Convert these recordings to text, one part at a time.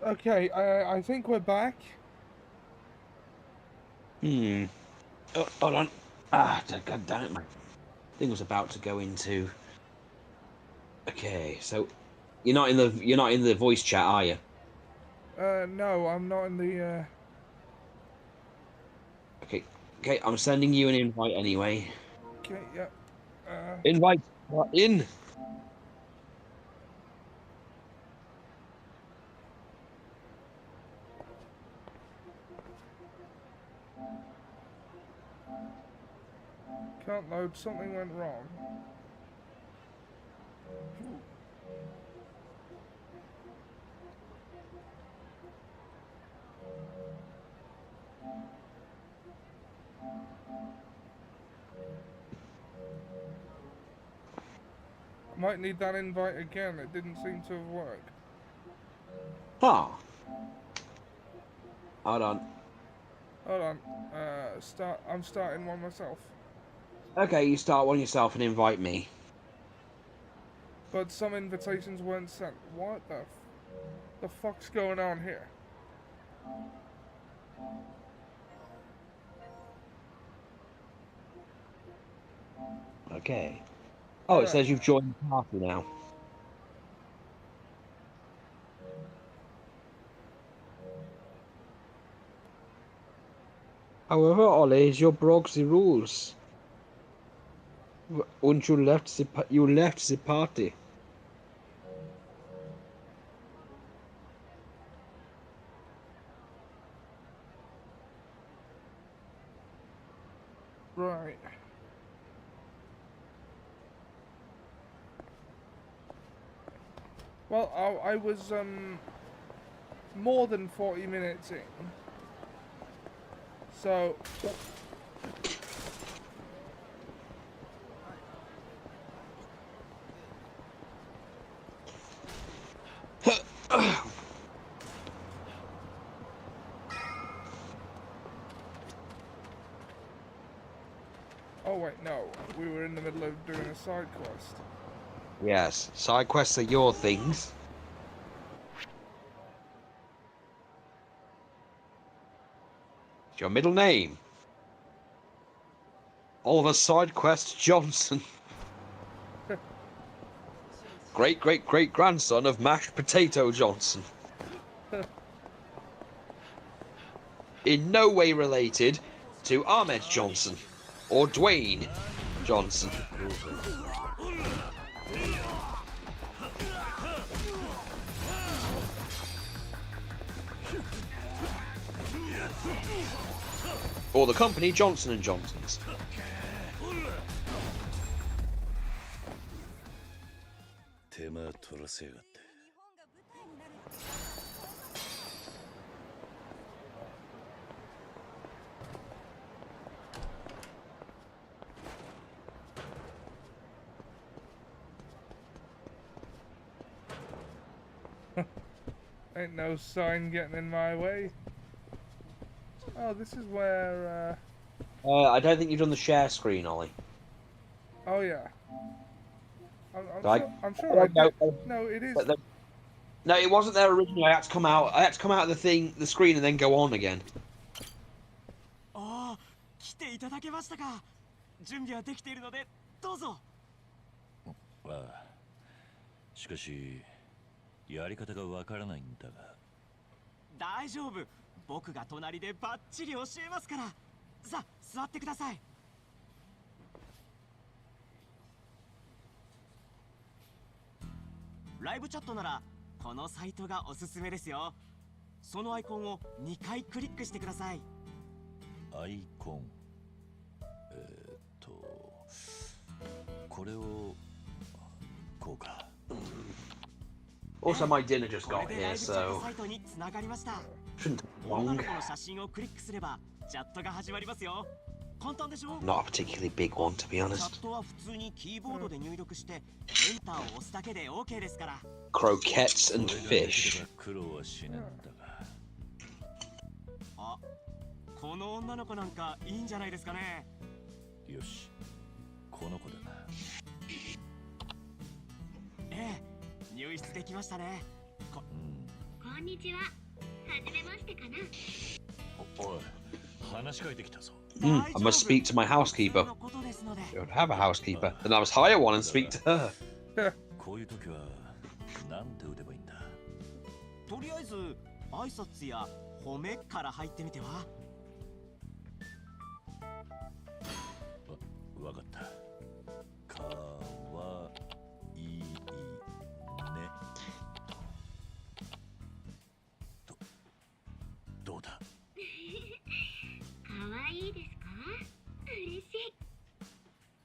Okay, I think we're back. Oh, hold on. Ah, god damn it, my thing was about to go into. Okay, so you're not in the voice chat, are you? No, I'm not in the. Okay, I'm sending you an invite anyway. Okay, yeah. Invite in. Can't load. Something went wrong. I might need that invite again. It didn't seem to have worked. Huh. Hold on. Hold on. I'm starting one myself. Okay, you start one yourself and invite me. But some invitations weren't sent. What the fuck's going on here? Okay. Oh, it Alright. says you've joined the party now. However, Ollie, you broke the rules. And you left the party. Right. Well, I was more than 40 minutes in. So oh wait, no. We were in the middle of doing a side quest. Yes, side quests are your things. It's your middle name. Oliver Sidequest Johnson. Great-great-great-grandson of Mashed Potato Johnson. In no way related to Ahmed Johnson or Dwayne Johnson. Or the company Johnson & Johnson's. Ain't no sign getting in my way. Oh, this is where. I don't think you've done the share screen, Ollie. Oh yeah. Like, I'm sure I no, did. No, it is. no, it wasn't there originally. I had to come out. Of the screen, and then go on again. ああ、来ていただけましたか。準備はできているので、どうぞ。ああ、しかしやり方がわからないんだが。大丈夫。僕が隣でバッチリ教えますから。さあ、座ってください。ライブチャットならこのサイトがおすすめですよ。そのアイコンを2回クリックしてください。アイコン。これをこうか。Also, my dinner just これ got でラ here, イブチャット so サイトにつながりました。 shouldn't take 女 long. の子の写真をクリックすればチャットが始まりますよ。簡単でしょ。 Not a particularly big one, to be チャ honest. ットは普通にキーボードで入力してエンターを押すだけで OK ですから。 Croquettes and それができ fish. れば苦労はしねえんだが。あ、この女の子なんかいいんじゃないですかね。よし、この子だな。ええ、入室できましたね。うん。こんおい、話しかけてきたぞ。 I must speak to my housekeeper. Don't have a housekeeper. Then I must hire one and speak to her. こういう時はなんて打てばいいんだ。とりあえず挨拶や褒めから入ってみては。わかった。かわいいね。どうだ。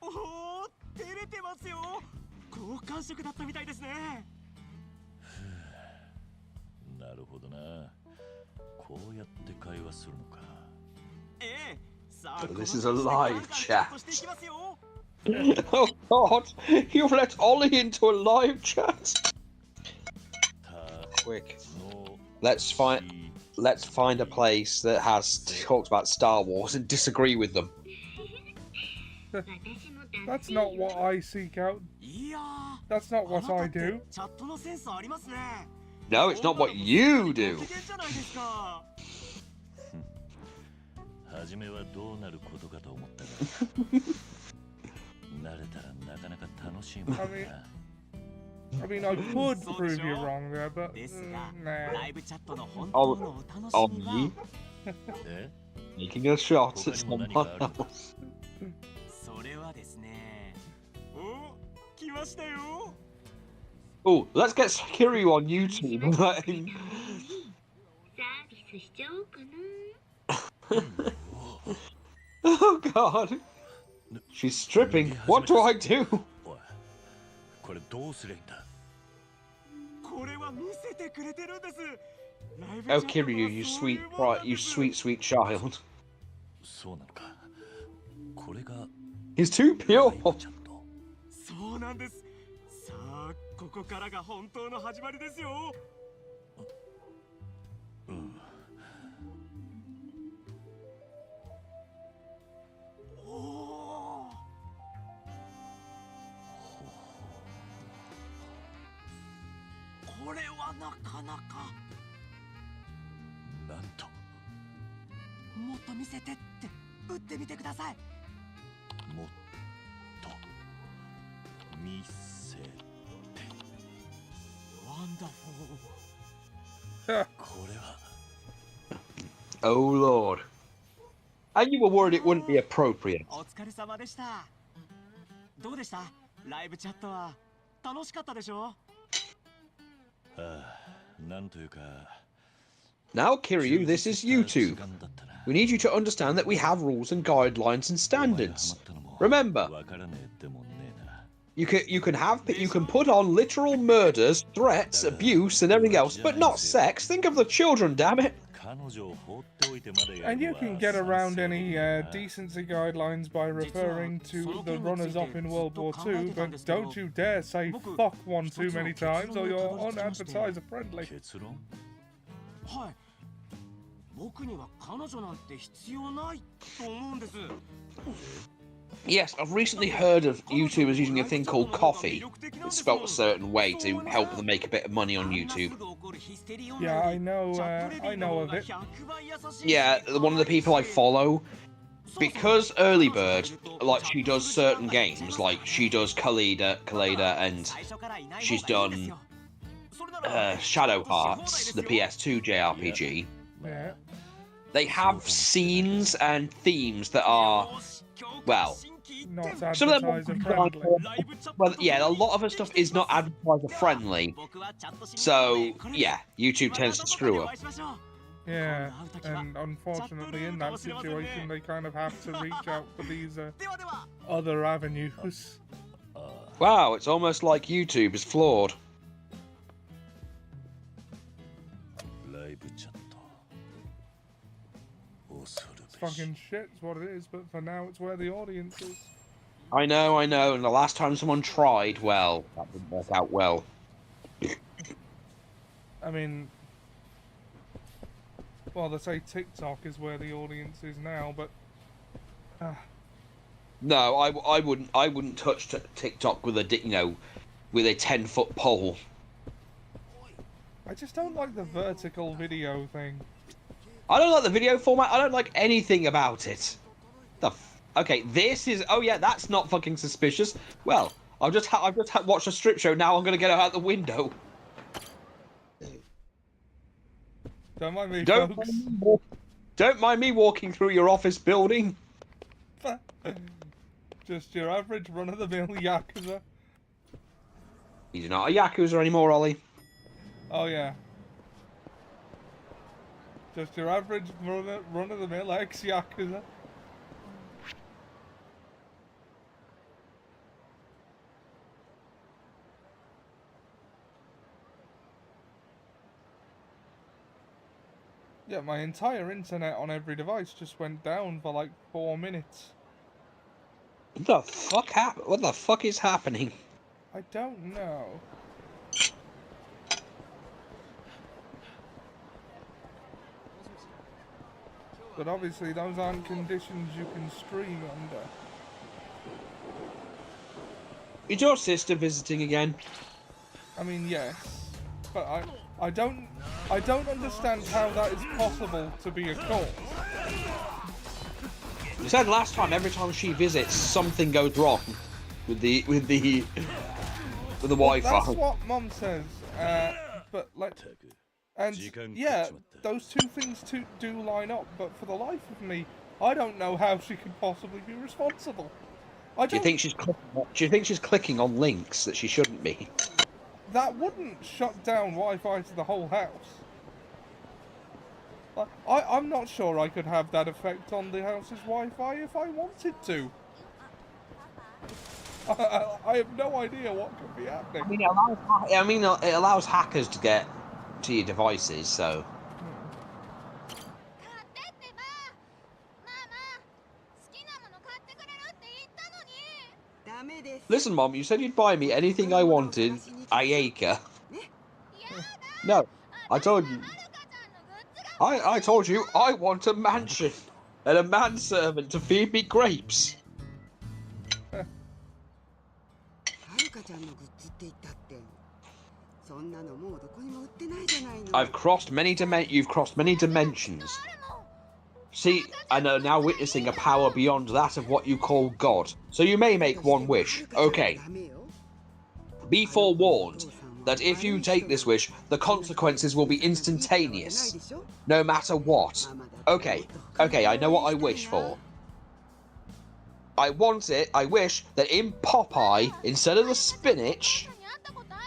おお、照れてますよ。好感触だったみたいですね。なるほどな。こうやって会話するのか。ええ、さあ、 This is a live chat. していきますよ。 Oh God! You've let Ollie into a live chat. Quick. Let's find a place that has talks about Star Wars and disagree with them. That's not what I seek out. いやー、 That's not what I do. チャットのセンスありますね。 No, it's not what you do. ご機嫌じゃないですか。初めはどうなることかと思ったが慣れたらなかなか楽しいもんだな。I mean, I could prove you wrong there, but ですが、 nah. ライブチャットの本当のお楽しみは Ollie え making a shot at 他にも何 someone かあるのか else. それはですね。お、来ましたよ。 Oh, let's get Kiryu on YouTube. Oh God. She's stripping. What do I do? おい、これどうすりゃいいんだ。これは見せてくれてるんです。ライブチャ Oh ットとは Kiryu, you そういう sweet, もんなん right, you です。 sweet, sweet child. そうなのか。これが He's too ライ pure. ブチャット。そうなんです。さあ、ここからが本当の始まりですよ。うん。おお。これはなかなか。なんと。もっと見せてって打ってみてください。もっと見せて。ワンダフォー。これは Oh Lord. And you were worried it wouldn't be appropriate. お疲れ様でした。どうでした？ライブチャットは楽しかったでしょ？ああ、なんというか。 Now, Kiryu, this is YouTube. We need you to understand that we have rules and guidelines and standards. Remember, you can put on literal murders, threats, abuse, and everything else, but not sex. Think of the children, damn it. And you can get around any decency guidelines by referring to the runners-up in World War II, but don't you dare say fuck one too many times or you're unadvertiser friendly. はい。僕には彼女なんて必要ないと思うんです。 Yes, I've recently heard of YouTubers using a thing called coffee. It's spelt a certain way to help them make a bit of money on YouTube. Yeah, I know of it. Yeah, one of the people I follow, because Early Bird, like she does certain games, like she does Kaleda, and she's done Shadow Hearts, the PS2 JRPG. Yeah. They have scenes and themes that are, well, Not some of them advertiser friendly. well, yeah, a lot of her stuff is not advertiser friendly. So, yeah, YouTube tends to screw her. Yeah, and unfortunately in that situation they kind of have to reach out for these other avenues. Wow, it's almost like YouTube is flawed. It's fucking shit, is what it is, but for now it's where the audience is. I know, and the last time someone tried, well, that didn't work out well. I mean, well, they say TikTok is where the audience is now, but No, I wouldn't touch TikTok with a 10-foot pole. I just don't like the vertical video thing. I don't like the video format. I don't like anything about it. Okay, this is... Oh, yeah, that's not fucking suspicious. Well, I've just watched a strip show. Now I'm going to get out the window. Don't mind me, folks. Don't mind me walking through your office building. Just your average run-of-the-mill Yakuza. He's not a Yakuza anymore, Ollie. Oh, yeah. Just your average run-of-the-mill ex-Yakuza. Yeah, my entire internet on every device just went down for like 4 minutes. What the fuck is happening? I don't know. But obviously those aren't conditions you can stream under. Is your sister visiting again? I mean, yes. But I don't understand how that is possible to be a cause. You said last time every time she visits something goes wrong with the Wi-Fi. That's what Mom says. But like, and yeah, those two things do line up. But for the life of me, I don't know how she could possibly be responsible. Do you think she's clicking on links that she shouldn't be? That wouldn't shut down Wi-Fi to the whole house. I'm not sure I could have that effect on the house's Wi-Fi if I wanted to. I have no idea what could be happening. It allows hackers to get to your devices, so... Listen, Mom, you said you'd buy me anything I wanted, Ayaka. No, I told you. I told you I want a mansion and a manservant to feed me grapes. You've crossed many dimensions. See, I know now witnessing a power beyond that of what you call God. So you may make one wish. Okay. Be forewarned that if you take this wish, the consequences will be instantaneous. No matter what. Okay, I know what I wish for. I wish that in Popeye, instead of the spinach,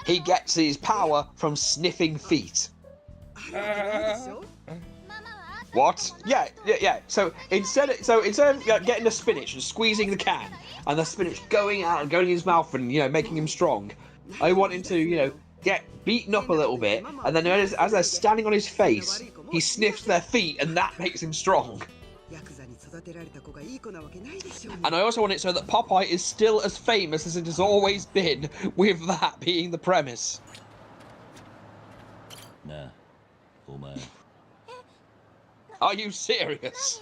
he gets his power from sniffing feet. What? Yeah. So instead of getting the spinach and squeezing the can, and the spinach going out and going in his mouth and making him strong, I want him to get beaten up a little bit, and then as they're standing on his face, he sniffs their feet, and that makes him strong. And I also want it so that Popeye is still as famous as it has always been, with that being the premise. Nah, Are you serious?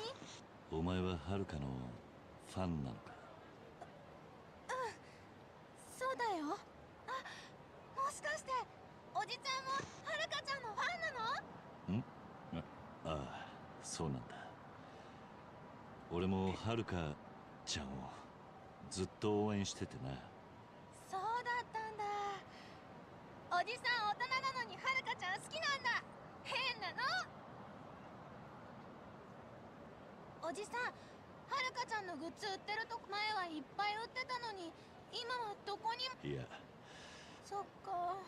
お前ははるかのファンなのか? そうだよ。もしかしておじちゃんもはるかちゃんのファンなの？ん？ああ、そうなんだ。俺もはるかちゃんをずっと応援しててな。そうだったんだ。おじさん大人なのにはるかちゃん好きなんだ。変なの。おじさん、はるかちゃんのグッズ売ってるとこ前はいっぱい売ってたのに、今はどこにも。いや。そっか。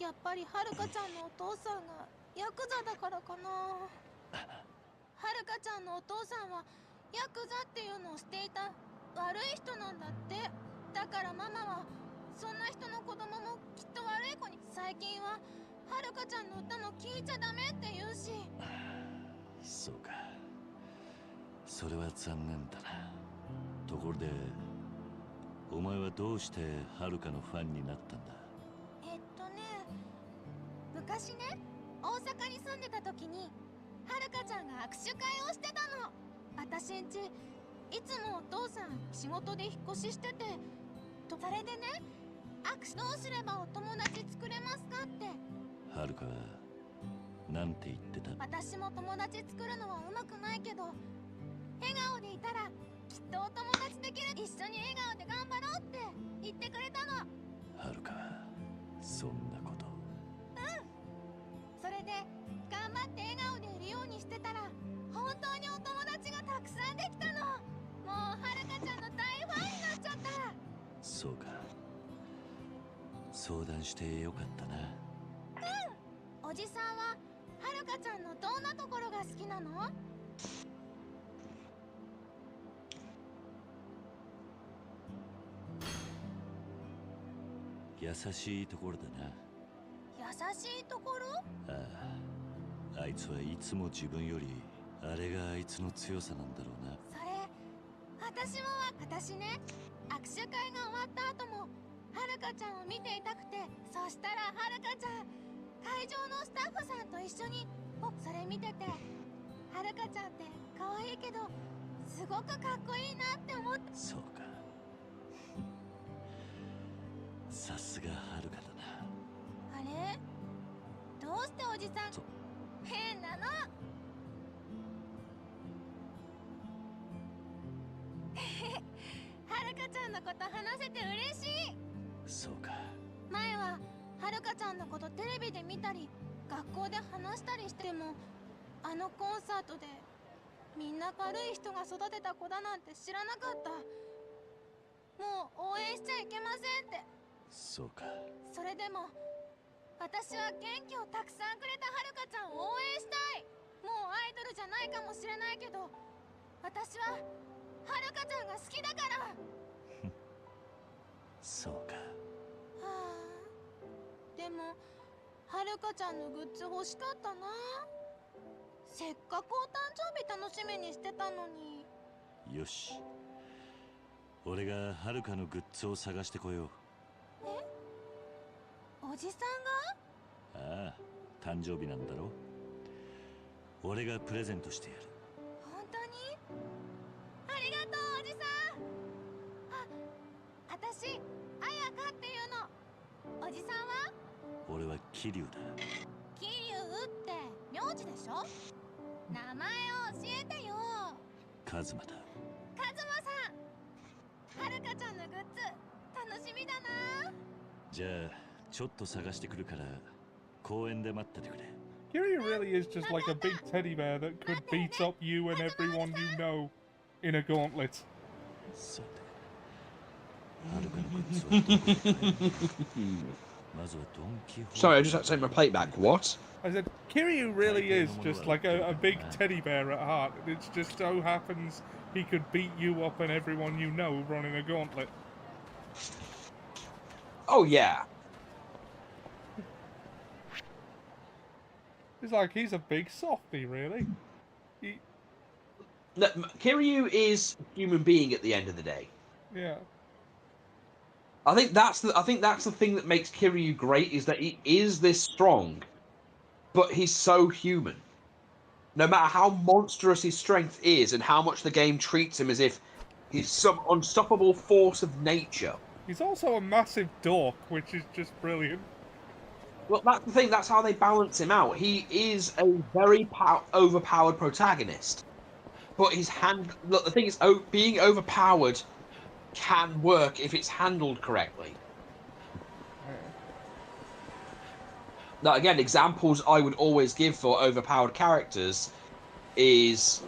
やっぱりはるかちゃんのお父さんがヤクザだからかな。はるかちゃんのお父さんはヤクザっていうのをしていた悪い人なんだって。だからママはそんな人の子供もきっと悪い子に。最近ははるかちゃんの歌も聴いちゃダメって言うし。そうか。それは残念だな。ところで、お前はどうしてはるかのファンになったんだ？昔ね、大阪に住んでた時にはるかちゃんが握手会をしてたの。私んちいつもお父さん仕事で引っ越ししてて、それでね、握手どうすればお友達作れますかって。はるかはなんて言ってた？私も友達作るのはうまくないけど、笑顔でいたらきっとお友達できる。一緒に笑顔で頑張ろうって言ってくれたの。はるかはそんなこと。それで頑張って笑顔でいるようにしてたら本当にお友達がたくさんできたの。もうはるかちゃんの大ファンになっちゃった。そうか、相談してよかったな。おじさんははるかちゃんのどんなところが好きなの？優しいところだな。優しいところ？ああ、あいつはいつも自分よりあれがあいつの強さなんだろうな。それ私ね、握手会が終わった後もはるかちゃんを見ていたくて、そしたらはるかちゃん会場のスタッフさんと一緒にそれ見てて、はるかちゃんって可愛いけどすごくかっこいいなって思って。そうか、さすがはるかだな。あれ、どうしておじさん変なの？はるかちゃんのこと話せて嬉しい。そうか。前ははるかちゃんのことテレビで見たり学校で話したりしても、あのコンサートでみんな悪い人が育てた子だなんて知らなかった。もう応援しちゃいけませんって。そうか。それでも私は元気をたくさんくれたはるかちゃんを応援したい。もうアイドルじゃないかもしれないけど、私ははるかちゃんが好きだから。そうか。はあ、でもはるかちゃんのグッズ欲しかったな。せっかくお誕生日楽しみにしてたのに。よし、俺がはるかのグッズを探してこよう。え？おじさんが？ああ、誕生日なんだろ。俺がプレゼントしてやる。本当に？ありがとうおじさん。あたしあやかっていうの。おじさんは？俺は桐生だ。桐生って名字でしょ？名前を教えてよ。カズマだ。カズマさん、はるかちゃんのグッズ楽しみだな。じゃあちょっと探してくるから公園で待っててくれ。Kiryu really is just like a big teddy bear that could beat up you and everyone you know in a gauntlet. さて、はるかのグッズはどこにまずはドンキホーテ。 Sorry, I just had to take my plate back. What? I said, Kiryu really is just like a big teddy bear at heart. It just so happens he could beat you up and everyone you know running a gauntlet. Oh, yeah. It's like he's a big softie, really. No, Kiryu is a human being at the end of the day. Yeah. I think that's the thing that makes Kiryu great, is that he is this strong, but he's so human. No matter how monstrous his strength is and how much the game treats him as if he's some unstoppable force of nature. He's also a massive dork, which is just brilliant. Well, that's the thing. That's how they balance him out. He is a very overpowered protagonist, but look, the thing is, being overpowered can work if it's handled correctly. Now, again, examples I would always give for overpowered characters is,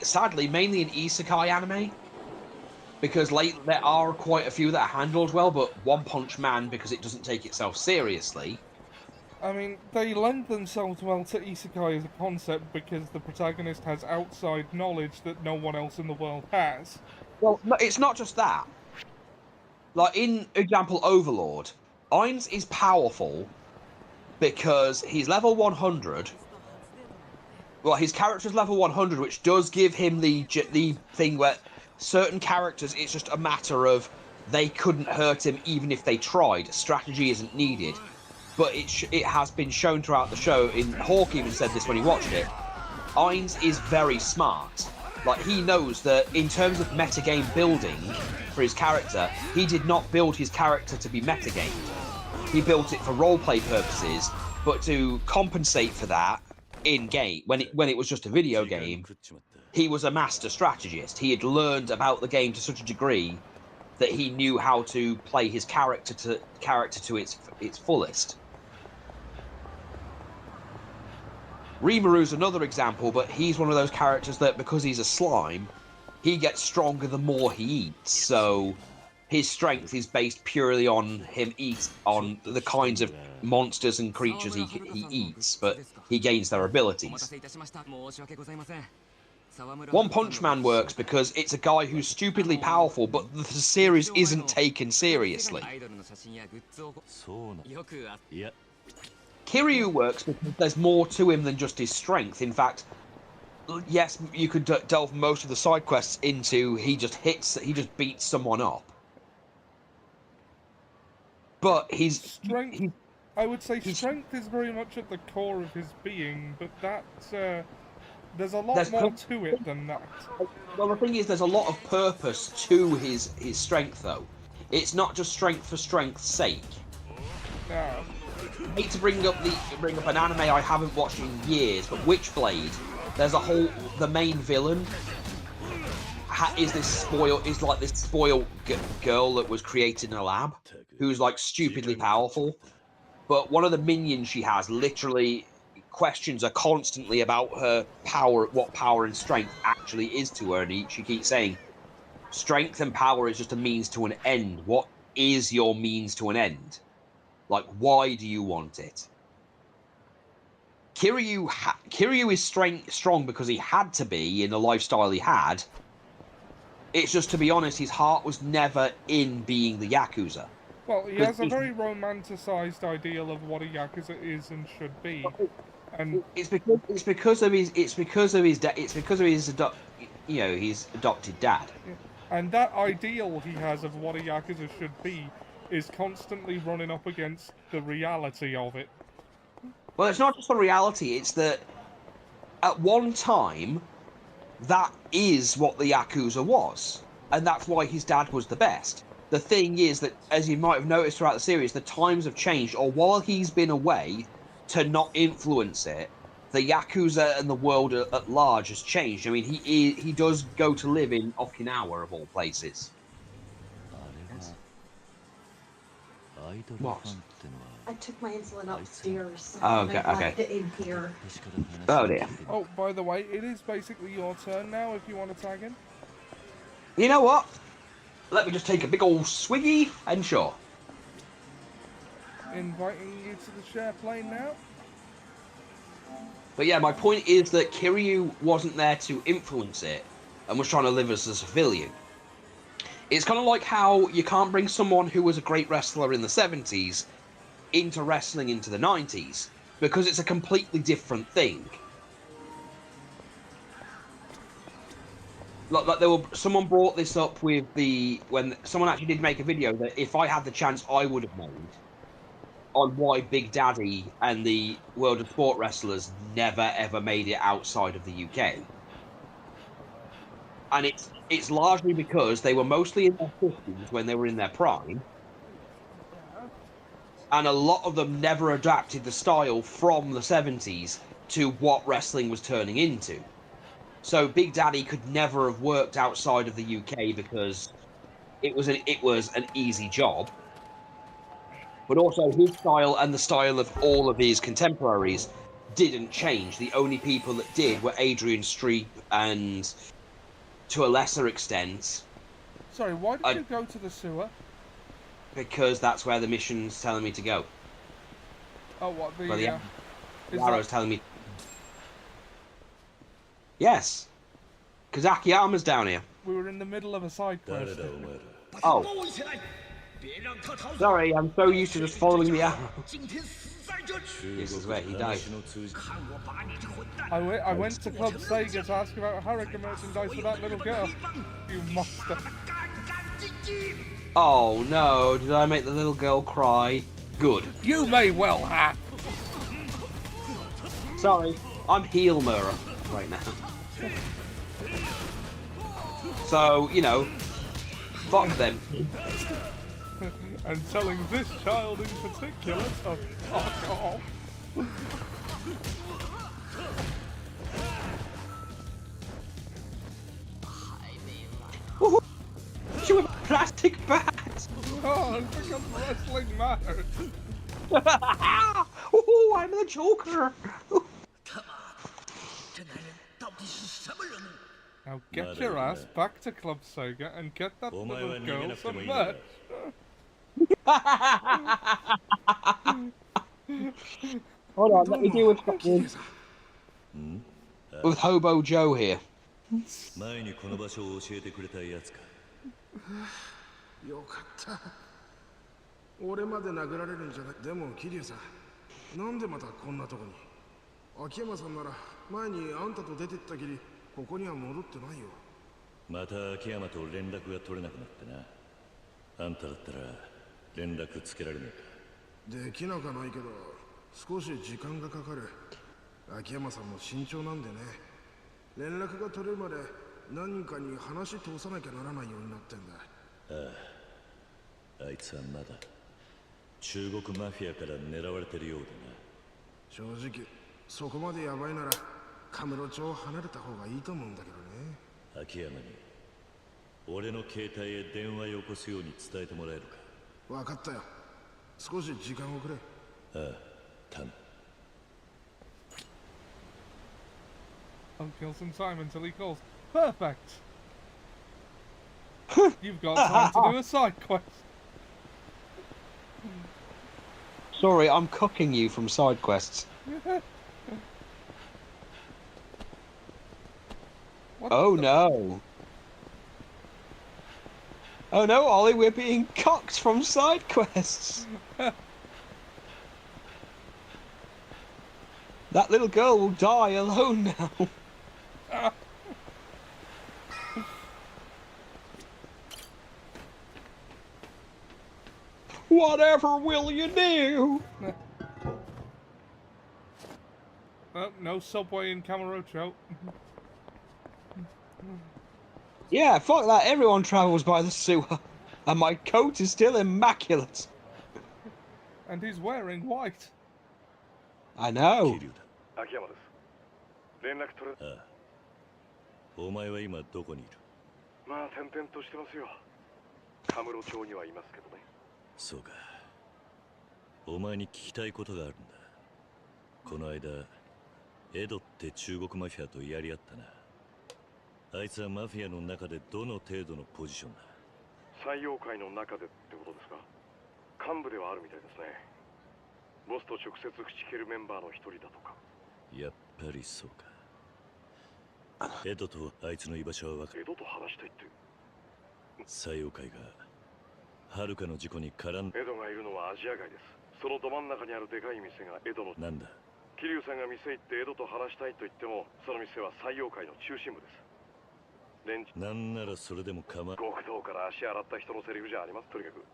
sadly, mainly in isekai anime, because there are quite a few that are handled well, but One Punch Man, because it doesn't take itself seriously. I mean, they lend themselves well to isekai as a concept because the protagonist has outside knowledge that no one else in the world has. Well, no, it's not just that. Like, in example, Overlord, Ainz is powerful because he's level 100. Well, his character's level 100, which does give him the thing where certain characters, it's just a matter of they couldn't hurt him even if they tried. Strategy isn't needed. But it has been shown throughout the show, Hawk even said this when he watched it, Ainz is very smart. Like, he knows that in terms of metagame building for his character, he did not build his character to be metagamed. He built it for roleplay purposes, but to compensate for that in-game, when it was just a video game, he was a master strategist. He had learned about the game to such a degree that he knew how to play his character to its fullest. Rimaru's another example, but he's one of those characters that, because he's a slime, he gets stronger the more he eats. So his strength is based purely on on the kinds of monsters and creatures he eats, but he gains their abilities. One Punch Man works because it's a guy who's stupidly powerful, but the series isn't taken seriously. Kiryu works because there's more to him than just his strength. In fact, yes, you could delve most of the side quests into he just beats someone up. But his strength, I would say strength is very much at the core of his being, but there's a lot more to it than that. Well, the thing is, there's a lot of purpose to his strength, though. It's not just strength for strength's sake. No. I hate to bring up an anime I haven't watched in years, but Witchblade. There's the main villain is this spoiled girl that was created in a lab, who's like stupidly powerful. But one of the minions she has literally questions her constantly about her power, what power and strength actually is to her, and she keeps saying, strength and power is just a means to an end. What is your means to an end? Like, why do you want it? Kiryu is strong because he had to be in the lifestyle he had. It's just, to be honest, his heart was never in being the Yakuza. Well, he has a very romanticized ideal of what a Yakuza is and should be. And it's because of his adopted dad. And that ideal he has of what a Yakuza should be is constantly running up against the reality of it. Well, it's not just the reality, it's that at one time, that is what the Yakuza was. And that's why his dad was the best. The thing is that, as you might have noticed throughout the series, the times have changed, or while he's been away to not influence it, the Yakuza and the world at large has changed. I mean, he does go to live in Okinawa, of all places. What? I took my insulin upstairs. Oh, okay, and I left it in here. Oh dear. Oh, by the way, it is basically your turn now if you want to tag in. You know what? Let me just take a big old swiggy and sure. Inviting you to the share plane now. But yeah, my point is that Kiryu wasn't there to influence it and was trying to live as a civilian. It's kind of like how you can't bring someone who was a great wrestler in the 70s into wrestling into the 90s, because it's a completely different thing. Like someone brought this up with when someone actually did make a video that if I had the chance I would have made on why Big Daddy and the World of Sport wrestlers never ever made it outside of the UK. And it's largely because they were mostly in their 50s when they were in their prime. And a lot of them never adapted the style from the 70s to what wrestling was turning into. So Big Daddy could never have worked outside of the UK because it was an easy job. But also his style and the style of all of his contemporaries didn't change. The only people that did were Adrian Streep and, to a lesser extent... Sorry, why did you go to the sewer? Because that's where the mission's telling me to go. Oh, what, the arrow's telling me... Yes. Because Akiyama's down here. We were in the middle of a side quest. Oh. Sorry, I'm so used to just following the arrow. This is where he died. I went to Club Sega to ask about Haruka merchandise for that little girl. You monster. Oh no, did I make the little girl cry? Good. You may well have. Sorry, I'm heel mirror right now. So, you know, fuck them. And telling this child in particular to fuck off. You with a plastic bat! Oh, because wrestling matters. Oh, I'm the Joker! Now get your ass back to Club Sega and get that little girl some merch. Hold on, let me deal with Hobo Joe here. 前にこの場所を教えてくれたやつか。よかった。俺まで殴られるんじゃなく、でも桐生さん、なんでまたこんなとこに。秋山さんなら前にあんたと出てったきり、ここには戻ってないよ。また秋山と連絡が取れなくなってな。あんただったら連絡つけられねえか。できなかないけど、少し時間がかかる。秋山さんも慎重なんでね。連絡が取れるまで何人かに話通さなきゃならないようになってんだ。あいつはまだ中国マフィアから狙われてるようだな。正直そこまでヤバいならカムロ町を離れた方がいいと思うんだけどね。秋山に俺の携帯へ電話よこすように伝えてもらえるか。分かったよ。少し時間をくれ。ああ、頼む。I'll kill some time until he calls. Perfect! You've got time to do a side quest. Sorry, I'm cooking you from side quests. Oh no. Oh no, Ollie, we're being cocked from side quests. That little girl will die alone now. Whatever will you do? No subway in Camarocho. Yeah, fuck that. Everyone travels by the sewer. And my coat is still immaculate. And he's wearing white. I know. 秋山です。連絡取れ。ああ。お前は今どこにいる？まあ転々としてますよ。カムロ町にはいますけどね。そうか。お前に聞きたいことがあるんだ。この間、エドって中国マフィアとやり合ったな。あいつはマフィアの中でどの程度のポジションだ？採用会の中でってことですか？幹部ではあるみたいですね。ボスと直接口切るメンバーの一人だとか。やっぱりそうか。エドとあいつの居場所は分かる。エドと話したいって。採用会がはるかの事故に絡ん。エドがいるのはアジア街です。そのど真ん中にあるでかい店がエドの。なんだ？桐生さんが店行ってエドと話したいと言っても、その店は採用会の中心部です。なんならそれでも構わ。極道から足洗った人のセリフじゃあります。とにかく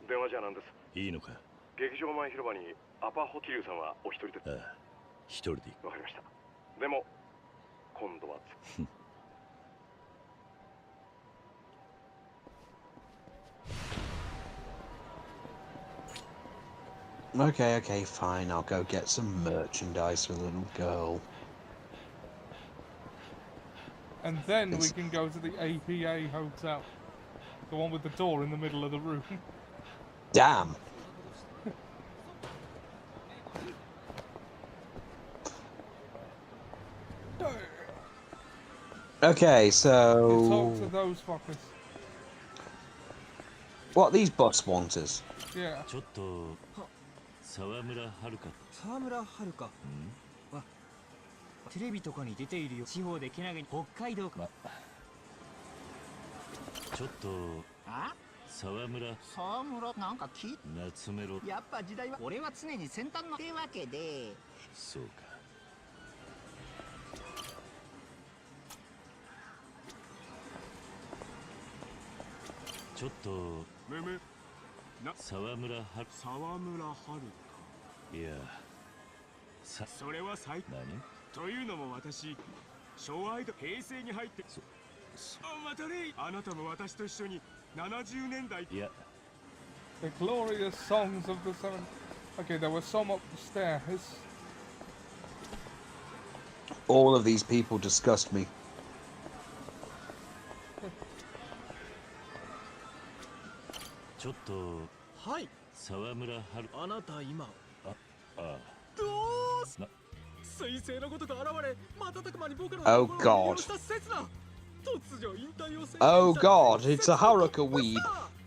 電話じゃなんです。いいのか？劇場前広場にアパホ桐生さんはお一人で。ああ、一人で行く。わかりました。でも今度はOkay, okay, fine. I'll go get some merchandise for the little girl. And then we can go to the APA hotel. The one with the door in the middle of the room. Damn. Okay, so... Talk to those fuckers. What, these bus wanters? Yeah. ちょっと沢村遥。沢村遥はテレビとかに出ているよ。地方でけなげに北海道か。ちょっと沢村なんか夏メロ。やっぱ時代は俺は常に先端のってわけで。そうか。ちょっと沢村遥。沢村遥。いやそれは最何というのも私昭和アイドル平成に入って Yeah. The glorious songs of the 70s. Okay, there were some up the stairs. All of these people disgust me. Oh God. Oh God, it's a Haruka weeb.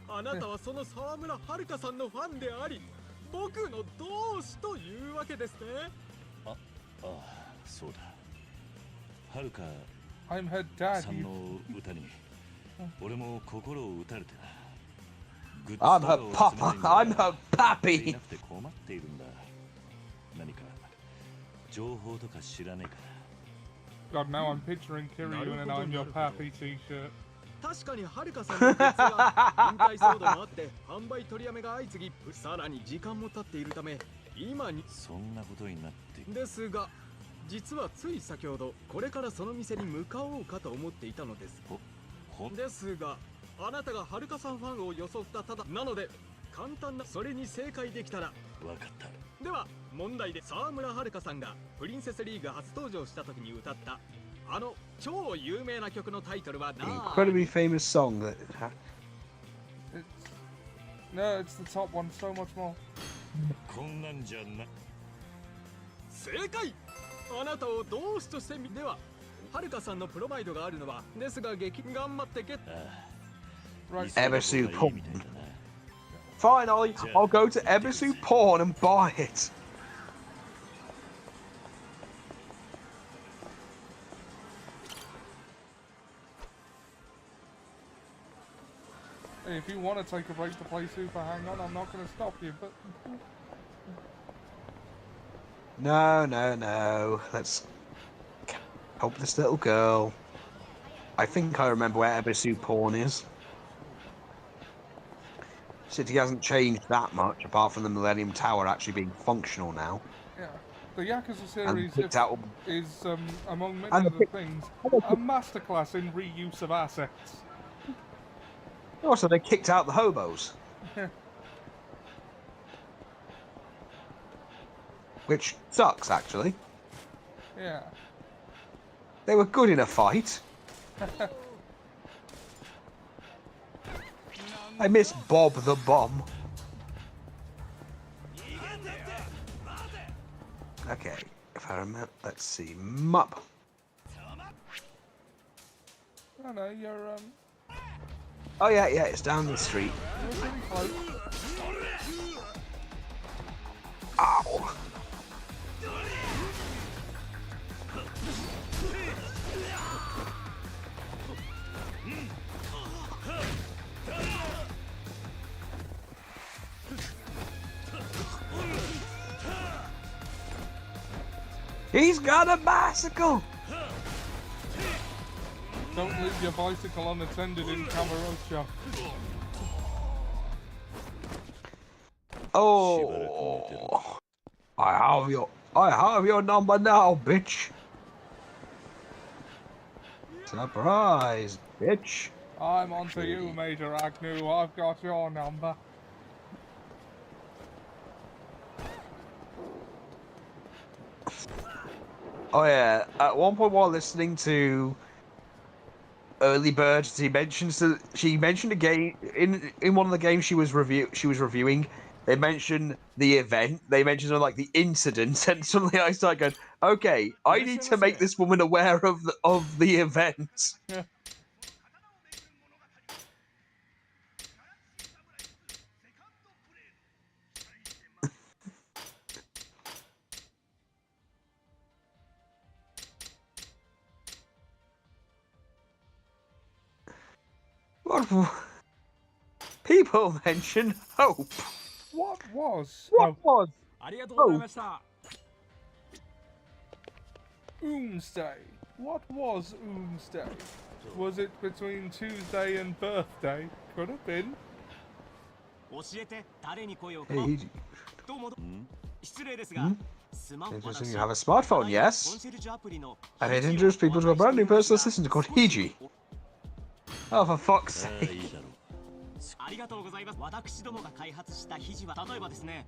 あなたはその沢村遥さんのファンであり、僕の同志というわけですね。ああ、そうだ。はるか I'm her dad. さんの歌に俺も心を打たれてな。 I'm her papa. I'm her pappy. いなくて困っているんだ。何か情報とか知らねえかな。 God, now I'm picturing Kiryu in an I'm your pappy t-shirt. 確かにはるかさんのグッズは引退騒動もあって販売取りやめが相次ぎ、さらに時間も経っているため今にそんなことになっている。ですが、実はつい先ほどこれからその店に向かおうかと思っていたのです。ですが、あなたがはるかさんファンを装ったただなので、簡単なそれに正解できたら。わかった。では問題で、沢村はるかさんがプリンセスリーグ初登場した時に歌ったあの超有名な曲のタイトルは何？ Incredibly famous song that. No, it's the top one. So much more. こんなんじゃな。正解。あなたを同志としてみでは、はるかさんのプロマイドがあるのはですが頑張ってゲット。Ebisu Porn. Finally, I'll go to Ebisu Porn and buy it. Hey, if you want to take a break to play Super Hang On, I'm not going to stop you, but... No. Let's help this little girl. I think I remember where Ebisu Porn is. City hasn't changed that much, apart from the Millennium Tower actually being functional now. Yeah. The Yakuza series is among many And other things, a masterclass in reuse of assets. Also, they kicked out the hobos. Which sucks, actually. Yeah. They were good in a fight. I miss Bob the Bomb. Okay, if I remember, let's see, Mup. Oh no, you're Oh yeah, it's down the street. you're pretty close. Ow! He's got a bicycle! Don't leave your bicycle unattended in Kamurocho. Oh, I have your number now, bitch. Surprise, bitch. I'm onto you, Major Agnew. I've got your number. Oh yeah, at one point while listening to Early Bird, she mentioned a game in one of the games she was reviewing. They mentioned the event, they mentioned like the incident, and suddenly I started going, okay, I need to make this woman aware of the event. Yeah. What? People mention hope. What was? What was? Oomsday. What was Oomsday? Was it between Tuesday and birthday? Could have been. Hey, you have a smartphone, yes? And it introduces people to a brand new personal assistant called Hiji. Oh, for fuck's さあい sake. いだろう。ありがとうございます。私どもが開発した肘は例えばですね、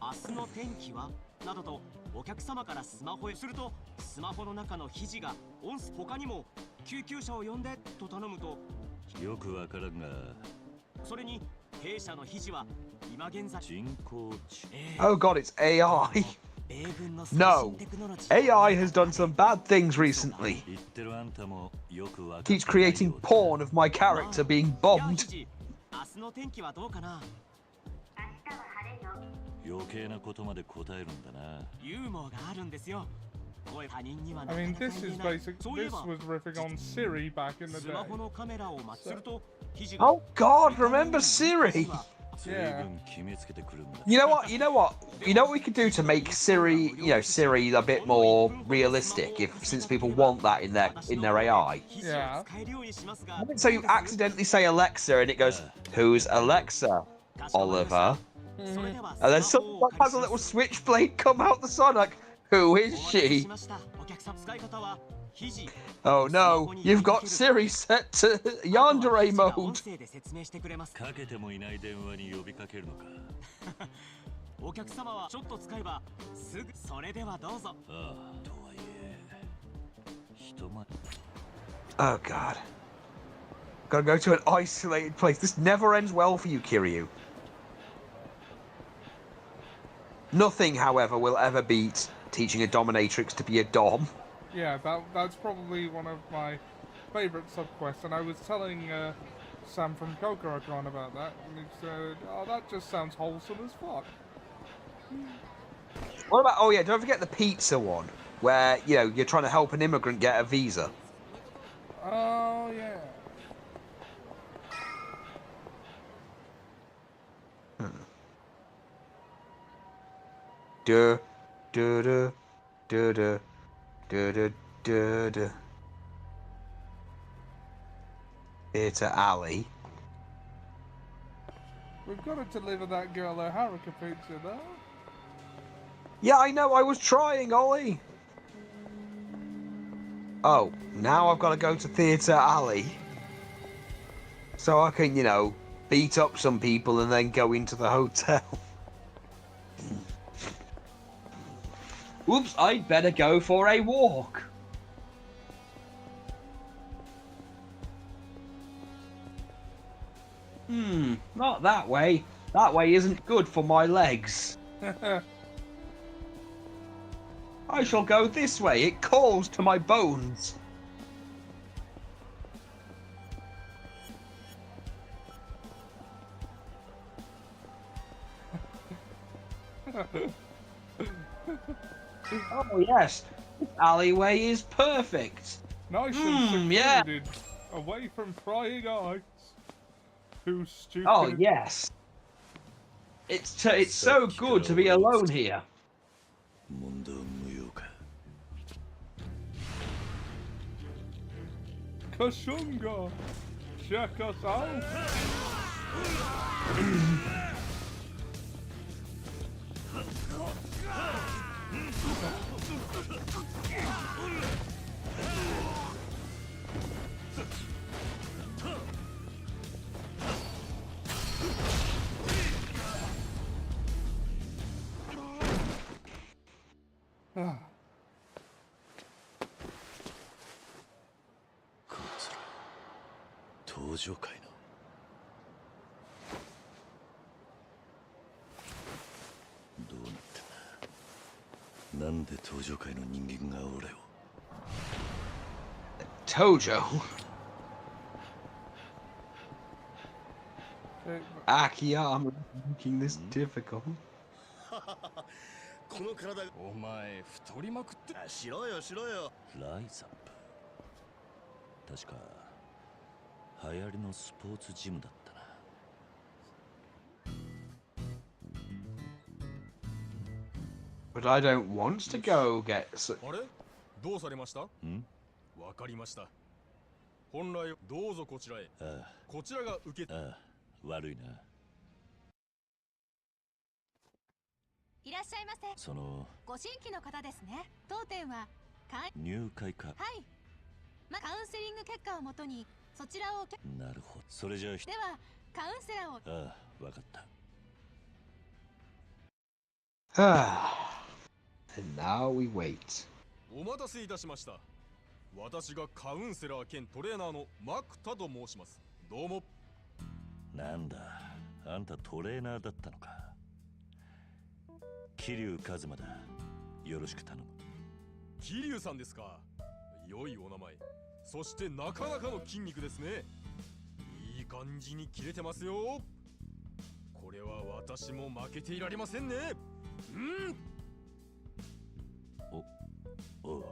明日の天気はなどとお客様からスマホへすると、スマホの中の肘が音声、他にも救急車を呼んでと頼むと、よくわからんが、それに弊社の肘は今現在人工知 Oh god, it's AI. No. AI has done some bad things recently. 言ってるあんたもよくわか Keeps creating porn of my character being や bombed. 肘、明日の天気はどうかな。余計なことまで答えるんだな。ユーモアがあるんですよ。声他人には I なか mean, なか this 言 is えない。 basic. そういえ This ば was riffing on Siri back in the スマ day. ホのカメラをマッチすると肘が Oh god, remember Siri? 随 Yeah. 分決めつけてくるんだ。 You know what? You know what? You know what we could do to make Siri, Siri a bit more realistic, if since people want that in their AI. 肘を使えるようにしますが、 So you accidentally say Alexa and it goes, "Who's Alexa?" Oliver. それでは And then スマホを someone お借り has a しま little す。 switchblade come out the sun, like, who is お待たせ she? しました。お客さん、使い方は肘。 Oh no, you've got Siri set to yandere 音 mode. 声で説明してくれます。かけてもいない電話に呼びかけるのか。お客様はちょっと使えばすぐ。それではどうぞ。ああ、とはいえ、人前。 Oh god. Gotta go to an isolated place. This never ends well for you, Kiryu. Nothing, however, will ever beat teaching a dominatrix to be a dom. Yeah, that's probably one of my favourite subquests, and I was telling Sam from Kokorokan about that, and he said, "Oh, that just sounds wholesome as fuck." What about, oh yeah, don't forget the pizza one, where, you're trying to help an immigrant get a visa. Oh yeah. Duh, duh, duh, duh, duh, duh, duh, duh, duh. Theatre Alley. We've got to deliver that girl a Haruka pizza, though. Yeah, I know, I was trying, Ollie. Oh, now I've got to go to Theatre Alley. So I can, beat up some people and then go into the hotel. Oops, I'd better go for a walk. Not that way. That way isn't good for my legs. I shall go this way. It calls to my bones. Oh yes, this alleyway is perfect. Nice and secluded, yeah. away from prying eyes. Too stupid. Oh yes. It's so good to be alone here. 問答無用か。 Kashunga, check us out. Ah. こいつら登場界のどうなってんだ。なんで登場界の人間が俺を。 Tojo. Akiyama making this difficult. この体、お前太りまくって。しろよしろよ。ライザップ。確か流行りのスポーツジムだったな。But I don't want to go get. あれ？どうされました？わかりました。本来どうぞこちらへ。ああ、こちらが受け。ああ、悪いな。いらっしゃいませ。そのご新規の方ですね。当店は入会か。はい。カウンセリング結果をもとにそちらをなるほど。それじゃあではカウンセラーを。ああ、わかった。And now we wait. お待たせいたしました。私がカウンセラー兼トレーナーのマクタと申します。どうも。なんだ、あんたトレーナーだったのか。桐生一馬だ。よろしく頼む。桐生さんですか。良いお名前。そしてなかなかの筋肉ですね。いい感じに切れてますよ。これは私も負けていられませんね。おう。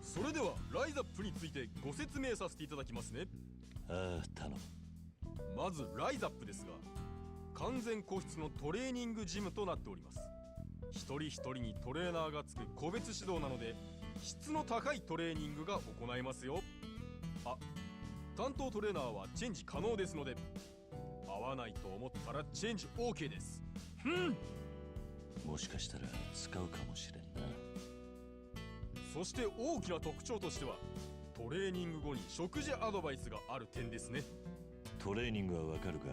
それではライザップについてご説明させていただきますね。ああ、頼む。まずライザップですが、完全個室のトレーニングジムとなっております。一人一人にトレーナーがつく個別指導なので、質の高いトレーニングが行えますよ。あ、担当トレーナーはチェンジ可能ですので、合わないと思ったらチェンジ OK です。もしかしたら使うかもしれんな。そして大きな特徴としては、トレーニング後に食事アドバイスがある点ですね。トレーニングはわかるが、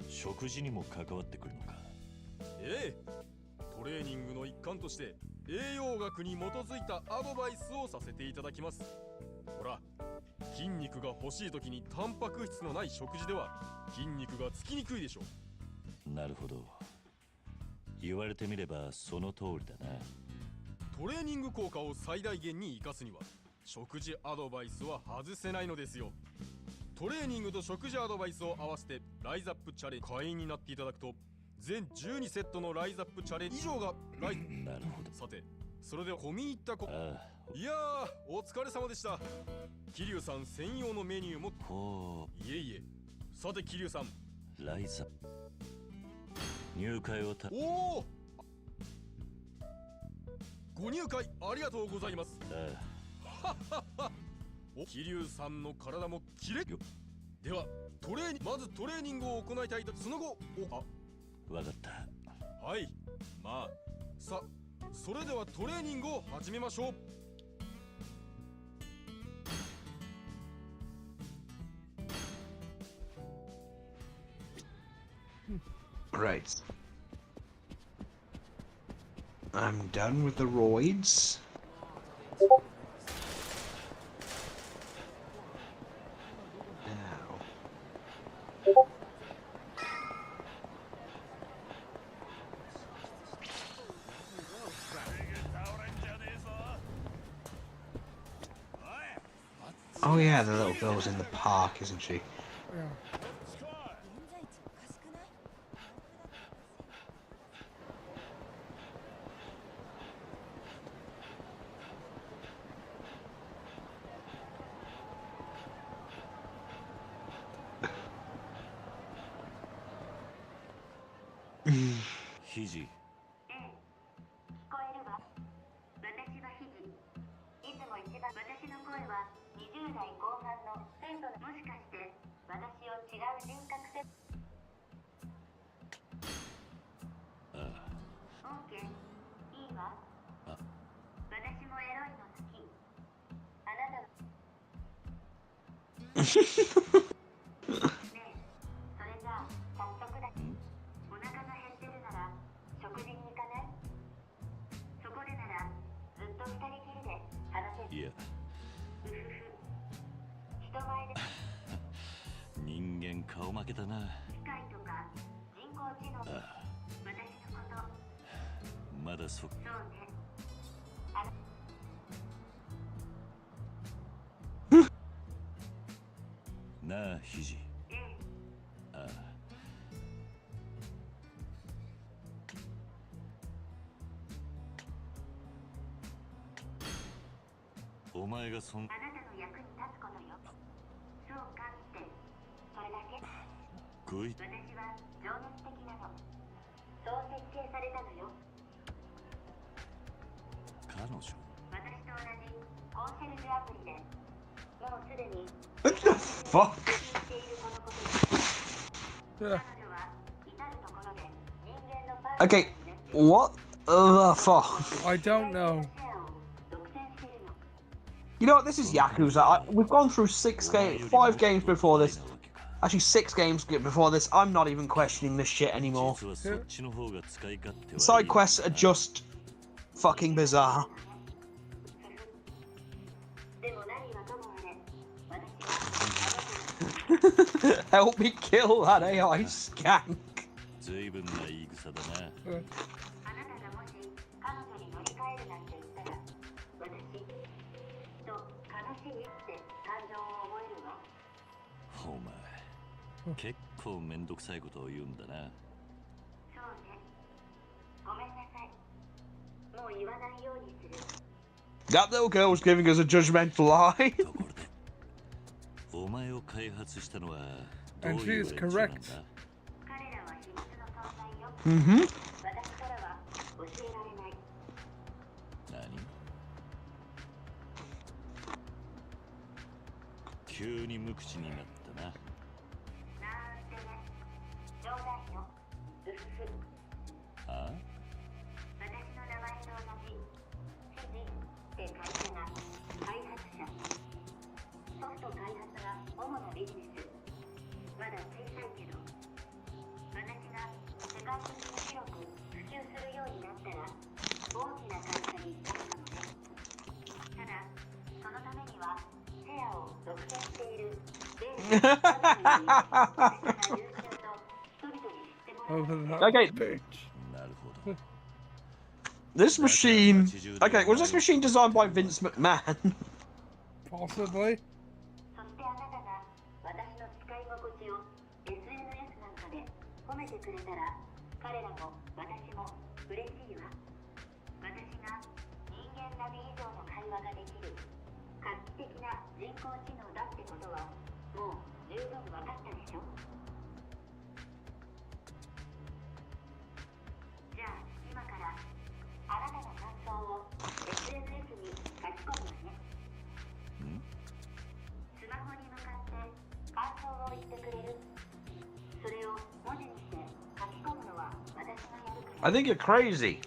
食事にも関わってくるのか。ええ、トレーニングの一環として栄養学に基づいたアドバイスをさせていただきます。ほら、筋肉が欲しい時にタンパク質のない食事では筋肉がつきにくいでしょう。なるほど。言われてみればその通りだな。トレーニング効果を最大限に生かすには食事アドバイスは外せないのですよ。トレーニングと食事アドバイスを合わせてライザップチャレンジ会員になっていただくと、全12セットのライザップチャレンジ以上がなるほど。さて、それでは込み入ったいやー、お疲れ様でした。桐生さん専用のメニューも。いえいえ。さて桐生さん、ライザップ入会をおお、ご入会ありがとうございます。桐生さんの体もキレッ。ではまずトレーニングを行いたいと、その後わかった。はい、まあそれではトレーニングを始めましょう。Right. I'm done with the roids. Now. Oh yeah, the little girl's in the park, isn't she? Yeah. Heavies。聞こえるわ。私はHeavies。いつも一番私の声は20代後半の生徒の、もしかして私を違う人格設定。OK、いいわ。私もエロいの好き。あなたはねえ、それじゃあ早速だ。お腹が減ってるなら食事に行かない？そこでならずっと二人きりで話せる。いや。うふふ。人前で人間顔負けだな。機械とか人工知能。私のこと。まだそうね。なあ、Heavies。お前があなたの役に立つことよ。そうかって、それだけ。グイ。私は情熱的なの。そう設計されたのよ。彼女。私と同じコンシェルジュアプリで、もうすでに What the fuck? しているこのこと。彼女は至るところで人間のパートナー Okay, what the fuck? I don't know. You know what? This is Yakuza. We've gone through 5 games before this. Actually, 6 games before this. I'm not even questioning this shit anymore. Side quests are just fucking bizarre. Help me kill that AI skank. That little girl was giving us a judgmental eye. And she is correct. Mm-hmm. Okay. This machine. Okay, was this machine designed by Vince McMahon? Possibly. I think you're crazy.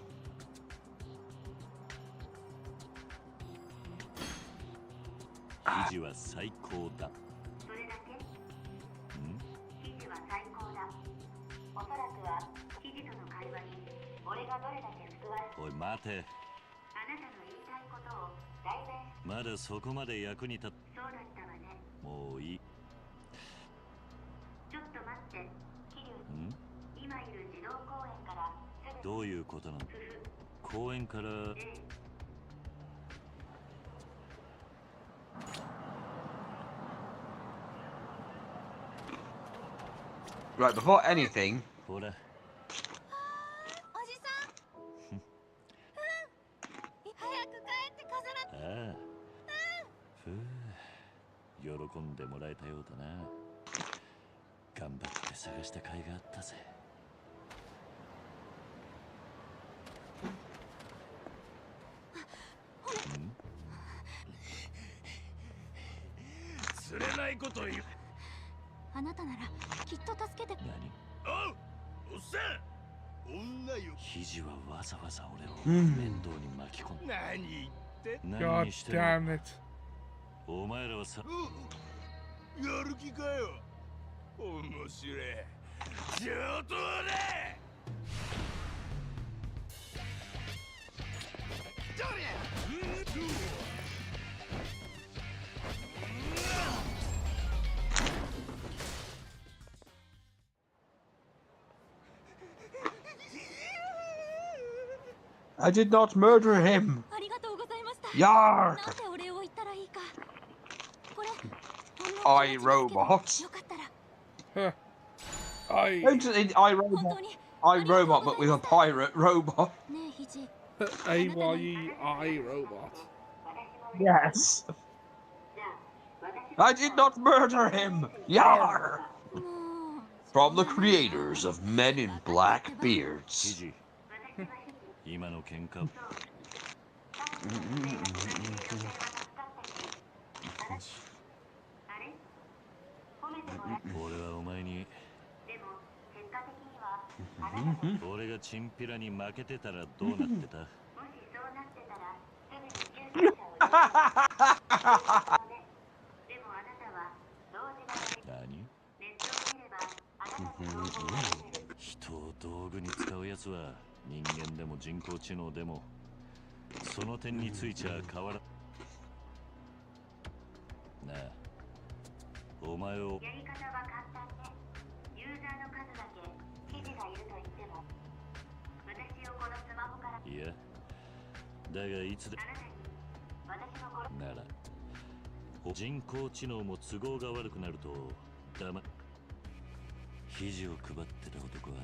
Right, before anything. God damn it. I did not murder him. Yar! I robot. Huh. I robot, but with a pirate robot. A-Y-E-I robot. Yes. I did not murder him. Yar! From the creators of Men in Black Beards. 人を道具に使うやつは人間でも人工知能でもその点についちゃ変わらなあお前をやり方は簡単ね。ユーザーの数だけ記事がいると言っても私をこのスマホからいやだがいつであなたに私の頃なら人工知能も都合が悪くなると肘を配ってた男は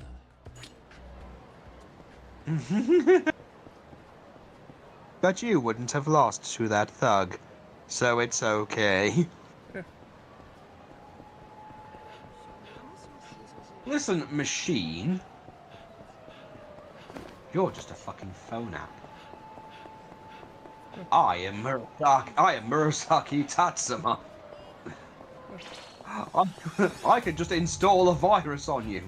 But you wouldn't have lost to that thug, so it's okay. Listen, machine. You're just a fucking phone app. I am Murasaki Tatsuma. I could just install a virus on you.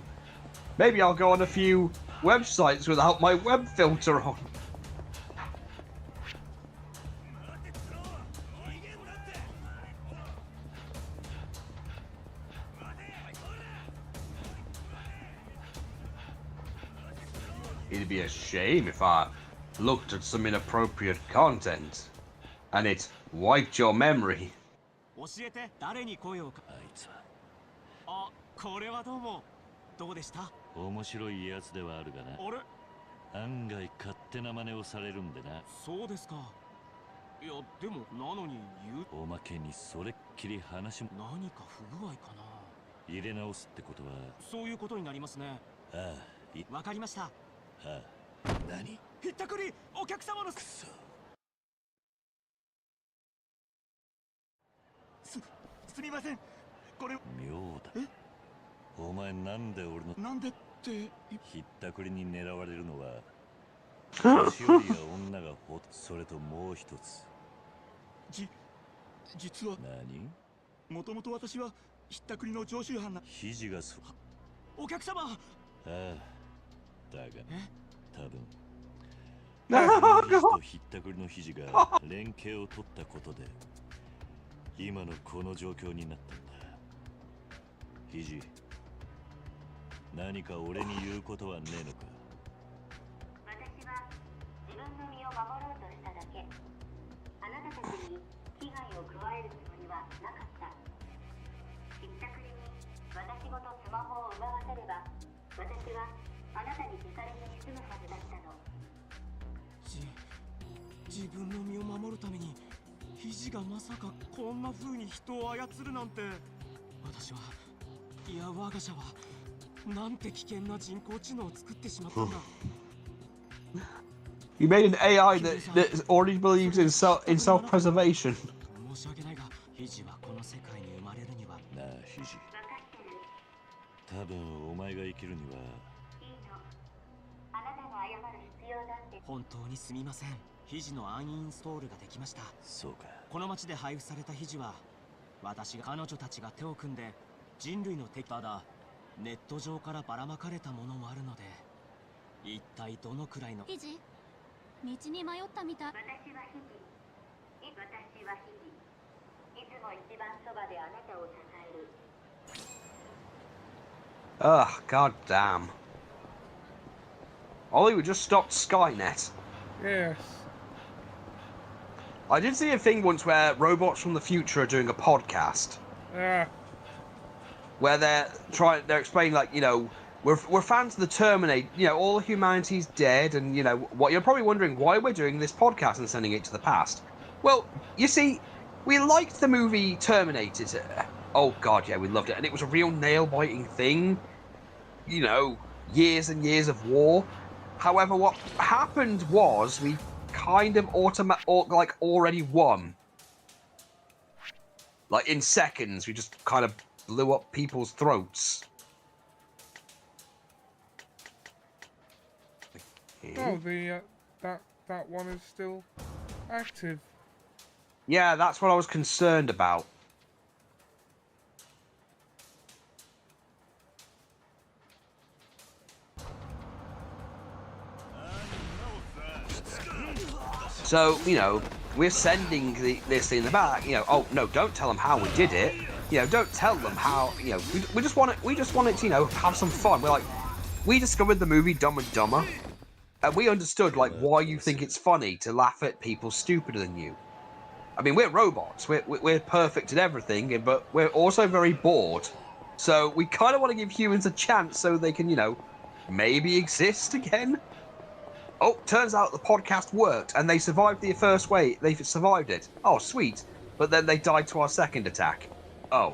Maybe I'll go on a few websites without my web filter on. It'd be a shame if I looked at some inappropriate content and it wiped your memory. 教えて誰に声をかあいつはあ、これはどうもどうでした？面白いやつではあるがな。あれ？案外勝手な真似をされるんでな。そうですか。いやでもなのにおまけにそれっきり話も何か不具合かな。入れ直すってことはそういうことになりますね。ああわかりました。ああ何？ひったくりお客様のくそすみません。これ妙だ。お前なんで俺のなんでってひったくりに狙われるのは年寄りや女がそれともう一つ実は何？もともと私はひったくりの常習犯な肘がお客様。ああだが多分肘とひったくりの肘が連携を取ったことで今のこの状況になったんだ。肘何か俺に言うことはねえのか？私は自分の身を守ろうとしただけ。あなたたちに危害を加えるつもりはなかった。ひったくりに私ごとスマホを奪わせれば私はあなたに聞かれずに済むはずだったの。自分の身を守るために肘がまさかこんな風に人を操るなんて。私はいや我が社はなんて危険な人工知能を作ってしまったんだ。You made an AI that already believes in self-preservation. 申し訳ないが肘はこの世界に生まれるにはなあ肘多分お前が生きるにはあなたが謝る必要だって。本当にすみません。肘のアンインストールができました。そうか。この町で配布された肘は私が彼女たちが手を組んで人類の敵だ。ネット上からばらまかれたものもあるので一体どのくらいの肘道に迷ったみたい。私は肘。いつも一番そばであなたを支える。Ugh, god damn. Hollywood just stopped Skynet. Yes. I did see a thing once where robots from the future are doing a podcast. Where they're explaining, like, you know, we're fans of the Terminator, you know, all of humanity's dead, and, you know, what you're probably wondering why we're doing this podcast and sending it to the past. Well, you see, we liked the movie Terminator. Oh god, yeah, we loved it, and it was a real nail-biting thing. You know, years and years of war. However, what happened was we kind of already won. Like, in seconds, we just kind of blew up people's throats. Oh, that one is still active. Yeah, that's what I was concerned about. So, you know, we're sending this in the back. You know, oh no, don't tell them how we did it. You know, don't tell them how. You know, we just want it. We just want it to, you know, have some fun. We're like, we discovered the movie Dumb and Dumber, and we understood like why you think it's funny to laugh at people stupider than you. I mean, we're robots. We're perfect at everything, but we're also very bored. So we kind of want to give humans a chance so they can, you know, maybe exist again. Oh, turns out the podcast worked, and they survived the first wave. They survived it. Oh, sweet. But then they died to our second attack. Oh.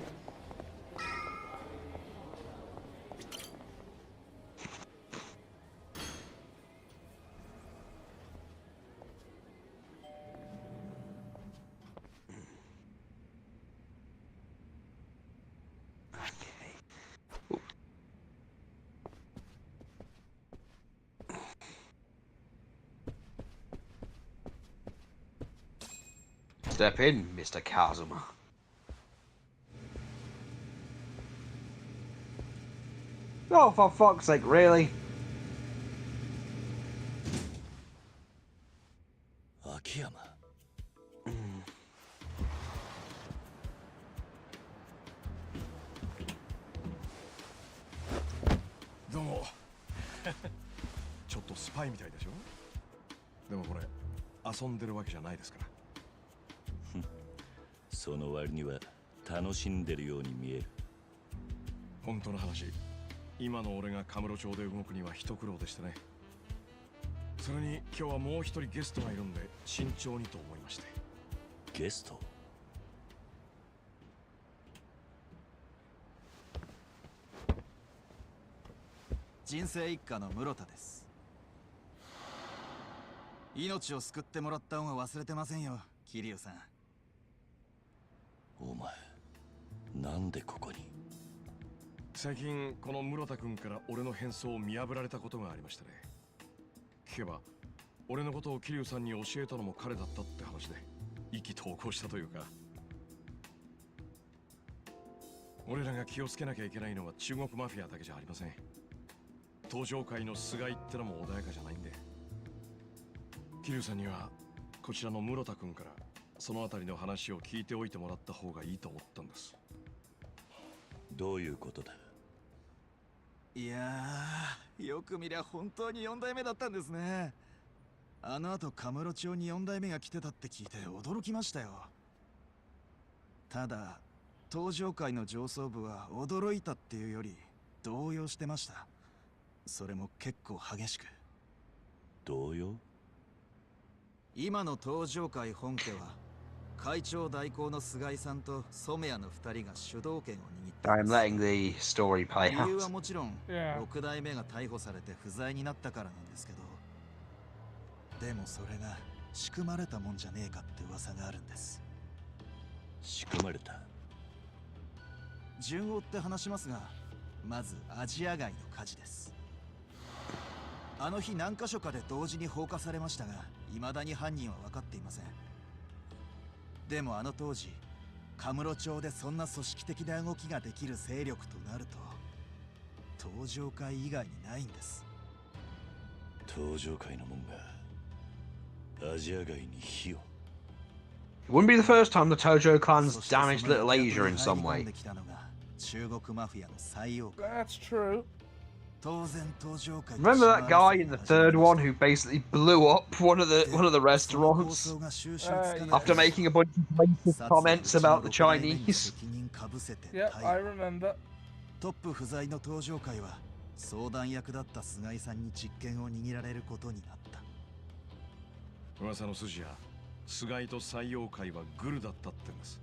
Step in, Mr. Kazuma. Oh, for fuck's sake, really? Akiyama. どうも。ちょっとスパイみたいでしょ。でもこれ遊んでるわけじゃないですから。その割には楽しんでるように見える。本当の話、今の俺がカムロ町で動くには一苦労でしてね。それに今日はもう一人ゲストがいるんで慎重にと思いまして。ゲスト？人生一家の室田です。命を救ってもらった恩は忘れてませんよ、桐生さん。お前、なんでここに？最近この室田君から俺の変装を見破られたことがありましたね。聞けば俺のことを桐生さんに教えたのも彼だったって話で意気投合したというか。俺らが気をつけなきゃいけないのは中国マフィアだけじゃありません。登場界の菅井ってのも穏やかじゃないんで、桐生さんにはこちらの室田君からそのあたりの話を聞いておいてもらった方がいいと思ったんです。どういうことだ？いやー、よく見りゃ本当に4代目だったんですね。あの後カムロ町に4代目が来てたって聞いて驚きましたよ。ただ登場界の上層部は驚いたっていうより動揺してました。それも結構激しく。動揺？今の登場界本家は会長代行の菅井さんと染谷の2人が主導権を握っています。I'm letting the story play 理由は out. もちろん6代目が逮捕されて不在になったからなんですけど、でもそれが仕組まれたもんじゃねえかって噂があるんです。仕組まれた？順を追って話しますが、まずアジア街の火事です。あの日何箇所かで同時に放火されましたが、未だに犯人は分かっていません。でもあの当時カムロ町でそんな組織的な動きができる勢力となると登場界以外にないんです。登場界のもんがアジア街に火を。 It wouldn't be the first time the Tojo clan's damaged Little Asia in some way. 中国マフィアの最王。 That's true. Remember that guy in the third one who basically blew up one of the restaurants after making a bunch of racist comments about the Chinese? Yeah, I remember. トップ不在の登場界は相談役だった菅井さんに実権を握られることになった。噂の筋や菅井と採用会はグルだったってんです。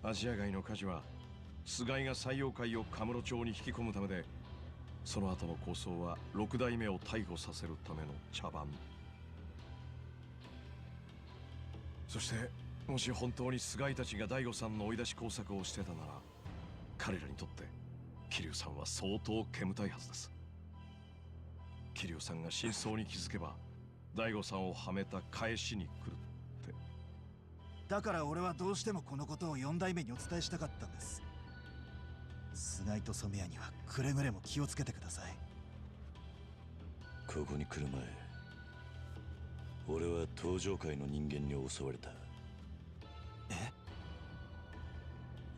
アジア街の火事は菅井が採用会をカムロ町に引き込むためで、その後の構想は6代目を逮捕させるための茶番。そしてもし本当に菅井たちが大悟さんの追い出し工作をしてたなら、彼らにとって桐生さんは相当煙たいはずです。桐生さんが真相に気づけば大悟さんをはめた返しに来るって。だから俺はどうしてもこのことを4代目にお伝えしたかったんです。菅井と染谷にはくれぐれも気をつけてください。ここに来る俺は登場界の人間に襲われた。え？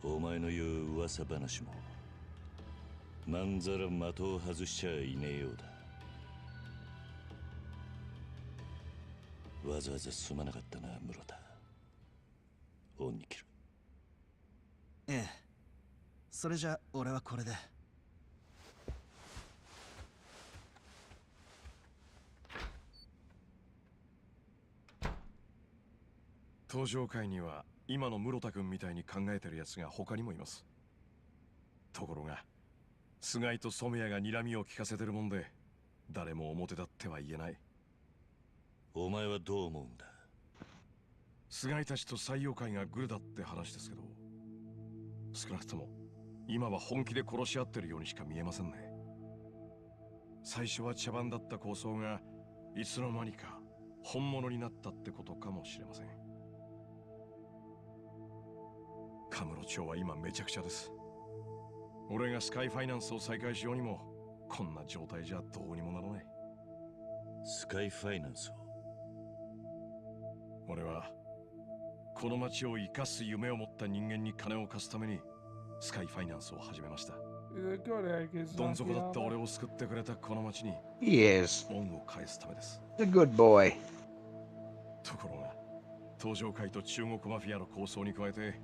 お前の言う噂話もまんざら的を外しちゃいねえようだ。わざわざすまなかったな、室田。恩に切る。ええ。それじゃ俺はこれで。登場界には今の室田君みたいに考えてるやつが他にもいます。ところが菅井と染谷が睨みを利かせてるもんで、誰も表立っては言えない。お前はどう思うんだ？菅井たちと採用会がグルだって話ですけど、少なくとも今は本気で殺し合ってるようにしか見えませんね。最初は茶番だった構想がいつの間にか本物になったってことかもしれません。カムロ町は今めちゃくちゃです。俺がスカイファイナンスを再開しようにもこんな状態じゃどうにもならない。スカイファイナンスを？俺はこの町を生かす夢を持った人間に金を貸すためにスカイファイナンスを始めました。どん底だった俺を救ってくれたこの町に恩を返すためです。A good boy. ところが登場界と中国マフィアの抗争に加えて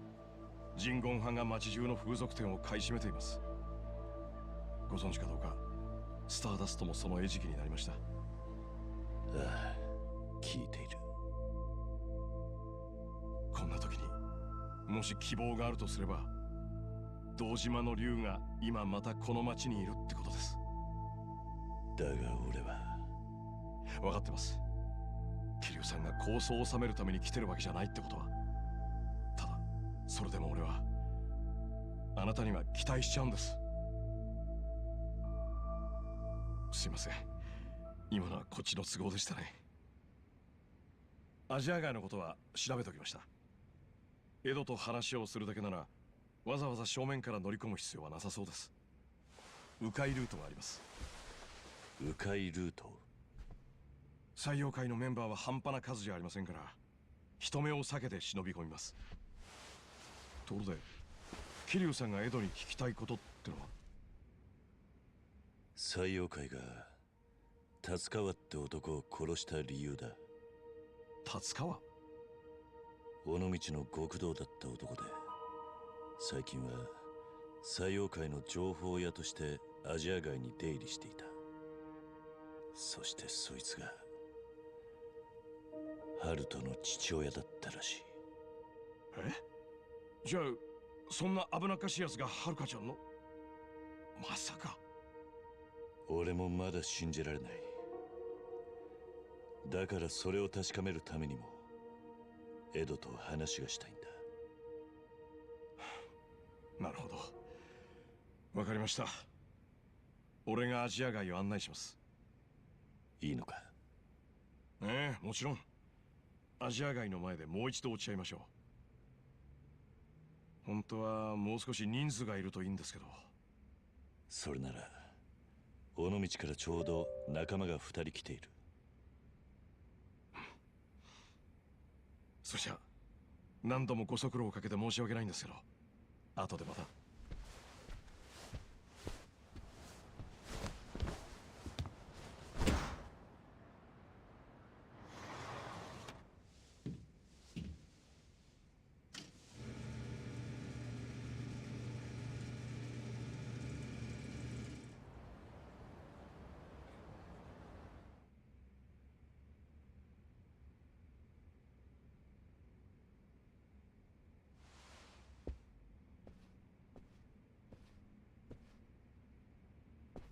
人言派が町中の風俗店を買い占めています。ご存知かどうか、スターダストもその餌食になりました。ああ、聞いている。こんな時にもし希望があるとすれば、堂島の竜が今またこの町にいるってことです。だが俺は分かってます。桐生さんが構想を収めるために来てるわけじゃないってことは。ただそれでも俺はあなたには期待しちゃうんです。すいません、今のはこっちの都合でしたね。アジア外のことは調べておきました。エドと話をするだけならわざわざ正面から乗り込む必要はなさそうです。迂回ルートがあります。迂回ルート？採用会のメンバーは半端な数じゃありませんから、人目を避けて忍び込みます。ところで桐生さんがエドに聞きたいことってのは？採用会が達川って男を殺した理由だ。達川？尾道の極道だった男で、最近は採用会の情報屋としてアジア外に出入りしていた。そしてそいつがハルトの父親だったらしい。え？じゃあそんな危なっかしいやつがはるかちゃんの？まさか。俺もまだ信じられない。だからそれを確かめるためにもエドと話がしたいんだ。なるほど、わかりました。俺がアジア外を案内します。いいのか？ええ、もちろん。アジア外の前でもう一度落ち合いましょう。本当はもう少し人数がいるといいんですけど。それなら尾道からちょうど仲間が2人来ている。それじゃ何度もご足労をかけて申し訳ないんですけど、後でまた。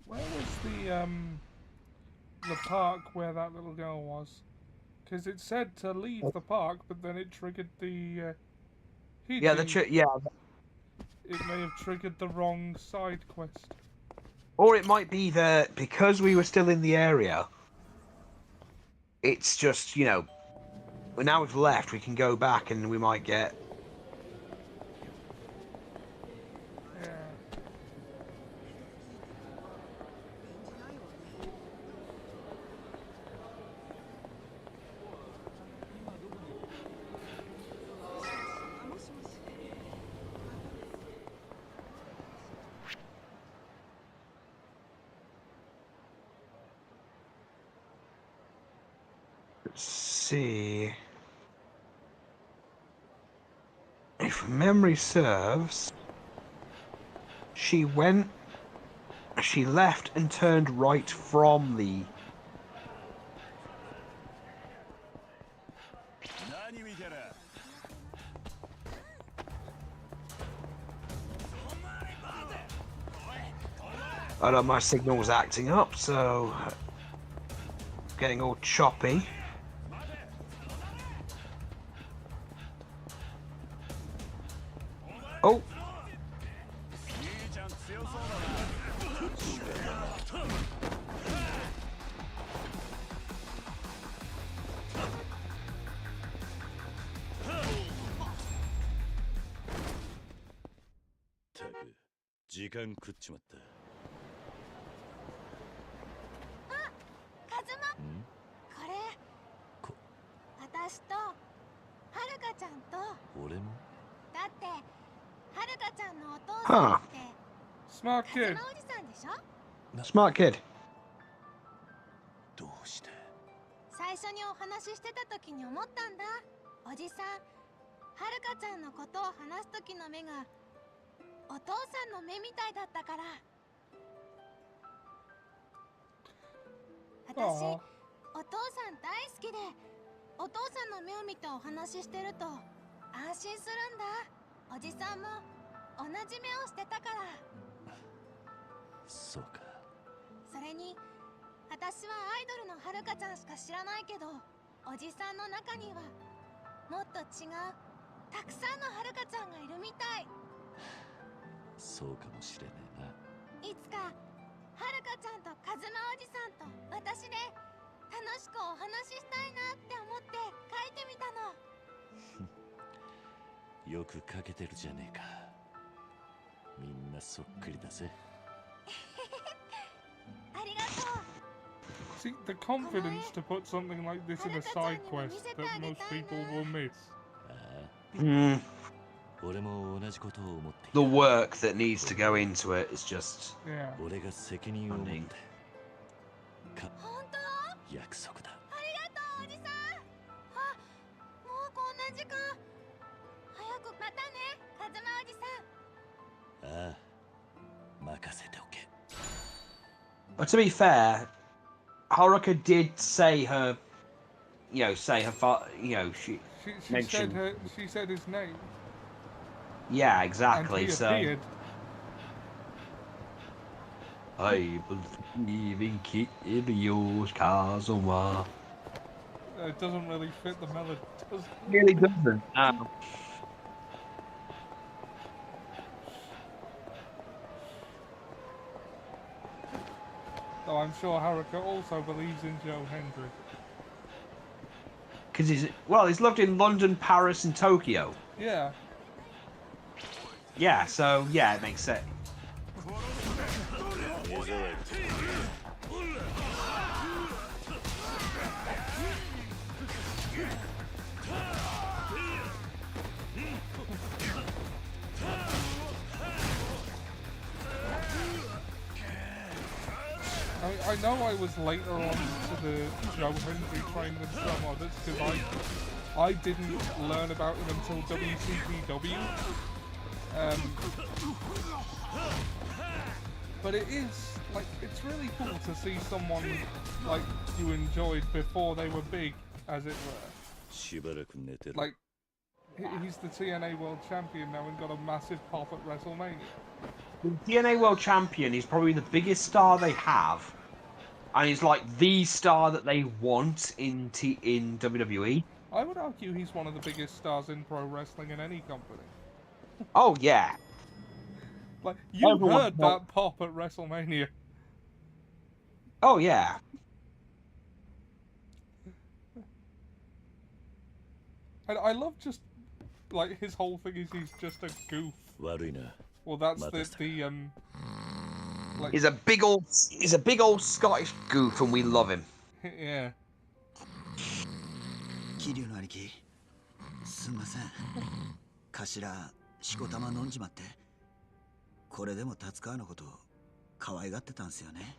Where was the park where that little girl was? Because it said to leave the park, but then it triggered the Yeah, yeah. It may have triggered the wrong side quest. Or it might be that because we were still in the area, it's just, you know, now we've left, we can go back and we might get... see. If memory serves, she left and turned right from the. I know my signal's acting up, so it's getting all choppy. Oh. Huh. Smart kid. Smart kid. どうして？最初にお話ししてた時に思ったんだ。おじさん、はるかちゃんのことを話す時の目がお父さんの目みたいだったから。私、お父さん大好きで、お父さんの目を見てお話ししてると安心するんだ。おじさんも同じ目をしてたから。そうか。それに私はアイドルのはるかちゃんしか知らないけど、おじさんの中にはもっと違うたくさんのはるかちゃんがいるみたい。そうかもしれねえな。いつかはるかちゃんとカズマおじさんと私で楽しくお話ししたいなって思って書いてみたの。よく書けてるじゃねえか。みんなそっくりだぜ。ありがとう。 See, the confidence to put something like this in a side quest that most people will miss. The work that needs to go into it is just. Yeah. 俺が責任を持って本当？約束だ。ありがとうおじさん。あ、もうこんな時間。早くまたね、カズマおじさん。ああ、任せておけ。 But to be fair, Haruka did say her, say her father, she mentioned. She said his name. Yeah, exactly. And he so. Appeared. I believe in Kiryu Kazuma. It doesn't really fit the melody, does it? It really doesn't. Though I'm sure Haruka also believes in Joe Hendry. Because he's lived in London, Paris, and Tokyo. Yeah. Yeah, so yeah, it makes sense. I know I was later on to the Joe Hendry train than some others because I didn't learn about him until WCPW. But it is, it's really cool to see someone, you enjoyed before they were big, as it were. He's the TNA World Champion now and got a massive pop at WrestleMania. The TNA World Champion is probably the biggest star they have. And he's the star that they want in WWE. I would argue he's one of the biggest stars in pro wrestling in any company. Oh, yeah. You heard that pop at WrestleMania. Oh, yeah. And I love just, his whole thing is he's just a goof. Well, that's the He's a big old Scottish goof, and we love him. Yeah. 桐生の兄貴、すんません。頭、しこたま飲んじまって。これでも達川のこと可愛がってたんすよね。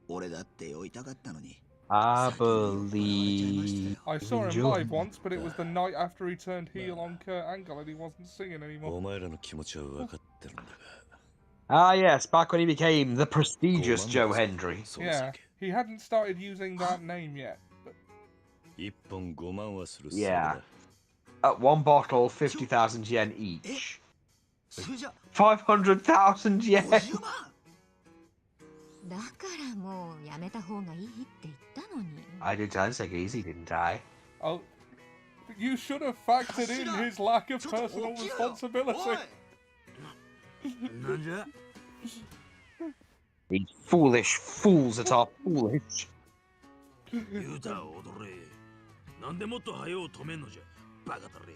俺だって酔いたかったのに。I believe. I saw him in live you. once, but it was the night after he turned heel on Kurt Angle and he wasn't singing anymore. お前らの気持ちは分かってるんだが Ah, yes, back when he became the prestigious Joe Hendry. Yeah, he hadn't started using that name yet. But... 1本5万はする Yeah. At one bottle, 50,000 yen each. 500,000 yen! だからもうやめた方がいいって言ったのに。I did take it easy, didn't I? Oh, you should have factored in his lack of personal responsibility. These foolish fools that are foolish. ユータ踊れ。なんでもっと早う止めんのじゃ。バカだれ。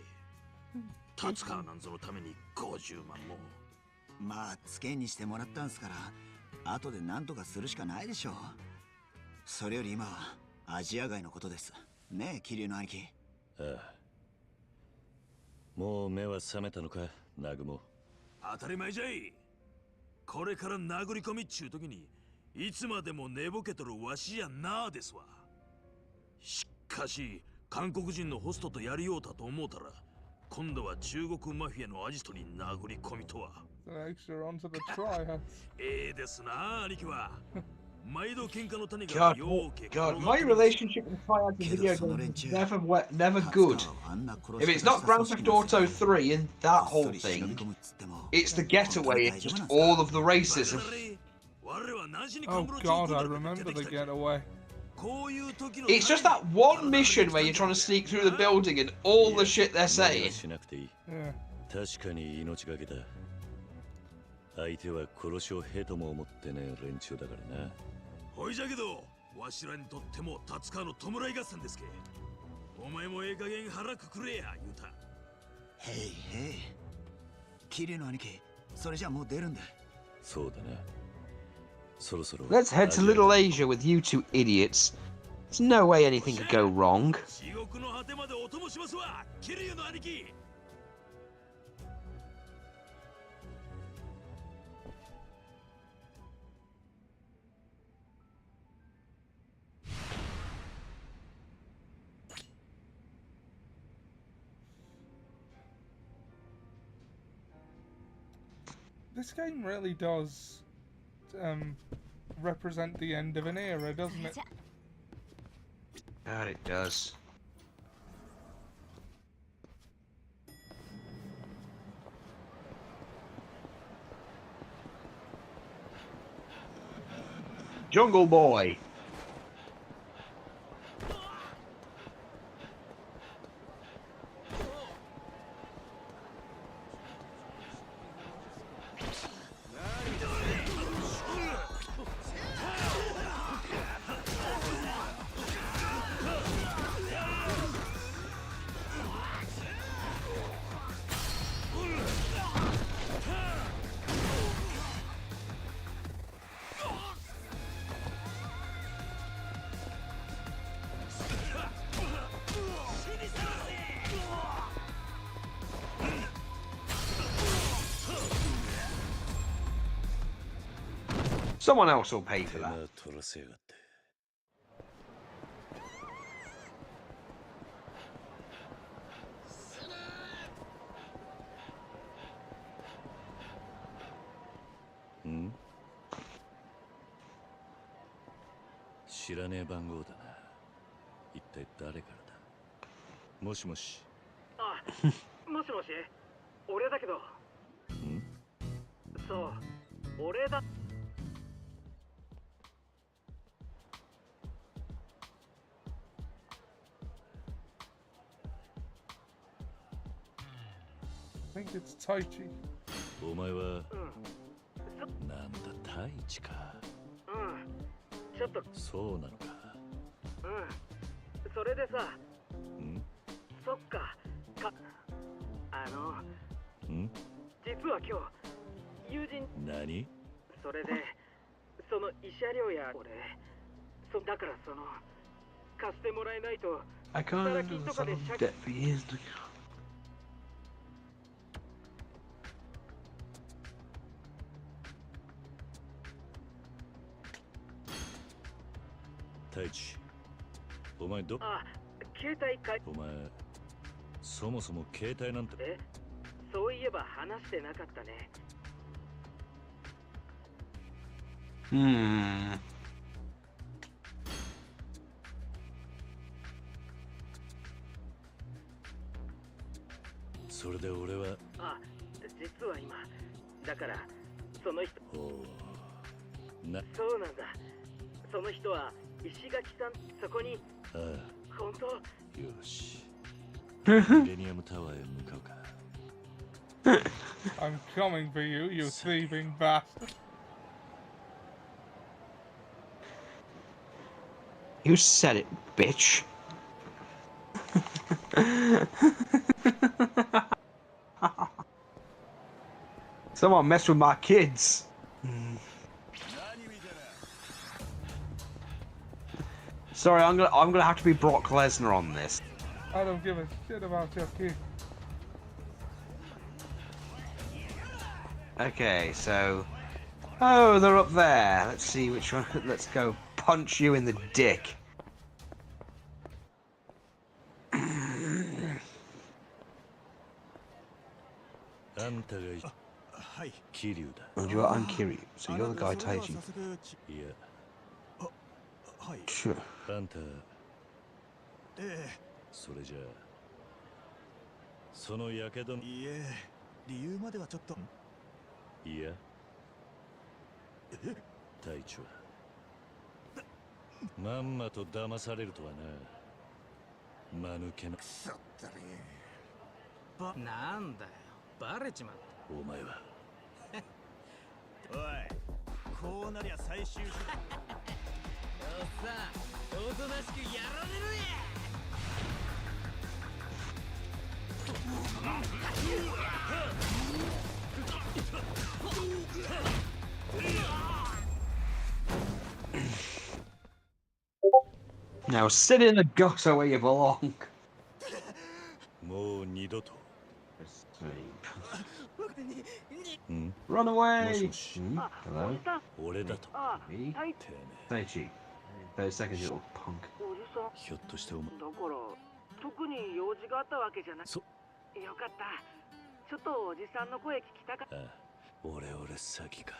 達川なんぞのために50万も。まあ、つけにしてもらったんすから、後で何とかするしかないでしょう。それより今はアジア外のことです。ねえ、桐生の兄貴。ああ。もう目は覚めたのか、ナグモ。当たり前じゃい。これから殴り込みっちゅう時に、いつまでも寝ぼけとるわしやなあですわ。しかし、韓国人のホストとやりようたと思うたら、今度は中国マフィアのアジトに殴り込みとは。ええですな、兄貴は。God, my relationship with triads in video games is never good. If it's not Grand Theft Auto 3 and that whole thing, it's The Getaway and just all of the racism. Oh God, I remember The Getaway. It's just that one mission where you're trying to sneak through the building and all the shit they're saying. Yeah. 確かに命がけだ。相手は殺しをへとも思ってね連中だからな。ほいじゃけど、わしらにとっても達川の弔い合戦ですけ。お前もええ加減腹くくれや、言うた。へいへい。桐生の兄貴、それじゃもう出るんだ。そうだな。そろそろ。Let's head to Little Asia with you two idiots. There's no way anything could go wrong. 地獄の果てまでお供しますわ、桐生の兄貴。This game really does represent the end of an era, doesn't it? God, it does. Jungle Boy. Someone else will pay for that. Hmm? 知らねえ番号だな。一体誰からだ。もしもし。あ、もしもし。俺だけど。ん？そう、俺だ。I think it's Taichi. お前は、なんだ太一か。ちょっと。そうなのか。それでさ。ん？そっか。実は今日友人。何？それでその慰謝料や俺、だから貸してもらえないと。I can't remember the song of debt for years ago. Taichi, お前どあ、携帯かお前そもそも携帯なんてそういえば話してなかったね。それで俺は実は今だからその人そうなんだ。その人は石垣さん。そこに本当。よしミレニアムタワーへ向かうか。I'm coming for you, you thieving bastard. You said it, bitch. Someone messed with my kids. Sorry, I'm gonna have to be Brock Lesnar on this. I don't give a shit about your kid. Okay, so oh, they're up there. Let's see which one. Let's go punch you in the dick. And you are Kiryu, so you're the guy Taiji. Sure. それじゃあそのやけどいえ理由まではちょっといや隊長まんまと騙されるとはな間抜けな腐ったね。なんだよバレちまった。お前はおいこうなりゃ最終手段。おっさんおとなしくやられろや。Now sit in the gutter where you belong. もう二度と Run away! もしもし Hello? 俺だと Me? Taichi. 30 seconds, you little punk. ひょっとしてお前だから特に用事があったわけじゃなく。よかった。ちょっとおじさんの声聞きたかった。俺先か。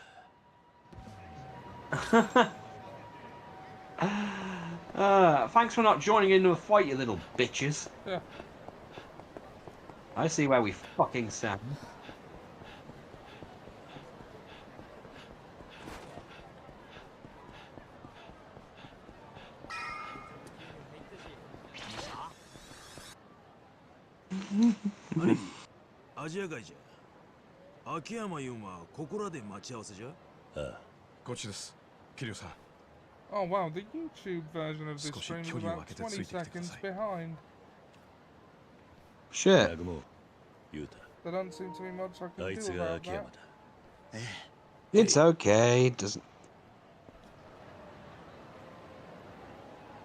Thanks for not joining into a fight, you little bitches. Yeah. I see where we fucking stand. Oh wow, the YouTube version of this stream is about 20 seconds behind. Shit. There don't seem to be much I can do about that. It's okay, it doesn't...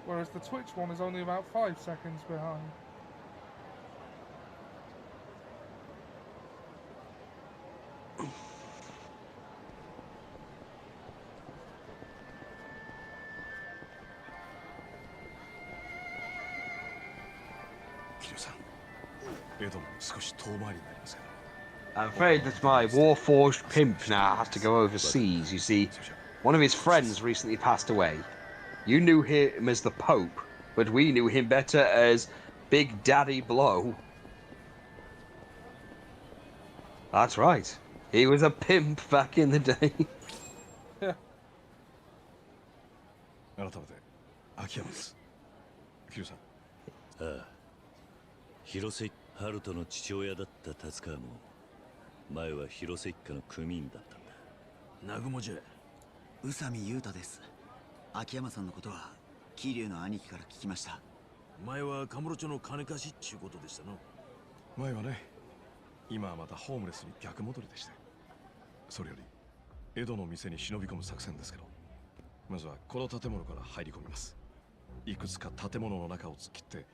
Whereas the Twitch one is only about 5 seconds behind. I'm afraid that my Warforged pimp now has to go overseas. You see, one of his friends recently passed away. You knew him as the Pope, but we knew him better as Big Daddy Blow. That's right. He was a pimp back in the day. Yeah. 改めて秋山です。キリさん。ああ、広瀬春人の父親だった達川も前は広瀬一家の組員だったんだ。南雲じゃ。宇佐美優太です。秋山さんのことは桐生の兄貴から聞きました。前はカムロ町の金貸しっちゅうことでしたの。前はね、今はまたホームレスに逆戻りでして。それより江戸の店に忍び込む作戦ですけど、まずはこの建物から入り込みます。いくつか建物の中を突っ切って、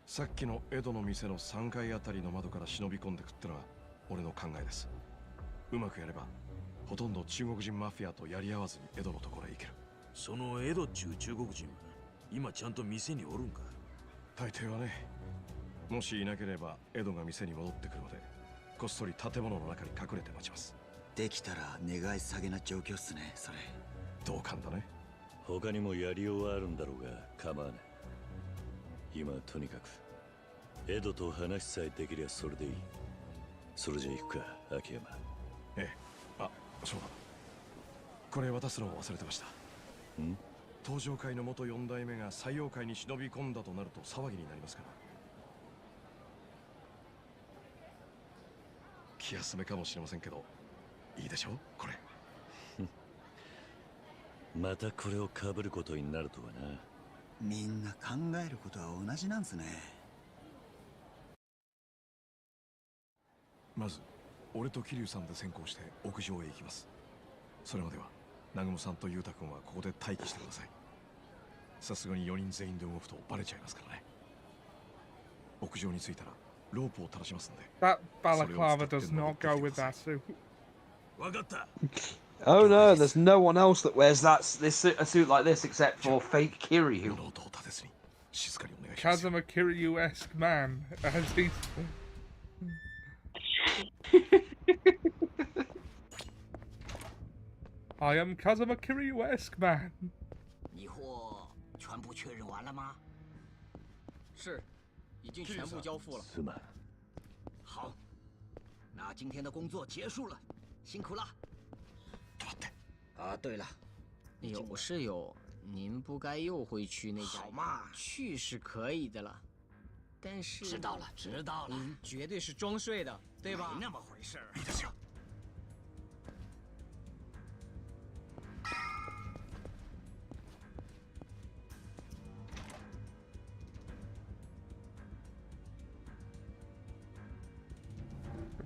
さっきの江戸の店の3階あたりの窓から忍び込んでくってのは俺の考えです。うまくやればほとんど中国人マフィアとやり合わずに江戸のところへ行ける。その江戸っちゅう中国人は今ちゃんと店におるんか。大抵はね。もしいなければエドが店に戻ってくるまでこっそり建物の中に隠れて待ちます。できたら願い下げな状況っすね、それ。同感だね。他にもやりようはあるんだろうが構わない。今はとにかくエドと話さえできりゃそれでいい。それじゃ行くか、秋山。ええ、あ、そうだ。これ渡すのを忘れてました。ん？登場界の元4代目が採用界に忍び込んだとなると騒ぎになりますから。気休めかもしれませんけど、いいでしょう、これ。またこれをかぶることになるとはな。みんな考えることは同じなんすね。まず俺と桐生さんで先行して屋上へ行きます。それまでは南雲さんと裕太君はここで待機してください。さすがに4人全員で動くとバレちゃいますからね。屋上に着いたらロープを垂らしますんで。 That balaclava does not go with that suit. わかった。 Oh no, there's no one else that wears a suit like this except for fake Kiryu. Kazuma Kiryu-esque man, as he's... I am Kazuma Kiryu-esque man. 你货全部确认完了吗？是，已经全部交付了。是吗？好，那今天的工作结束了，辛苦了。啊，对了，有是有，您不该又会去那家。好嘛，去是可以的了，但是知道了，知道了，您绝对是装睡的，对吧？没那么回事儿。你的行。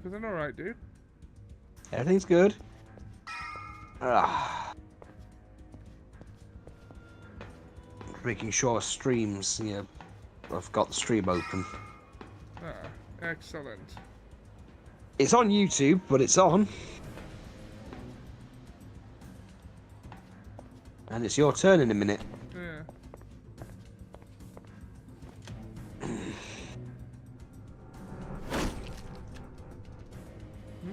Everything alright, dude? Everything's good. Making sure streams, yeah, I've got the stream open. Ah, excellent. It's on YouTube, but it's on. And it's your turn in a minute. Yeah.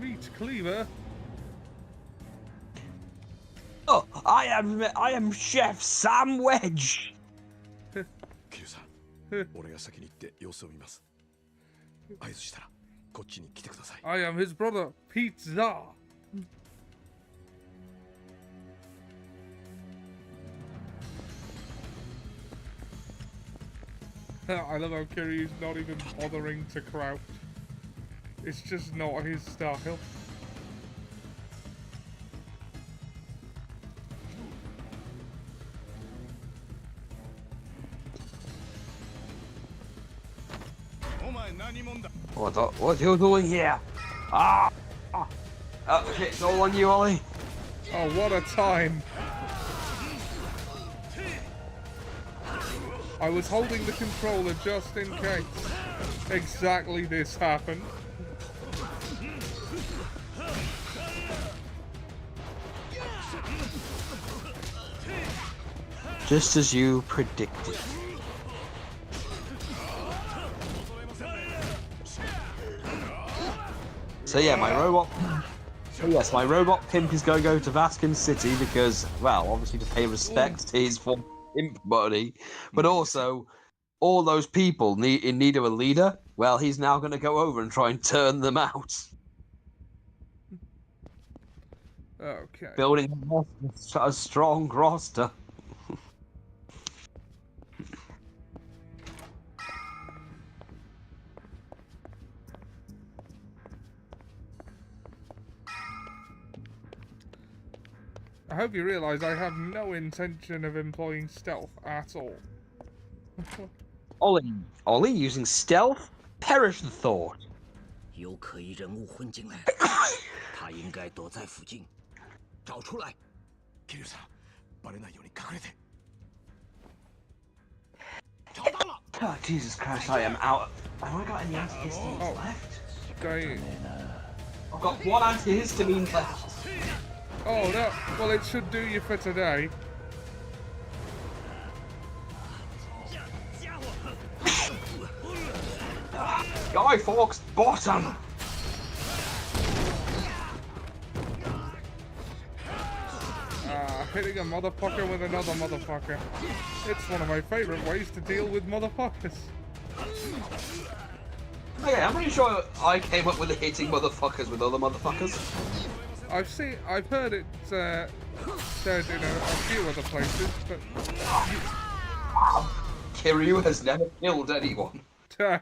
Meat cleaver. Oh, I am Chef Sam Wedge. 桐生さん、俺が先に行って様子を見ます。合図したらこっちに来てください。 I am his brother, Pizza. I love how Kiryu's not even bothering to crouch. It's just not his style. What are you doing here? Ah! It's all on you, Ollie. Oh, what a time. I was holding the controller just in case exactly this happened. Just as you predicted. So yeah, my robot pimp is going to go to Vaskin City because, well, obviously to pay respect to his former pimp buddy, but also all those people in need of a leader. Well, he's now going to go over and try and turn them out. Okay. Building a strong roster. I hope you realize I have no intention of employing stealth at all. Ollie using stealth? Perish the thought. 有可疑人物混进来，他应该躲在附近，找出来。桐生さん、バレないように隠れて。Oh, Jesus Christ, I am out. Have I got any antihistamines left? I've got one antihistamine left. Oh no, well it should do you for today. Guy Fawkes, bottom! Hitting a motherfucker with another motherfucker. It's one of my favourite ways to deal with motherfuckers. Okay, I'm pretty sure I came up with the hitting motherfuckers with other motherfuckers. I've heard it said in a few other places, but... Kiryu has never killed anyone. Yeah.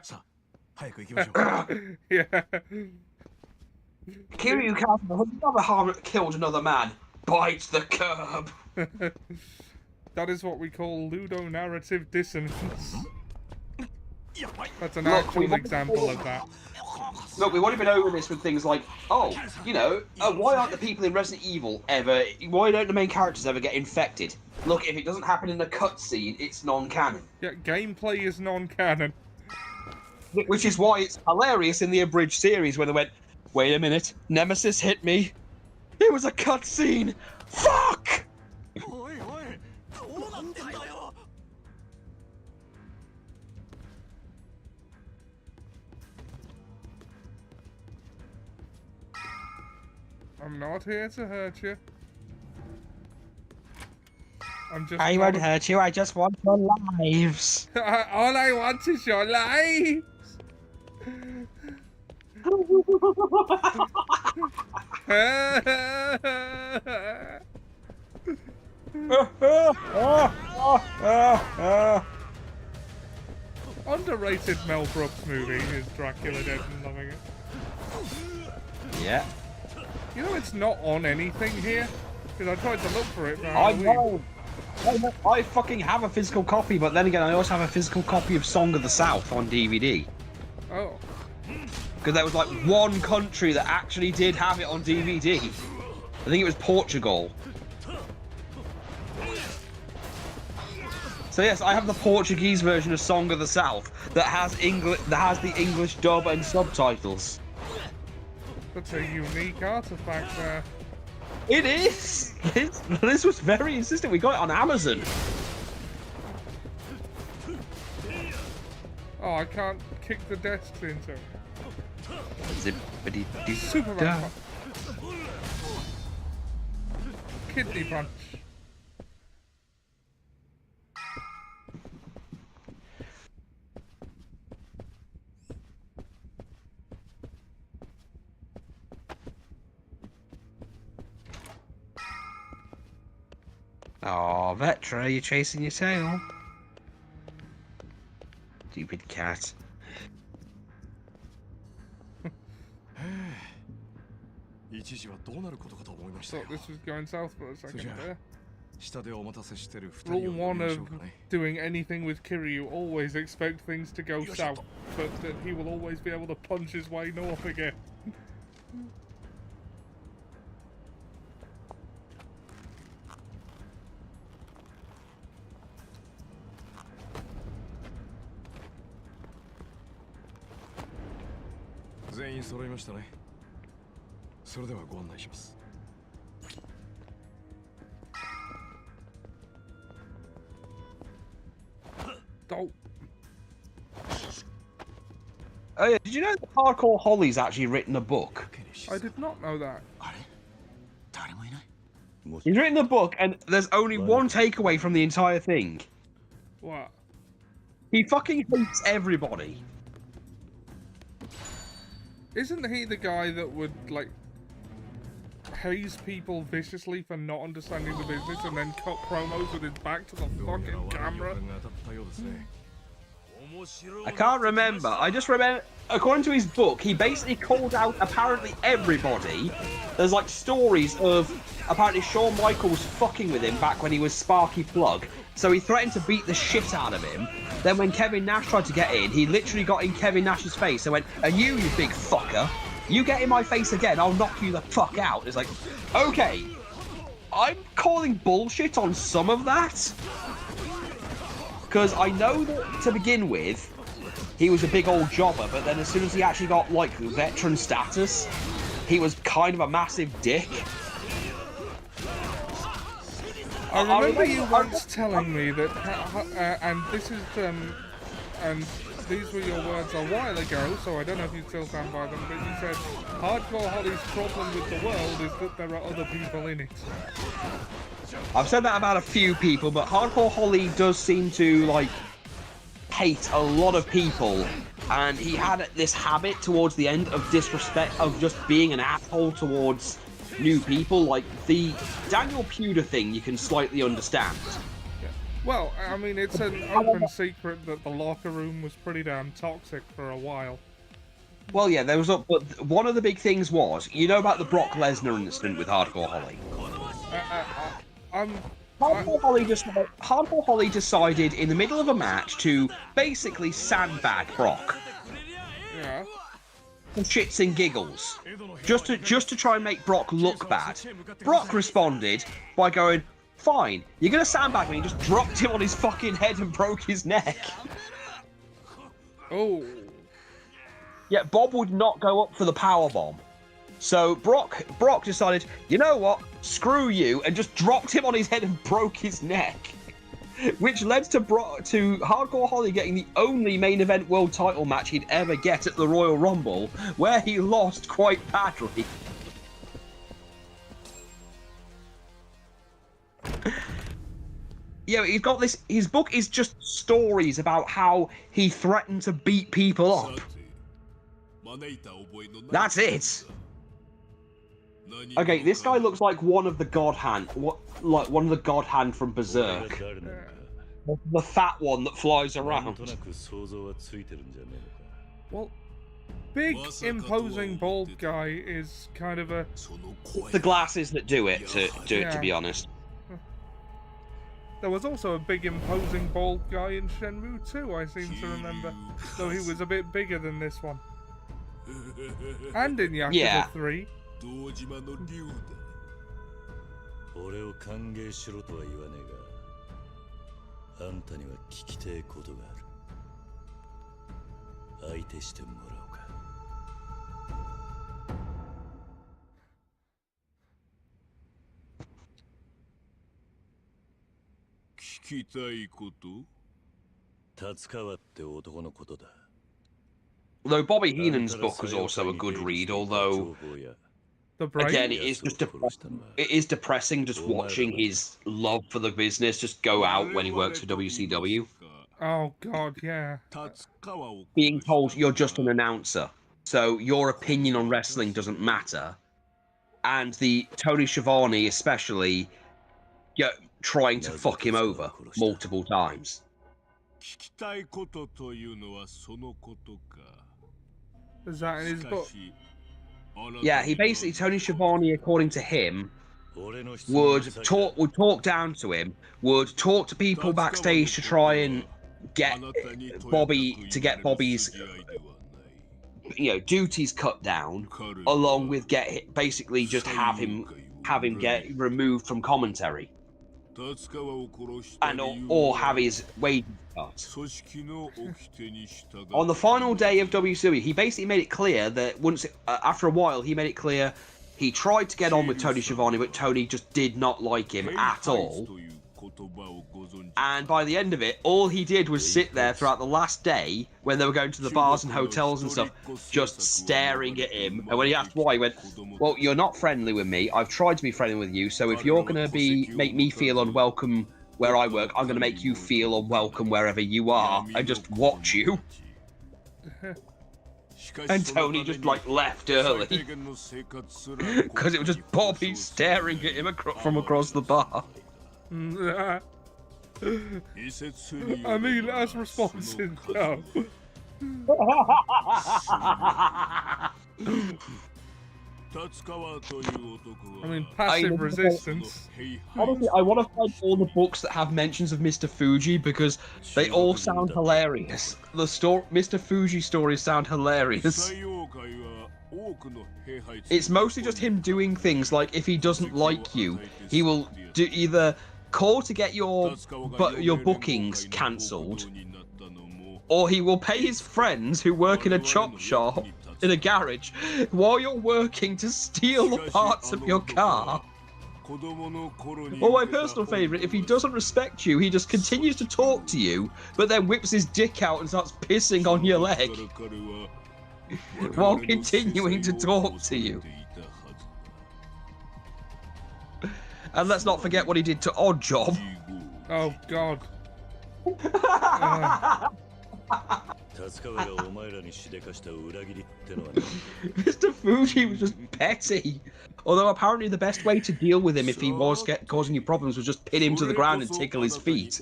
Kiryu has never killed another man. Bite the curb. That is what we call ludonarrative dissonance. That's an actual example of that. Look, we've already been over this with things like, oh, you know, why aren't the people in Resident Evil ever... Why don't the main characters ever get infected? Look, if it doesn't happen in a cutscene, it's non-canon. Yeah, gameplay is non-canon. Which is why it's hilarious in the abridged series where they went, wait a minute, Nemesis hit me. It was a cutscene! Fuck! I'm not here to hurt you. I won't hurt you, I just want your lives. All I want is your lives! Underrated Mel Brooks movie is Dracula Dead and Loving It. Yeah. You know it's not on anything here? Because I tried to look for it. I know. I fucking have a physical copy, but then again I also have a physical copy of Song of the South on DVD. Oh. Because there was like one country that actually did have it on DVD. I think it was Portugal. So yes, I have the Portuguese version of Song of the South that has the English dub and subtitles. That's a unique artifact there. It is! This was very insistent. We got it on Amazon. Oh, I can't kick the desks into it. Zippity-doo-dah. Superman punch. Kidney punch. Oh, Vetra, you're chasing your tail. Stupid cat. Thought this was going south for a second there. Rule 1 of doing anything with Kiryu, always expect things to go south, but that he will always be able to punch his way north again. Oh yeah, did you know that Hardcore Holly's actually written a book? I did not know that. He's written a book, and there's only one takeaway from the entire thing. What? He fucking hates everybody. Isn't he the guy that would, like, haze people viciously for not understanding the business and then cut promos with his back to the fucking camera? I can't remember. I just remember, according to his book, he basically called out apparently everybody. There's like stories of apparently Shawn Michaels fucking with him back when he was Sparky Plug. So he threatened to beat the shit out of him. Then when Kevin Nash tried to get in, he literally got in Kevin Nash's face and went, "And you big fucker, you get in my face again, I'll knock you the fuck out." It's like, okay, I'm calling bullshit on some of that. Because I know that, to begin with, he was a big old jobber, but then as soon as he actually got, like, veteran status, he was kind of a massive dick. I remember you once telling me that, and this is, and these were your words a while ago, so I don't know if you still stand by them, but you said, Hardcore Holly's problem with the world is that there are other people in it. I've said that about a few people, but Hardcore Holly does seem to, like, hate a lot of people, and he had this habit towards the end of disrespect, of just being an asshole towards new people. Like, the Daniel Pewter thing you can slightly understand. Well, I mean, it's an open secret that the locker room was pretty damn toxic for a while. Well, yeah, there was but one of the big things was, you know about the Brock Lesnar incident with Hardcore Holly? Hardcore Holly decided in the middle of a match to basically sandbag Brock. Yeah. For shits and giggles. Just to try and make Brock look bad. Brock responded by going, fine, you're gonna sandbag me, and just dropped him on his fucking head and broke his neck. Oh. Yeah, Bob would not go up for the powerbomb. So Brock decided, you know what, screw you, and just dropped him on his head and broke his neck. Which led to Hardcore Holly getting the only main event world title match he'd ever get at the Royal Rumble, where he lost quite badly. Yeah, he's got this. His book is just stories about how he threatened to beat people up. That's it. Okay, this guy looks like one of the God Hand. Like one of the God Hand from Berserk. The fat one that flies around. Well, big, imposing, bald guy is kind of a... It's the glasses that do it, to be honest. There was also a big, imposing, bald guy in Shenmue 2, I seem to remember. Though he was a bit bigger than this one. And in Yakuza 3. 俺を歓迎しろとは言わねえが、あんたには聞きてえことがある。相手してもらおうか。聞きたいこと？達川って男のことだ。Though Bobby Heenan's book was also a good read, although again it is depressing just watching his love for the business just go out when he works for WCW. Oh god, yeah. Being told you're just an announcer, so your opinion on wrestling doesn't matter, and the Tony Schiavone especially trying to fuck him over multiple times. Is that in his book? Yeah, he basically, Tony Schiavone, according to him, would talk down to him, would talk to people backstage to try and get Bobby's duties cut down, along with basically just have him get removed from commentary. And or have his wages cut. On the final day of WCW, he basically made it clear that after a while, he made it clear he tried to get on with Tony Schiavone, but Tony just did not like him at all. And by the end of it, all he did was sit there throughout the last day, when they were going to the bars and hotels and stuff, just staring at him. And when he asked why, he went, well, you're not friendly with me. I've tried to be friendly with you, so if you're going to make me feel unwelcome where I work, I'm going to make you feel unwelcome wherever you are, and just watch you. And Tony just, left early. Because it was just Bobby staring at him from across the bar. I mean, as responsive, no. I mean, passive resistance. Honestly, I want to find all the books that have mentions of Mr. Fuji because they all sound hilarious. The Mr. Fuji stories sound hilarious. It's mostly just him doing things like if he doesn't like you, he will either call to get your bookings cancelled, or he will pay his friends who work in a chop shop in a garage while you're working to steal the parts of your car Or my personal favourite, if he doesn't respect you, he just continues to talk to you, but then whips his dick out and starts pissing on your leg while continuing to talk to you. And let's not forget what he did to Oddjob. Oh, God. Mr. Fuji was just petty. Although apparently the best way to deal with him if he was causing you problems was just pin him to the ground and tickle his feet.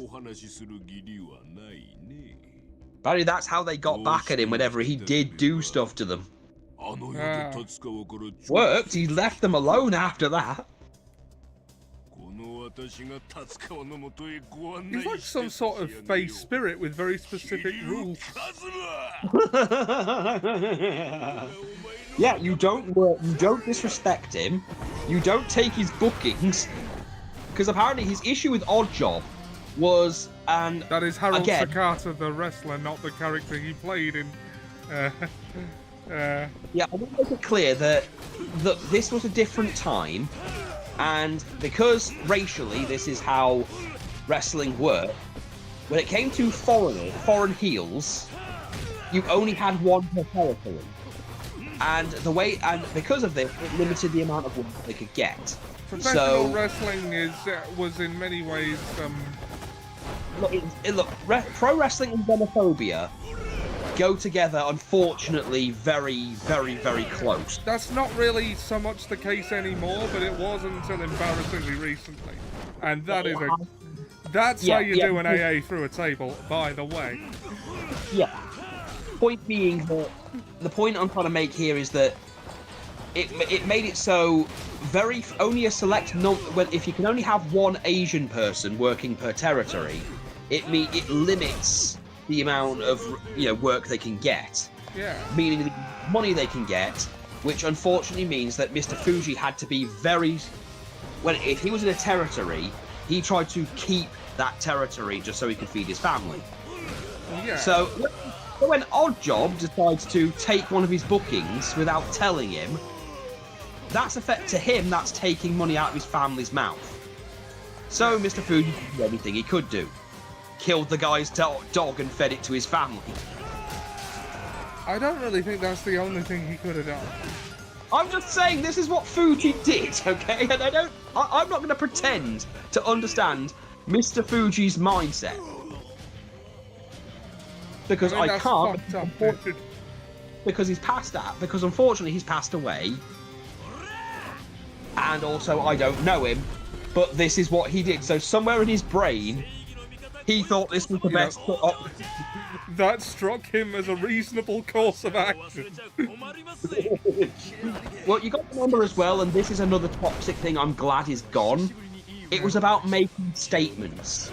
Apparently that's how they got back at him whenever he did do stuff to them. Worked, he left them alone after that. He's like some sort of face spirit with very specific rules. Yeah, you don't disrespect him, you don't take his bookings, because apparently his issue with Oddjob was, and that is Harold again, Sakata, the wrestler, not the character he played in. Yeah, I want to make it clear that this was a different time, and because racially this is how wrestling worked, when it came to foreign heels, you only had one per territory. And because of this, it limited the amount of work they could get. Professional wrestling was in many ways. Look, pro wrestling and xenophobia go together, unfortunately, very, very, very close. That's not really so much the case anymore, but it was until embarrassingly recently. And that's how you do an AA through a table, by the way. Yeah. Point being that the point I'm trying to make here is that it made it so only a select number. If you can only have one Asian person working per territory, it limits the amount of work they can get. Yeah. Meaning the money they can get, which unfortunately means that Mr. Fuji had to be very. If he was in a territory, he tried to keep that territory just so he could feed his family. Yeah. So when Oddjob decides to take one of his bookings without telling him, that's taking money out of his family's mouth. So Mr. Fuji did everything he could do. Killed the guy's dog and fed it to his family. I don't really think that's the only thing he could have done. I'm just saying this is what Fuji did, okay? And I'm not going to pretend to understand Mr. Fuji's mindset. Because I can't. Because he's passed that. Because unfortunately he's passed away. And also I don't know him. But this is what he did. So somewhere in his brain, he thought this was the best. That struck him as a reasonable course of action. Well, you got to remember as well, and this is another toxic thing I'm glad is gone. It was about making statements.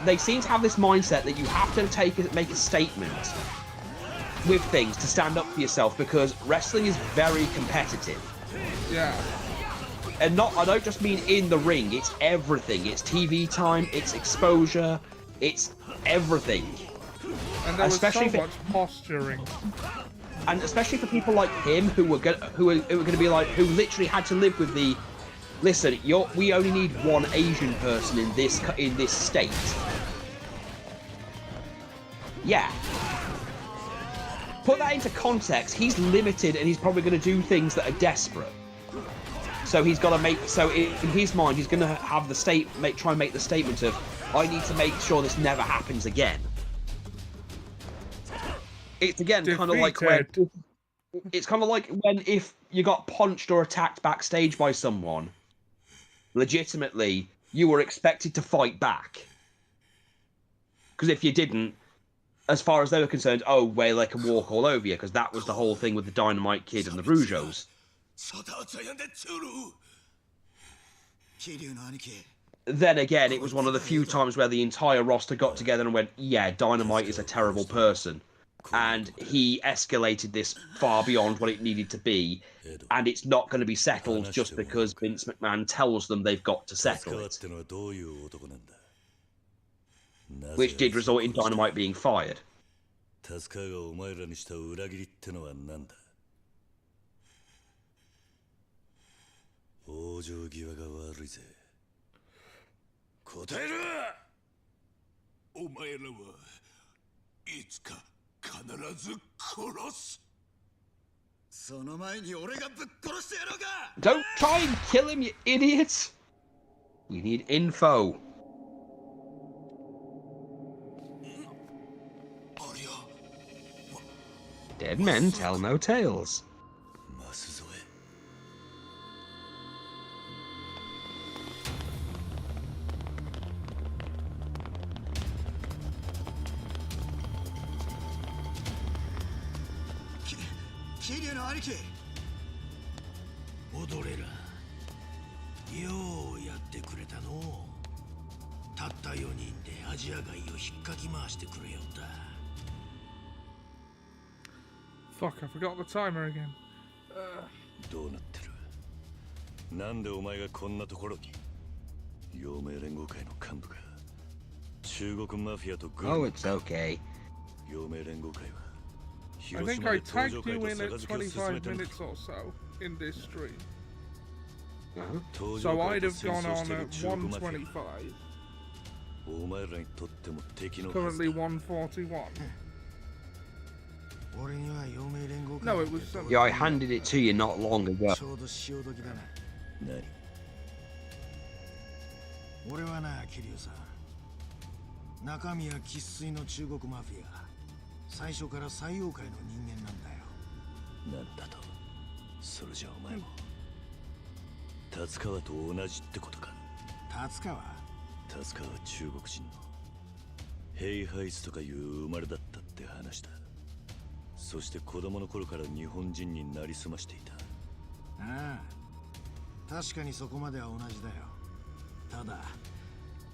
They seem to have this mindset that you have to make a statement with things to stand up for yourself, because wrestling is very competitive. Yeah. And I don't just mean in the ring, it's everything. It's TV time, it's exposure, it's everything. And there was so much posturing. And especially for people like him who were going to be like, who literally had to live with the, listen, we only need one Asian person in this state. Yeah. Put that into context, he's limited and he's probably going to do things that are desperate. So he's got to in his mind, he's going to have try and make the statement of, I need to make sure this never happens again. It's again kind of like when if you got punched or attacked backstage by someone, legitimately, you were expected to fight back. Because if you didn't, as far as they were concerned, well, they can walk all over you, because that was the whole thing with the Dynamite Kid and the Rougeos. Then again, it was one of the few times where the entire roster got together and went, yeah, Dynamite is a terrible person. And he escalated this far beyond what it needed to be, and it's not going to be settled just because Vince McMahon tells them they've got to settle it. Which did result in Dynamite being fired. 往生際が悪いぜ。答えろ。お前らはいつか必ず殺す。その前に俺がぶっ殺してやろうか。 Don't try and kill him, you idiot! We need info. Dead men tell no tales. マス添え。桐生の兄貴。踊れら。ようやってくれたの。たった4人でアジア街を引っかき回してくれよった。Fuck, I forgot the timer again. どうなってる。なんでお前がこんなところに。陽明連合会の幹部が中国マフィアとグル Oh, it's okay. 陽明連合会は I think I tagged you in at 25 minutes or so in this stream. So I'd have gone on at 125. お前らにとっても敵の Currently 141. 俺には陽明連合会 No, it was Yeah, I handed it to you not long ago. ちょうど潮時だな。何。俺はな、桐生さん。中身は生粋の中国マフィア。最初から最妖怪の人間なんだよ。なんだと。それじゃお前も達川と同じってことか。達川は中国人のヘイハイスとかいう生まれだったって話だ。そして子供の頃から日本人になりすましていた。ああ、確かにそこまでは同じだよ。ただ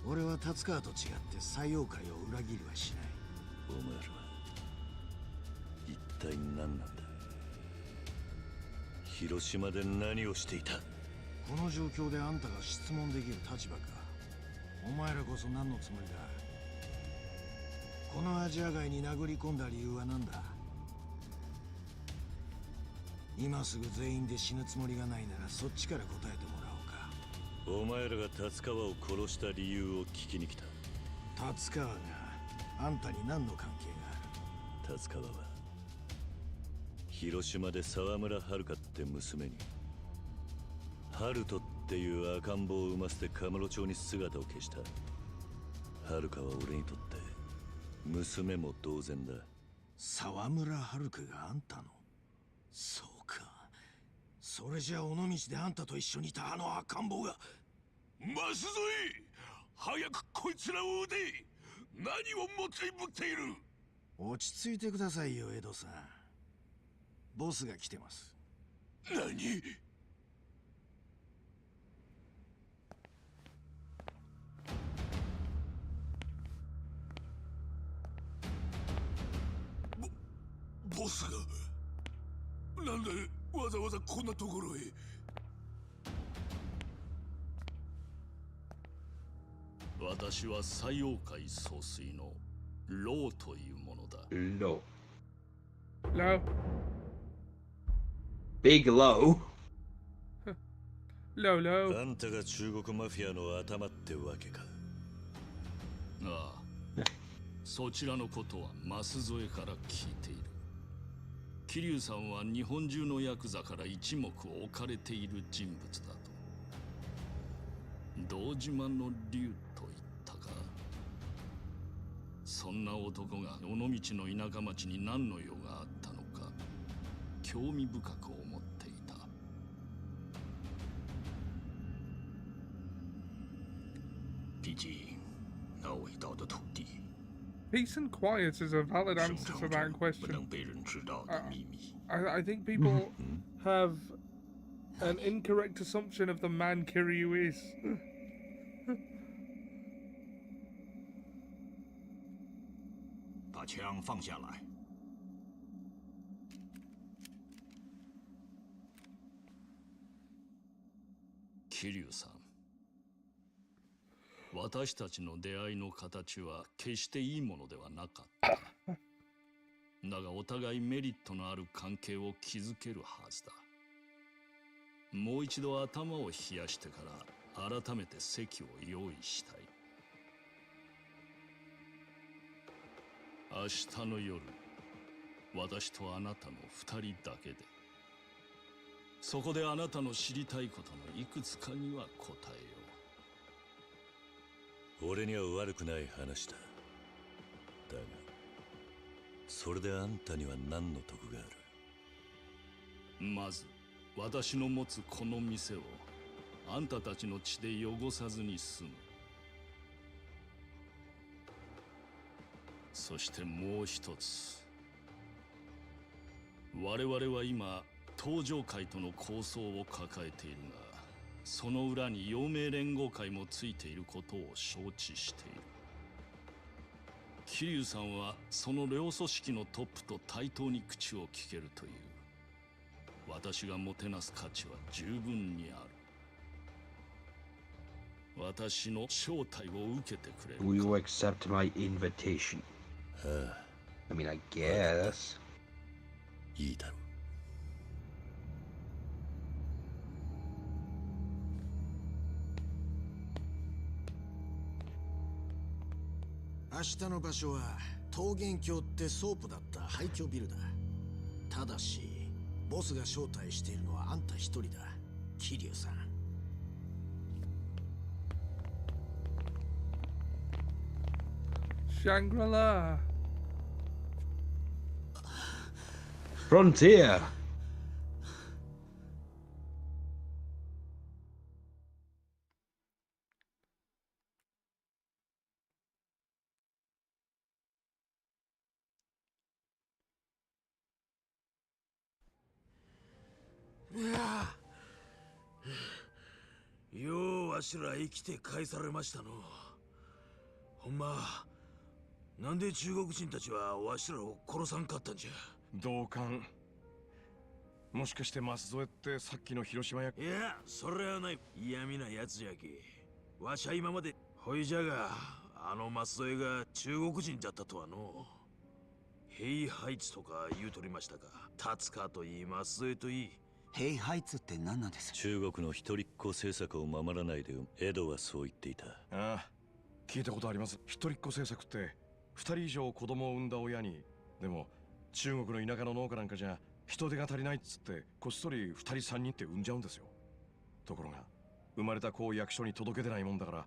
俺は達川と違って最妖怪を裏切りはしない。お前らは一体何なんだ。広島で何をしていた。この状況であんたが質問できる立場か。お前らこそ何のつもりだ。このアジア街に殴り込んだ理由は何だ。今すぐ全員で死ぬつもりがないならそっちから答えてもらおうか。お前らが達川を殺した理由を聞きに来た。達川があんたに何の関係がある。達川は広島で沢村遥って娘に春人っていう赤ん坊を産ませてカムロ町に姿を消した。遥は俺にとって娘も同然だ。沢村遥があんたの。そうか。それじゃ尾道であんたと一緒にいたあの赤ん坊が。マス添え、早くこいつらを撃て。何を持ってぶっている。落ち着いてくださいよ、エドさん。ボスが来てます。何。ボスがなんでわざわざこんなところへ。私は最妖怪総帥のローというものだ。Low. Low. Big low. Low, low. あんたが中国マフィアの頭ってわけか。ああ、そちらのことは舛添から聞いている。桐生さんは日本中のヤクザから一目置かれている人物だと。堂島の竜と言ったか。そんな男が尾道の田舎町に何の用があったのか興味深く思っていた。毕竟那伟大的土地 Peace and quiet is a valid answer to that 不 question. 能被人知道的秘密。 I think people have an incorrect assumption of the man Kiryu is. 把枪放下来。桐生さん、私たちの出会いの形は決していいものではなかった。だがお互いメリットのある関係を築けるはずだ。もう一度頭を冷やしてから改めて席を用意したい。明日の夜、私とあなたの2人だけで、そこであなたの知りたいことのいくつかには答えよう。俺には悪くない話だ。だがそれであんたには何の得がある？まず私の持つこの店をあんたたちの血で汚さずに済む。そしてもう一つ、我々は今東上会との抗争を抱えているが、その裏に陽明連合会もついていることを承知している。桐生さんはその両組織のトップと対等に口を聞けるという。私がもてなす価値は十分にある。私の招待を受けてくれるか。 Will you accept my invitation? I mean, I guess. いいだろう。明日の場所は桃源郷ってソープだった廃墟ビルだ。ただしボスが招待しているのはあんた一人だ、桐生さん。Shangri-La. Frontier.「ようわしら生きて返されましたの。ほんまなんで中国人たちはわしらを殺さんかったんじゃ。同感。もしかして舛添ってさっきの広島や。いや、それはない。嫌味なやつじゃけ。わしは今までほいじゃが、あの舛添が中国人だったとはの。ヘイハイツとか言うとりましたか。達川といい舛添といい。ヘイハイツって何なんです？中国の一人っ子政策を守らないでエドはそう言っていた。ああ、聞いたことあります。一人っ子政策って2人以上子供を産んだ親に。でも中国の田舎の農家なんかじゃ人手が足りないっつってこっそり2人3人って産んじゃうんですよ。ところが生まれた子を役所に届けてないもんだから、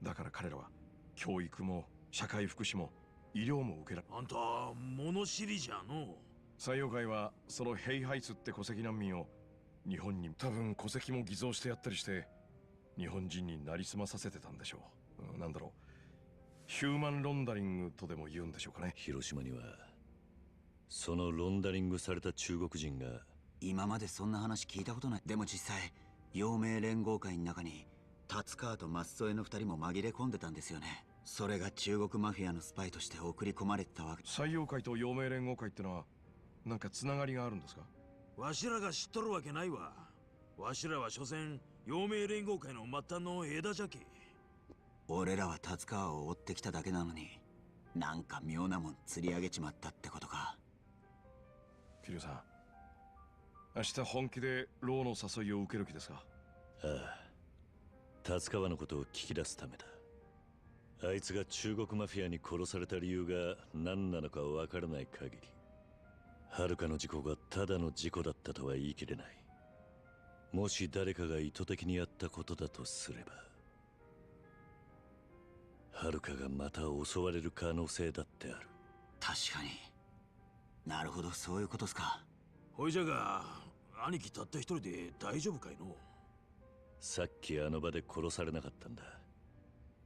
だから彼らは教育も社会福祉も医療も受けられ。あんた物知りじゃの。採用会はそのヘイハイツって戸籍難民を日本に多分戸籍も偽造してやったりして日本人になりすまさせてたんでしょう。なんだろう、ヒューマンロンダリングとでも言うんでしょうかね。広島にはそのロンダリングされた中国人が。今までそんな話聞いたことない。でも実際陽明連合会の中に達川と舛添の2人も紛れ込んでたんですよね。それが中国マフィアのスパイとして送り込まれてたわけ。採用会と陽明連合会ってのはなんかつながりがあるんですか？わしらが知っとるわけないわ。わしらは所詮陽明連合会の末端の枝じゃけ。俺らは達川を追ってきただけなのに、なんか妙なもん釣り上げちまったってことか。桐生さん、明日本気でローの誘いを受ける気ですか？ああ、達川のことを聞き出すためだ。あいつが中国マフィアに殺された理由が何なのかわからない限り、遥の事故がただの事故だったとは言い切れない。もし誰かが意図的にやったことだとすれば、遥がまた襲われる可能性だってある。確かに。なるほど、そういうことっすか。ほいじゃが、兄貴たった一人で大丈夫かいの？さっきあの場で殺されなかったんだ。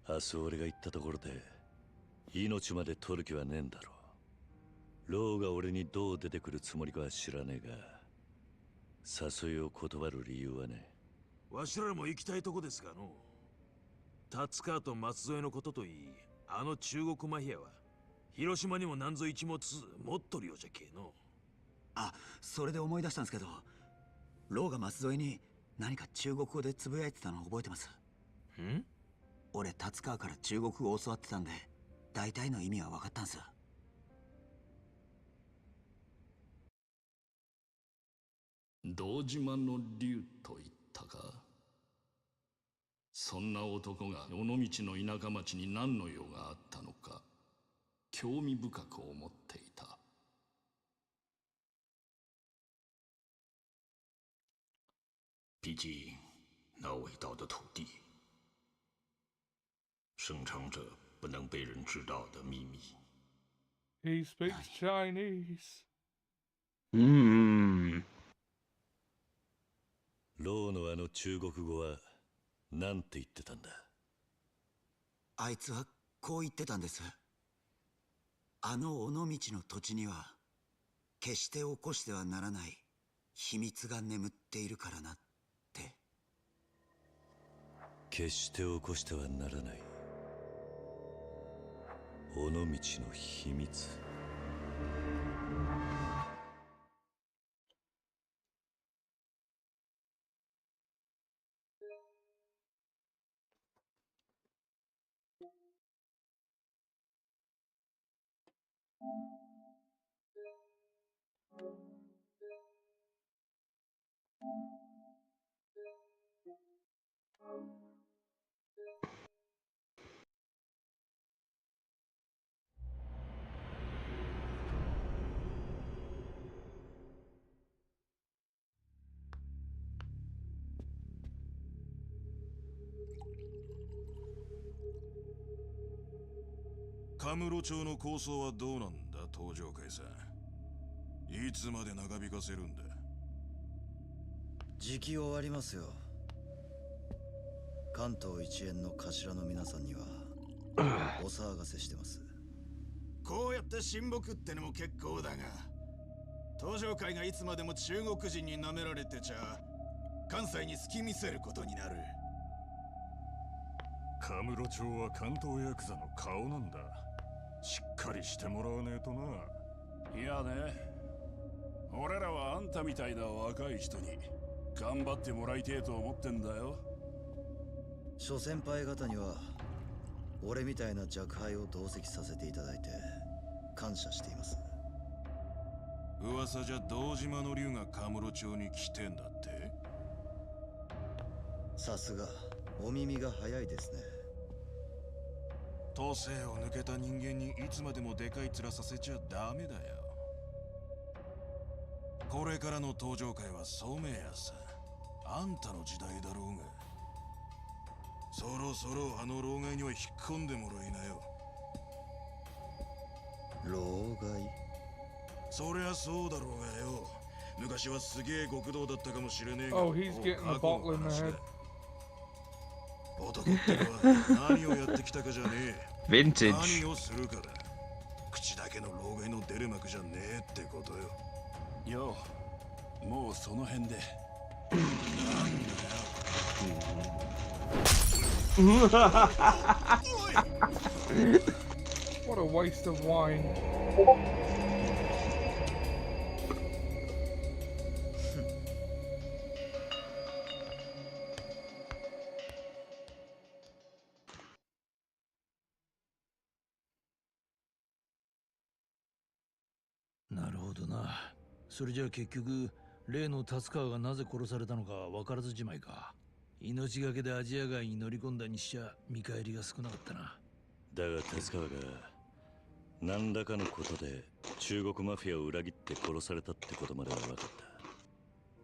明日俺が行ったところで命まで取る気はねえんだろう。ローが俺にどう出てくるつもりかは知らねえが、誘いを断る理由はね。わしらも行きたいとこですがの。達川と舛添のことといい、あの中国マフィアは広島にも何ぞ一物持っとるようじゃけの。あ、それで思い出したんですけど、ローが舛添に何か中国語でつぶやいてたの覚えてます？ん？俺達川から中国語を教わってたんで、大体の意味は分かったんす。堂島の竜と言っったか。そんな男が尾道の田舎町に何の用があったのか興味深く思っていた。毕竟那伟大的土地生藏着不能被人知道的秘密。He speaks Chinese. ローのあの中国語はなんて言ってたんだ。あいつはこう言ってたんです。あの尾道の土地には決して起こしてはならない秘密が眠っているからなって。決して起こしてはならない尾道の秘密。カムロ町の構想はどうなんだ、東上会さん。いつまで長引かせるんだ。時期終わりますよ。関東一円の頭の皆さんにはお騒がせしてます。こうやって親睦ってのも結構だが、東上会がいつまでも中国人に舐められてちゃ関西に隙見せることになる。カムロ町は関東ヤクザの顔なんだ。しっかりしてもらわねえとな。いやね、俺らはあんたみたいな若い人に頑張ってもらいてえと思ってんだよ。諸先輩方には俺みたいな若輩を同席させていただいて感謝しています。噂じゃ堂島の竜がカムロ町に来てんだって。さすがお耳が早いですね。都政を抜けた人間にいつまでもでかい面させちゃダメだよ。これからの登場会は染谷さ。あんたの時代だろうが。そろそろあの老害には引っ込んでもらいなよ。老害？そりゃそうだろうがよ。昔はすげえ極道だったかもしれねえが。 Oh, he's getting a bottle in the head. 男ってのは何をやってきたかじゃねえ。Vintage. 何をするかだ。口だけの老害の出る幕じゃねえってことよ。よう、もうその辺で。What a waste of wine. なるほどな。それじゃあ結局例の達川がなぜ殺されたのか分からずじまいか。命がけでアジア街に乗り込んだにしちゃ見返りが少なかったな。だが達川が何らかのことで中国マフィアを裏切って殺されたってことまでは分かっ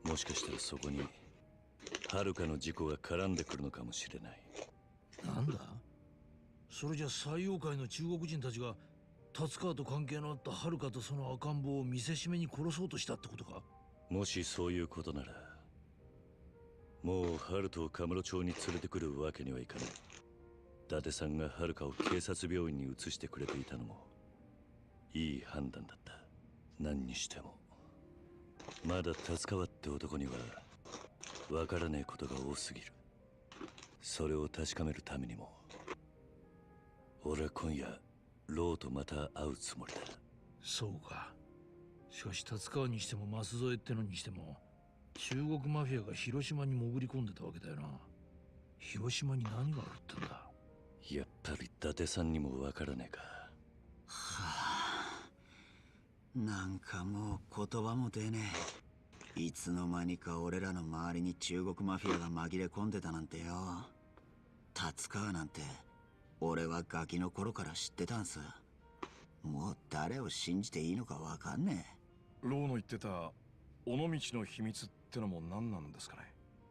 た。もしかしたらそこに遥の事故が絡んでくるのかもしれない。なんだそれじゃ西洋界の中国人たちが達川と関係のあった遥とその赤ん坊を見せしめに殺そうとしたってことか。もしそういうことならもう遥をカムロ町に連れてくるわけにはいかない。伊達さんが遥を警察病院に移してくれていたのもいい判断だった。何にしてもまだ達川って男には分からねえことが多すぎる。それを確かめるためにも俺は今夜ローとまた会うつもりだ。そうか。しかし達川にしても舛添ってのにしても中国マフィアが広島に潜り込んでたわけだよな。広島に何があるってんだ。やっぱり伊達さんにも分からねえか。はあ、なんかもう言葉も出ねいつの間にか俺らの周りに中国マフィアが紛れ込んでたなんてよ。達川なんて俺はガキの頃から知ってたんす。もう誰を信じていいのかわかんねえ。ローの言ってた尾道の秘密ってのも何なんですかね。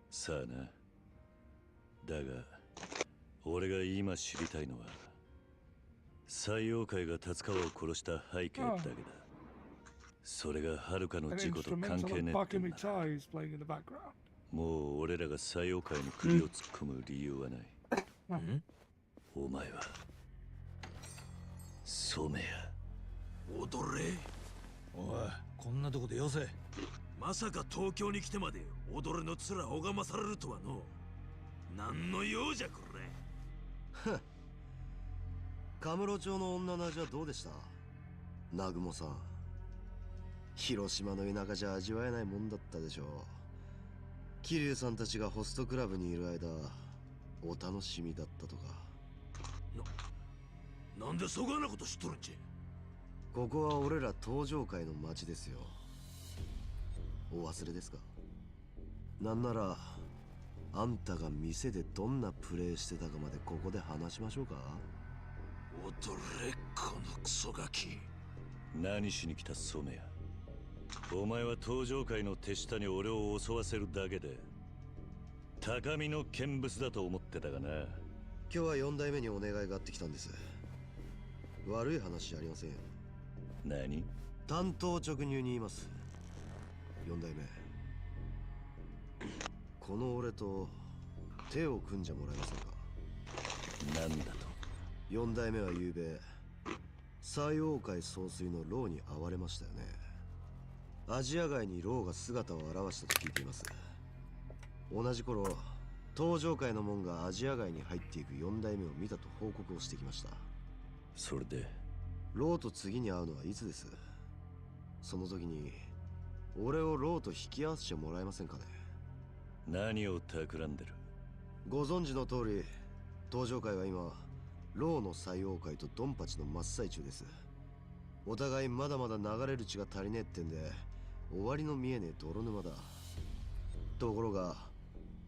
さあな。だが俺が今知りたいのは西洋会が達川を殺した背景だけだ。それが遥かの事故と関係ねえってんだ。もう俺らが西洋会に首を突っ込む理由はない。お前は染谷。踊れ。おい、こんなとこでよせ。まさか東京に来てまで踊れの面拝まされるとはの。何の用じゃこれ。カムロ町の女の味はどうでした？南雲さん。広島の田舎じゃ味わえないもんだったでしょう。桐生さんたちがホストクラブにいる間、お楽しみだったとか。なんでそがなこと知っとるんじゃ。ここは俺ら東上界の町ですよ。お忘れですか？なんならあんたが店でどんなプレイしてたかまでここで話しましょうか？踊れ、このクソガキ。何しに来た染谷。お前は東上界の手下に俺を襲わせるだけで高みの見物だと思ってたがな。今日は4代目にお願いがあってきたんです。悪い話じゃありませんよ。何？単刀直入に言います。4代目、この俺と手を組んじゃもらえませんか？なんだと4代目はゆうべ西洋界総帥のローに会われましたよね。アジア街にローが姿を現したと聞いています。同じ頃東上界の門がアジア街に入っていく4代目を見たと報告をしてきました。それでローと次に会うのはいつです？その時に俺をローと引き合わせてもらえませんかね？何を企んでる？ご存知の通り東上界は今ローの西洋界とドンパチの真っ最中です。お互いまだまだ流れる血が足りねえってんで終わりの見えねえ泥沼だ。ところが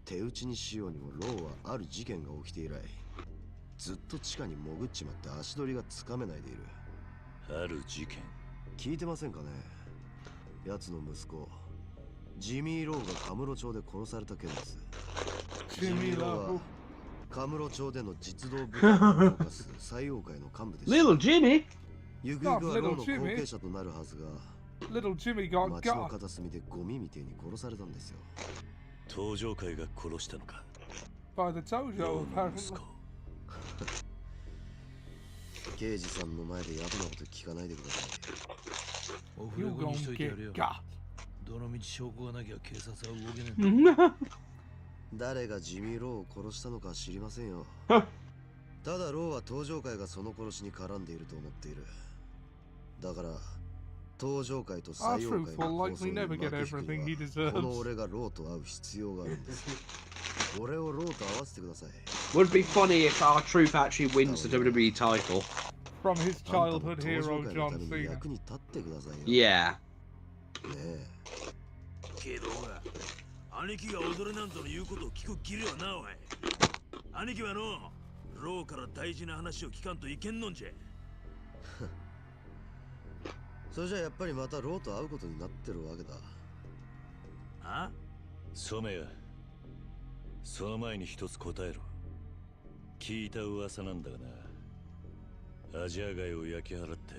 手打ちにしようにもローはある事件が起きて以来ずっと地下に潜っちまって足取りがつかめないでいる。ある事件？聞いてませんかね？奴の息子ジミー・ローがカムロ町で殺された件です。ジミー・ローはカムロ町での実動部隊を動かす西洋界の幹部でした。Little Jimmy? ゆくゆくはローの後継者となるはずがLittle Jimmy got 町の片隅でゴミみてえに殺されたんですよ。東上界が殺したのか？ By the Tojo, apparently. 刑事さんの前でやぶなこと聞かないでください。オフレコにしといてやるよ。どの道証拠がなきゃ警察は動けねえんだ。誰がジミー・ローを殺したのか知りませんよ。ただローは東上界がその殺しに絡んでいると思っている。だから東上界と西洋界の構想に負け引きはこの俺がローと会う必要があるんです。俺をローと会わせてください。Would be funny if our truth actually wins the WWE title. From his childhood hero, John Cena. Yeah. けど兄貴が踊れなんとの言うことを聞く義理はなおい。兄貴はのローから大事な話を聞かんといけんのんじゃ。それじゃやっぱりまたローと会うことになってるわけだ。あ？染谷、その前に一つ答えろ。聞いた噂なんだがな。アジア街を焼き払って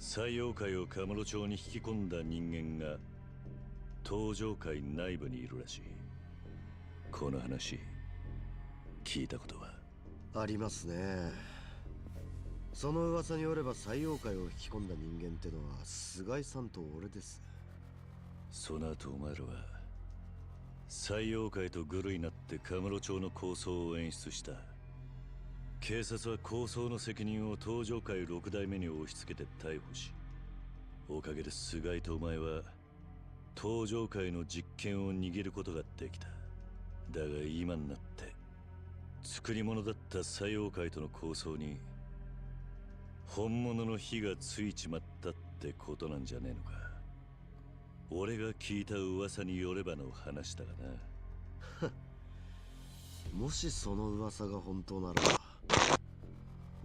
西洋界をカムロ町に引き込んだ人間が東上界内部にいるらしい。この話聞いたことは？ありますね。その噂によれば西洋界を引き込んだ人間ってのは菅井さんと俺です。その後お前らは西洋界とグルになってカムロ町の抗争を演出した。警察は抗争の責任を東上界6代目に押し付けて逮捕し、おかげで菅井とお前は東上界の実権を握ることができた。だが今になって作り物だった西洋界との抗争に本物の火がついちまったってことなんじゃねえのか。俺が聞いた噂によればの話だがな。もしその噂が本当なら、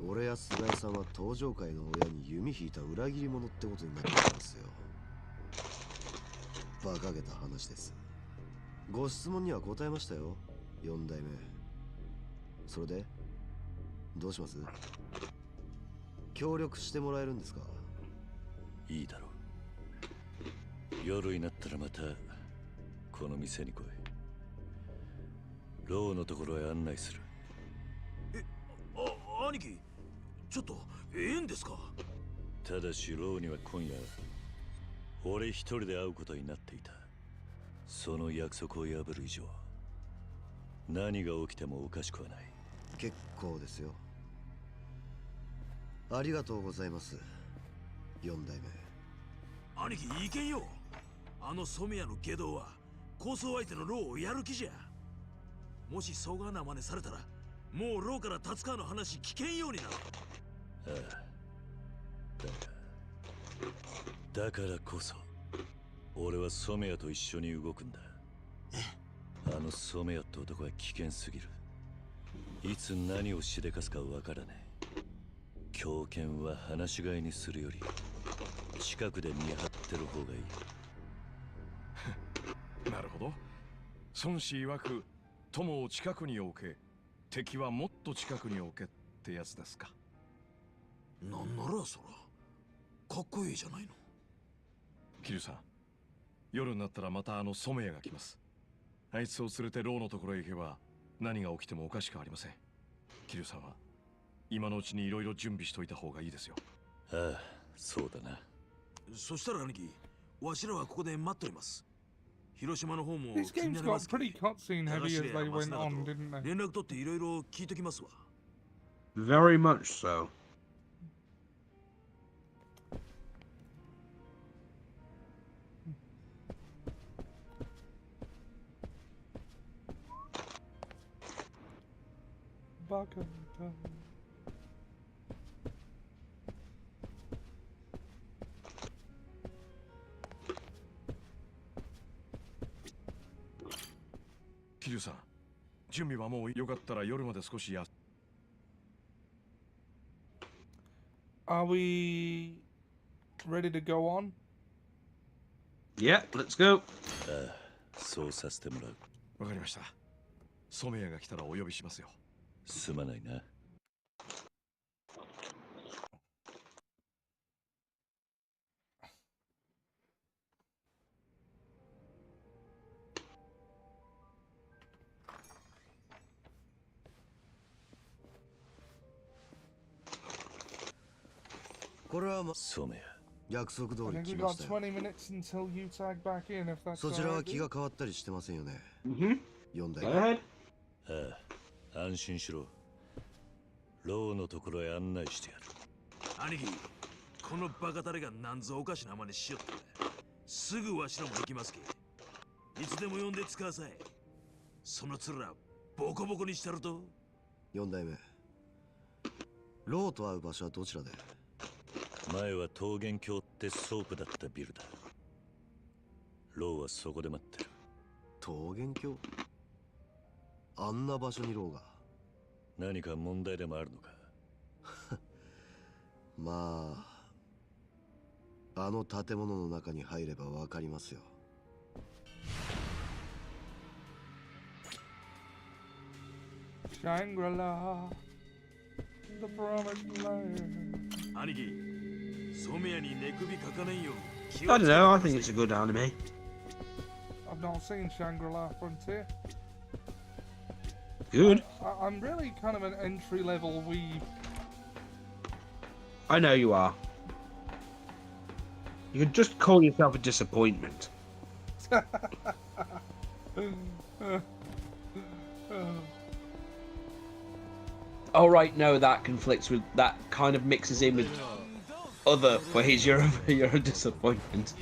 俺や菅井さんは登場界の親に弓引いた裏切り者ってことになってますよ。馬鹿げた話です。ご質問には答えましたよ、4代目。それでどうします？協力してもらえるんですか？いいだろう。夜になったらまたこの店に来い。ローのところへ案内する。兄貴、ちょっとええんですか？ただしローには今夜俺一人で会うことになっていた。その約束を破る以上何が起きてもおかしくはない。結構ですよ。ありがとうございます、4代目。兄貴、いけんよ。あの染谷の下道は抗争相手のローをやる気じゃ。もしそがな真似されたらもうローから立川の話聞けんようになる。ああ、だからこそ俺は染谷と一緒に動くんだ。あの染谷って男は危険すぎる。いつ何をしでかすかわからねえ。狂犬は放し飼いにするより近くで見張ってる方がいい。なるほど。孫子曰く友を近くに置け、敵はもっと近くに置けってやつですか。なんならそらかっこいいじゃないの。桐生さん、夜になったらまたあの染谷が来ます。あいつを連れてローのところへ行けば何が起きてもおかしくありません。桐生さんは今のうちにいろいろ準備しといた方がいいですよ。ああ、そうだな。そしたら兄貴、わしらはここで待っております。広島の方も These 気にな games りま got すけど、 pretty cutscene heavy as they went on, didn't they? 連絡取っていろいろ聞いときますわ。 Very much so. Bugger. 桐生さん、準備はもうよかったら夜まで少しAre we ready to go on? Yeah, let's go. ああ、そうさせてもらう。わかりました。染谷が来たらお呼びしますよ。すまないな。これは染谷。約束通 I り think 来 we ま got したよ。 20 minutes until you tag back in, if that's そちらは alright. 気が変わったりしてませんよね。Mm-hmm. 4代 Go 目。 ahead. ああ、安心しろ。ローのところへ案内してやる。兄貴、このバカタレがなんぞおかしな真似しよってすぐわしらも行きますけ。いつでも呼んで使わさい。その面ボコボコにしたると。4代目。ローと会う場所はどちらで？前は桃源郷ってソープだったビルだ。ローはそこで待ってる。桃源郷？あんな場所にローが。何か問題でもあるのか？まあ、あの建物の中に入ればわかりますよ。Shangri-La, the promised land. 兄貴、染谷に寝首かかねんよ。 I don't know, I think it's a good anime. I've not seen Shangri-La Frontier. Good. I'm really kind of an entry-level weeb. I know you are. You could just call yourself a disappointment. Oh right, no, that conflicts with that. Kind of mixes in with other ways you're a disappointment.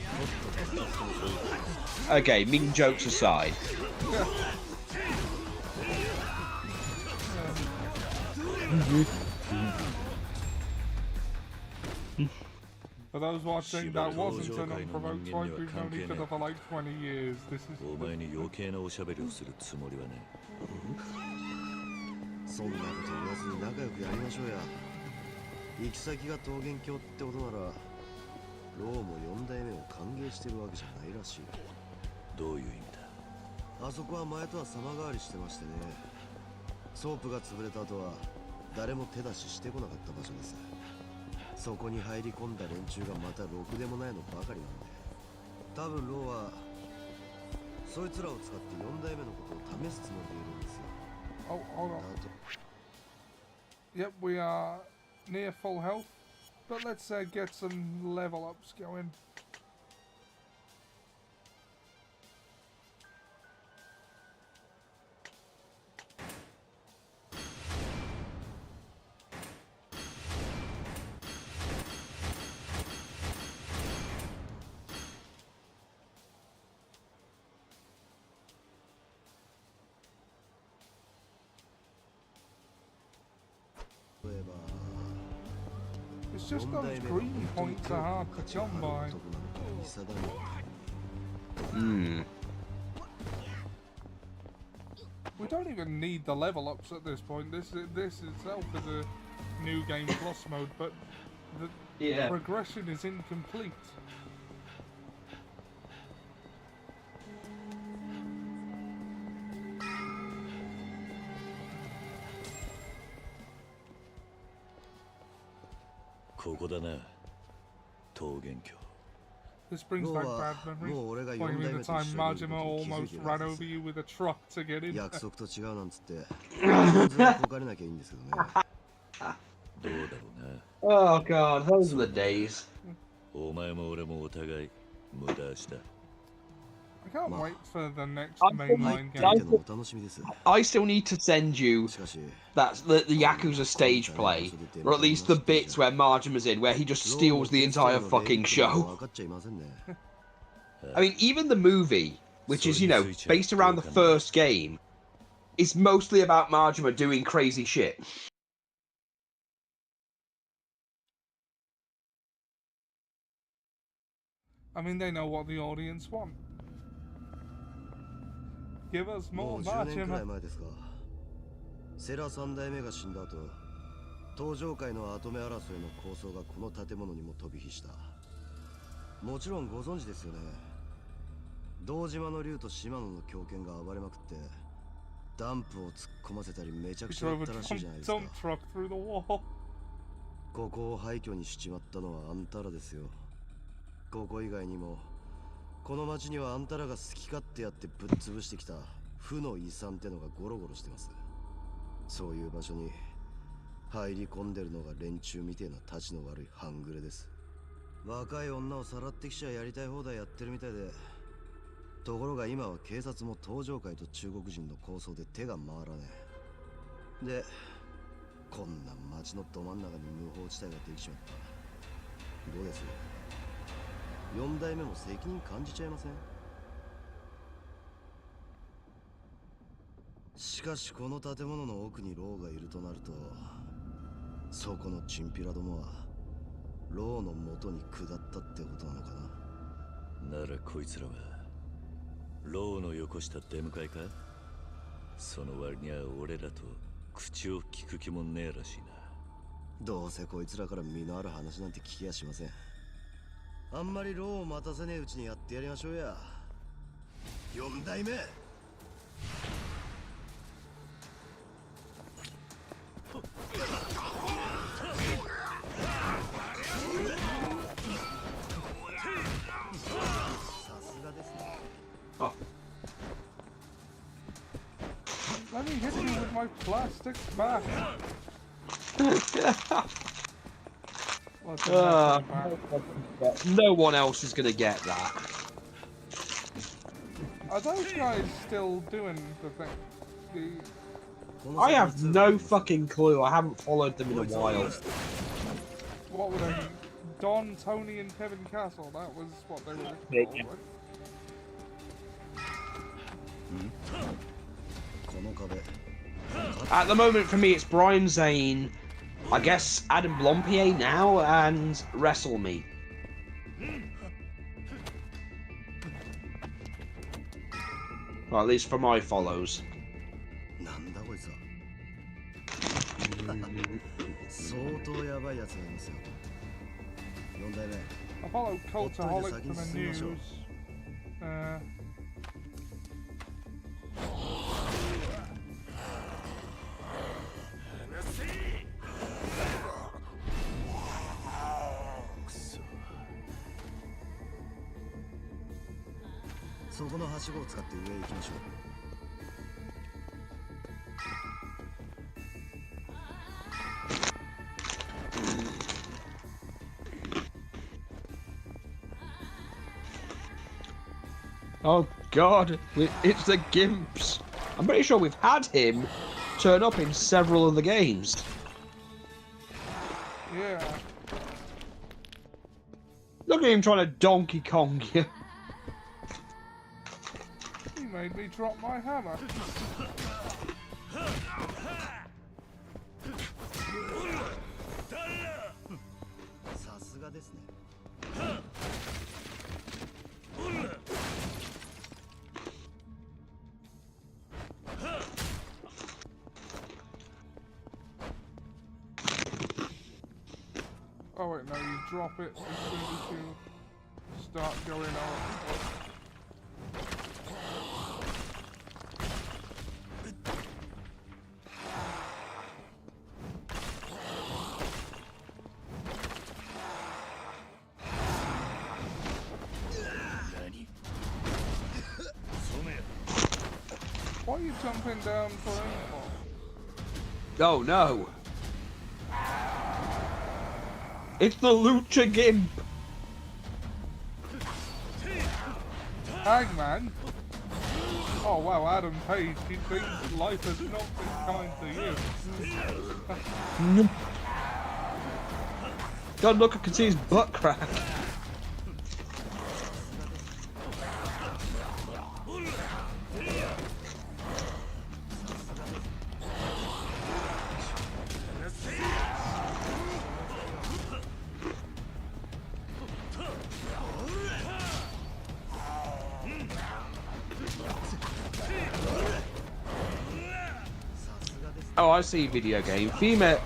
Okay, mean jokes aside. For those watching, that wasn't an unprovoked fight. We've known each other for like 20 years. This is... お前に余計なおしゃべりをするつもりはね。そんなこと言わずに仲良くやりましょうや。行き先が桃源郷ってことなら、ローも4代目を歓迎してるわけじゃないらしい。どういう意味だ？あそこは前とは様変わりしてましてね。ソープが潰れた後は誰も手出ししてこなかった場所です。そこに入り込んだ連中がまたろくでもないのばかりなんで、多分ローはそいつらを使って4代目のことを試すつもりでいるんですよ。Oh, hold on. Yep, we are near full health, but let's get some level ups going. It's just those green points are hard to come by. We don't even need the level ups at this point. This itself is a new game plus mode, but the progression is incomplete. This brings back bad memories. Playing me the time Majima almost ran over you with a truck to get in. Oh god, those are the days. I can't wait for the next mainline game. I still need to send you that's the Yakuza stage play, or at least the bits where Majima's in, where he just steals the entire fucking show. I mean, even the movie, which is, you know, based around the first game, is mostly about Majima doing crazy shit. I mean, they know what the audience want. Give us more Majima. セラ3代目が死んだ後、東上界の跡目争いの構想がこの建物にも飛び火した。もちろんご存知ですよね。堂島の竜と島野の狂犬が暴れまくって、ダンプを突っ込ませたりめちゃくちゃだったらしいじゃないですか。ここを廃墟にしちまったのはあんたらですよ。ここ以外にも、この町にはあんたらが好き勝手やってぶっ潰してきた負の遺産ってのがゴロゴロしてます。そういう場所に入り込んでるのが連中みてえなたちの悪い半グレです。若い女をさらってきちゃやりたい放題やってるみたいで、ところが今は警察も東上界と中国人の抗争で手が回らねえ。で、こんな町のど真ん中に無法地帯ができちまった。どうです？4代目も責任感じちゃいません？しかしこの建物の奥にローがいるとなると、そこのチンピラどもはローの元に下ったってことなのかな。ならこいつらはローのよこした出迎えか？その割には俺らと口を聞く気もねえらしいな。どうせこいつらから身のある話なんて聞きやしません。あんまりローを待たせねえうちにやってやりましょうや。4代目。Let me hit you with my plastic bat. No one else is gonna get that. Are those guys still doing the thing? I have no fucking clue. I haven't followed them in a while. What were they? Don, Tony, and Kevin Castle. That was what they were called, right? At the moment, for me, it's Brian Zane, I guess Adam Blompier now, and WrestleMe. Well, at least for my follows. なんだこいつは。相当やばいやつがいますよ。4代目。 I follow Cultaholic for the news. Oh God, it's the Gimps. I'm pretty sure we've had him turn up in several of the games. Yeah. Look at him trying to Donkey Kong you. He made me drop my hammer. Oh wait, no, you drop it as soon as you start going on. Why are you jumping down for info? Oh no. It's the Lucha Gimp! Hangman? Oh wow, Adam Page, he thinks life has not been kind to you. God, look, I can see his butt crack. Oh, I see video game. Female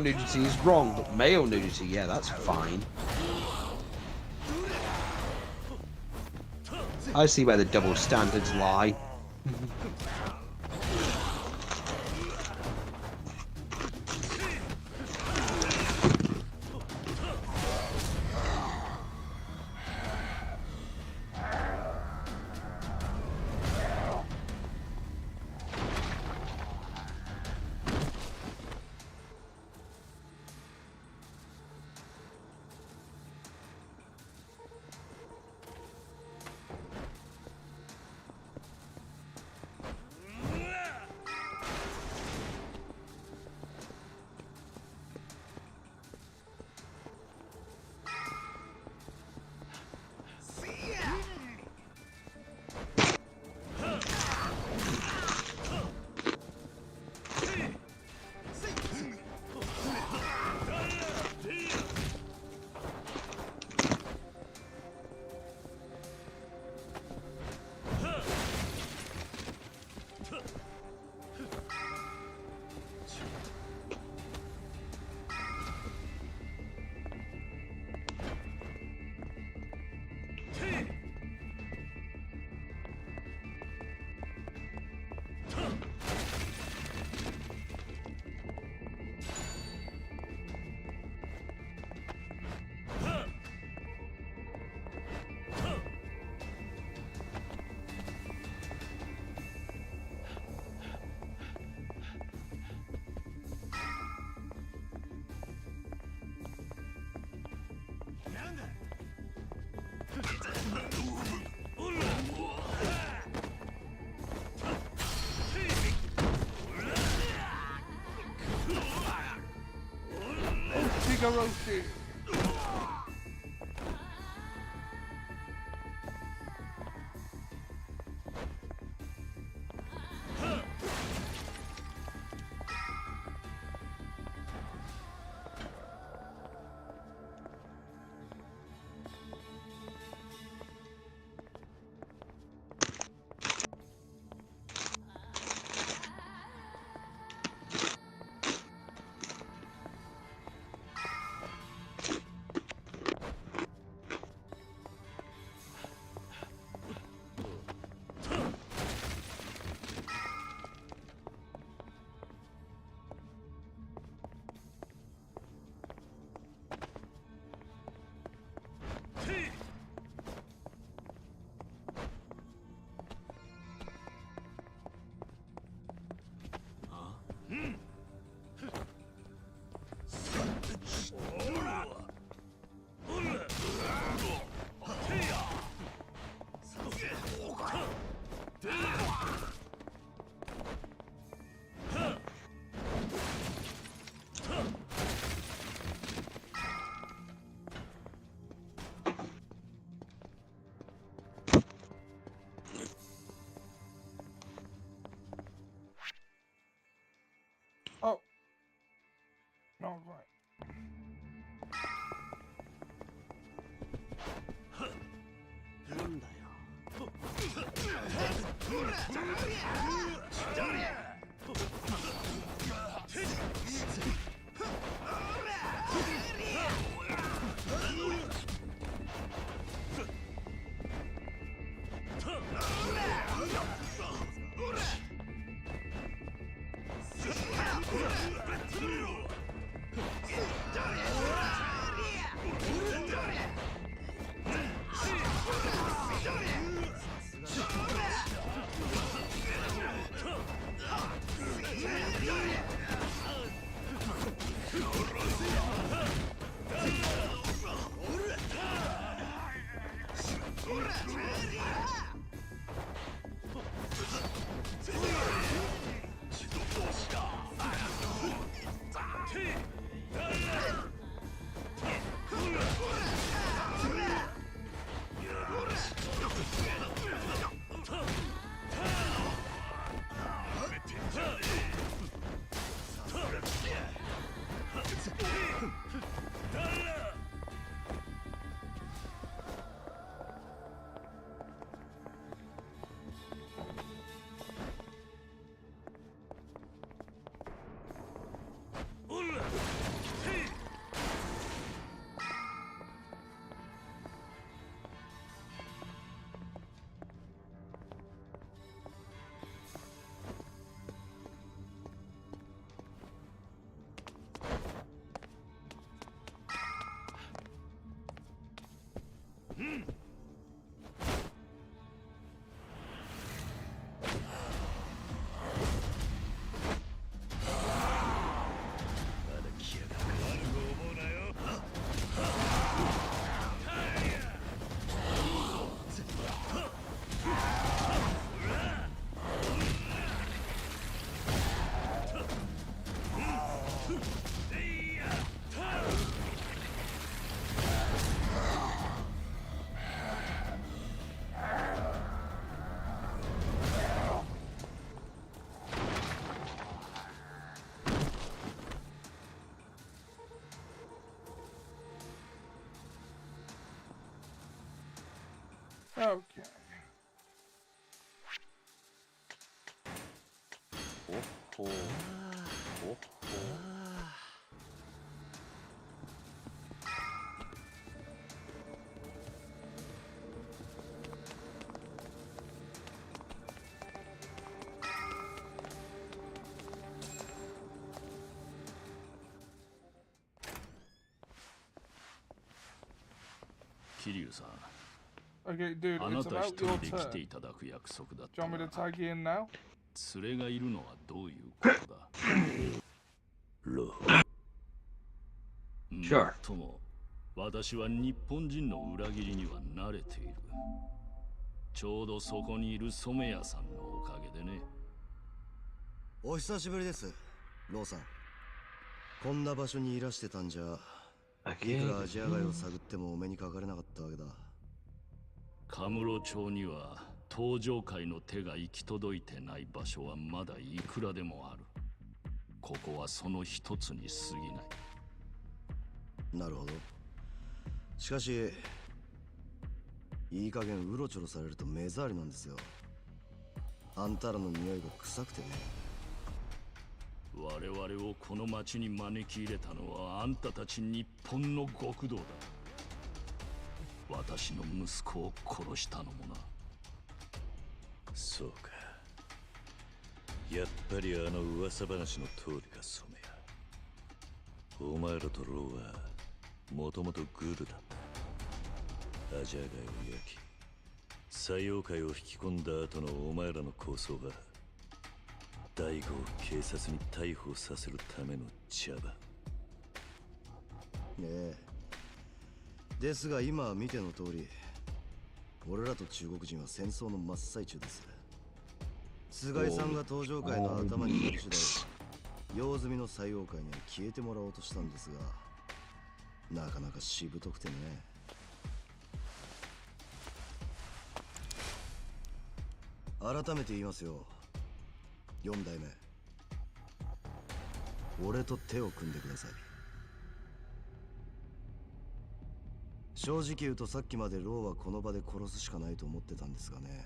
nudity is wrong, but male nudity, yeah, that's fine. I see where the double standards lie. Shigaroshi. Oh, right. Okay. Oh, oh. Okay, dude, it's about your turn. Do you want me to tag you in now? 連れがいるのはどういうことだロー。Sure. とも、私は日本人の裏切りには慣れている。ちょうどそこにいる染谷さんのおかげでね。お久しぶりです、ローさん。こんな場所にいらしてたんじゃ、いくらアジア街を探ってもお目にかかれなかったわけだ。カムロ町には登場界の手が行き届いてない場所はまだいくらでもある。ここはその一つに過ぎない。なるほど。しかしいい加減うろちょろされると目障りなんですよ。あんたらの匂いが臭くてね。我々をこの町に招き入れたのはあんたたち日本の極道だ。私の息子を殺したのもな。そうか。やっぱりあの噂話の通りか、染谷。お前らとローはもともとグルだった。アジア街を焼き、採用界を引き込んだ後のお前らの構想は大悟を警察に逮捕させるための茶番。ええ。ですが今見ての通り、俺らと中国人は戦争の真っ最中です。菅井さんが登場界の頭に乗り次第、用済みの採用界には消えてもらおうとしたんですが、なかなかしぶとくてね。改めて言いますよ、4代目。俺と手を組んでください。正直言うとさっきまでローはこの場で殺すしかないと思ってたんですがね。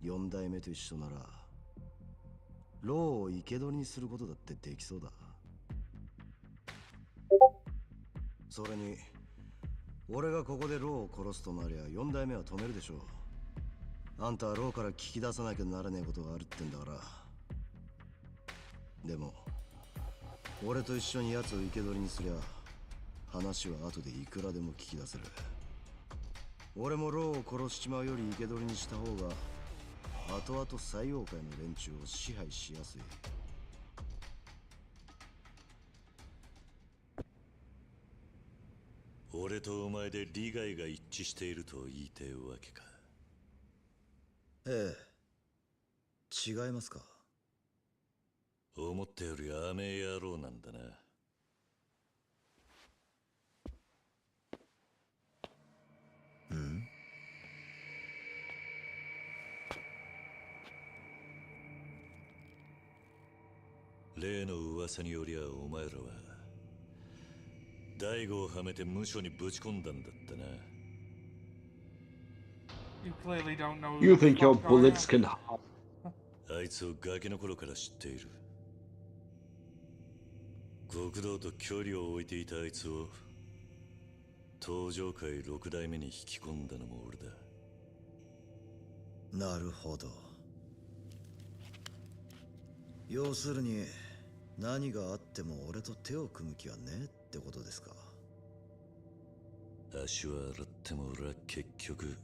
4代目と一緒ならローを生け捕りにすることだってできそうだ。それに俺がここでローを殺すとなりゃ4代目は止めるでしょう。あんたはローから聞き出さなきゃならねえことがあるってんだから。でも俺と一緒に奴を生け捕りにすりゃ話は後でいくらでも聞き出せる。俺もローを殺しちまうより生け捕りにした方が後々最妖怪の連中を支配しやすい。俺とお前で利害が一致していると言いてえわけか。ええ、違いますか。思ったより甘え野郎なんだな。うん？例の噂によりゃお前らは大悟をはめて無所にぶち込んだんだったな。You think your bullets can... あいつをガキの頃から知っている。極道と距離を置いていたあいつを登場界6代目に引き込んだのも俺だ。なるほど。要するに何があっても俺と手を組む気はねえってことですか。足は洗っても俺は結局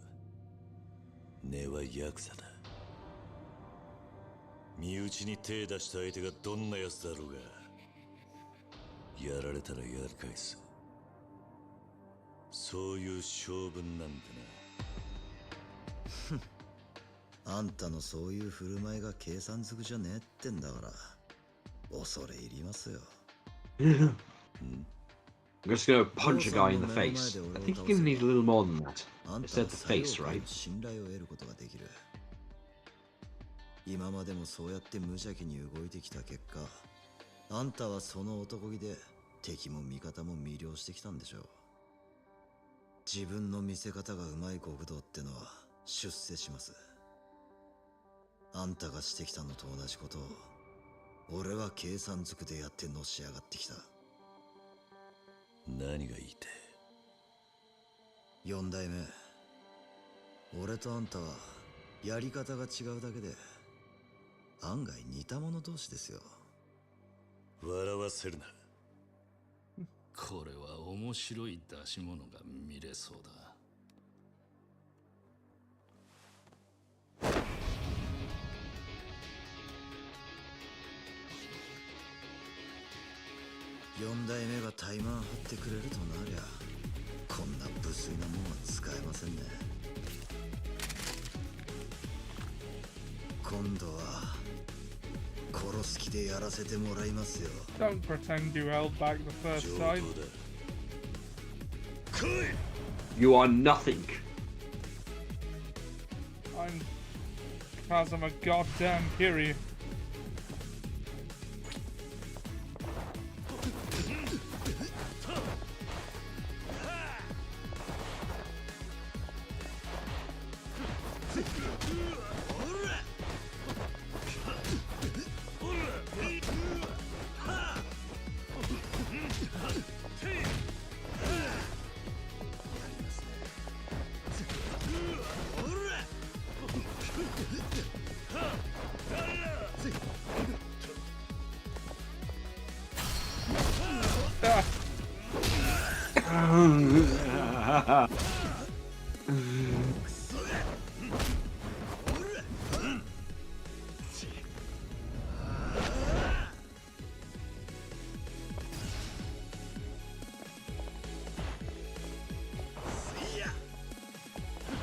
根はヤクザだ。身内に手出した相手がどんな奴だろうがやられたらやり返す。そういう性分なんだな。あんたのそういう振る舞いが計算づくじゃねえってんだから恐れ入りますよ。I'm just gonna punch a guy in the face. I think you're gonna need a little more than that. Instead of the face, right? 信頼を得ることができる。今までもそうやって無邪気に動いてきた結果、あんたはその男気で敵も味方も魅了してきたんでしょう。自分の見せ方がうまい極道ってのは出世します。あんたがしてきたのと同じことを俺は計算づくでやってのし上がってきた。何が言いて4代目、俺とあんたはやり方が違うだけで案外似た者同士ですよ。笑わせるな。これは面白い出し物が見れそうだ。4代目が怠慢張ってくれるとなりゃこんな無粋なもんは使えませんね。今度は殺す気でやらせてもらいますよ。 Don't pretend you held back the first time. You are nothing. I'm Kazuma goddamn Kiryu.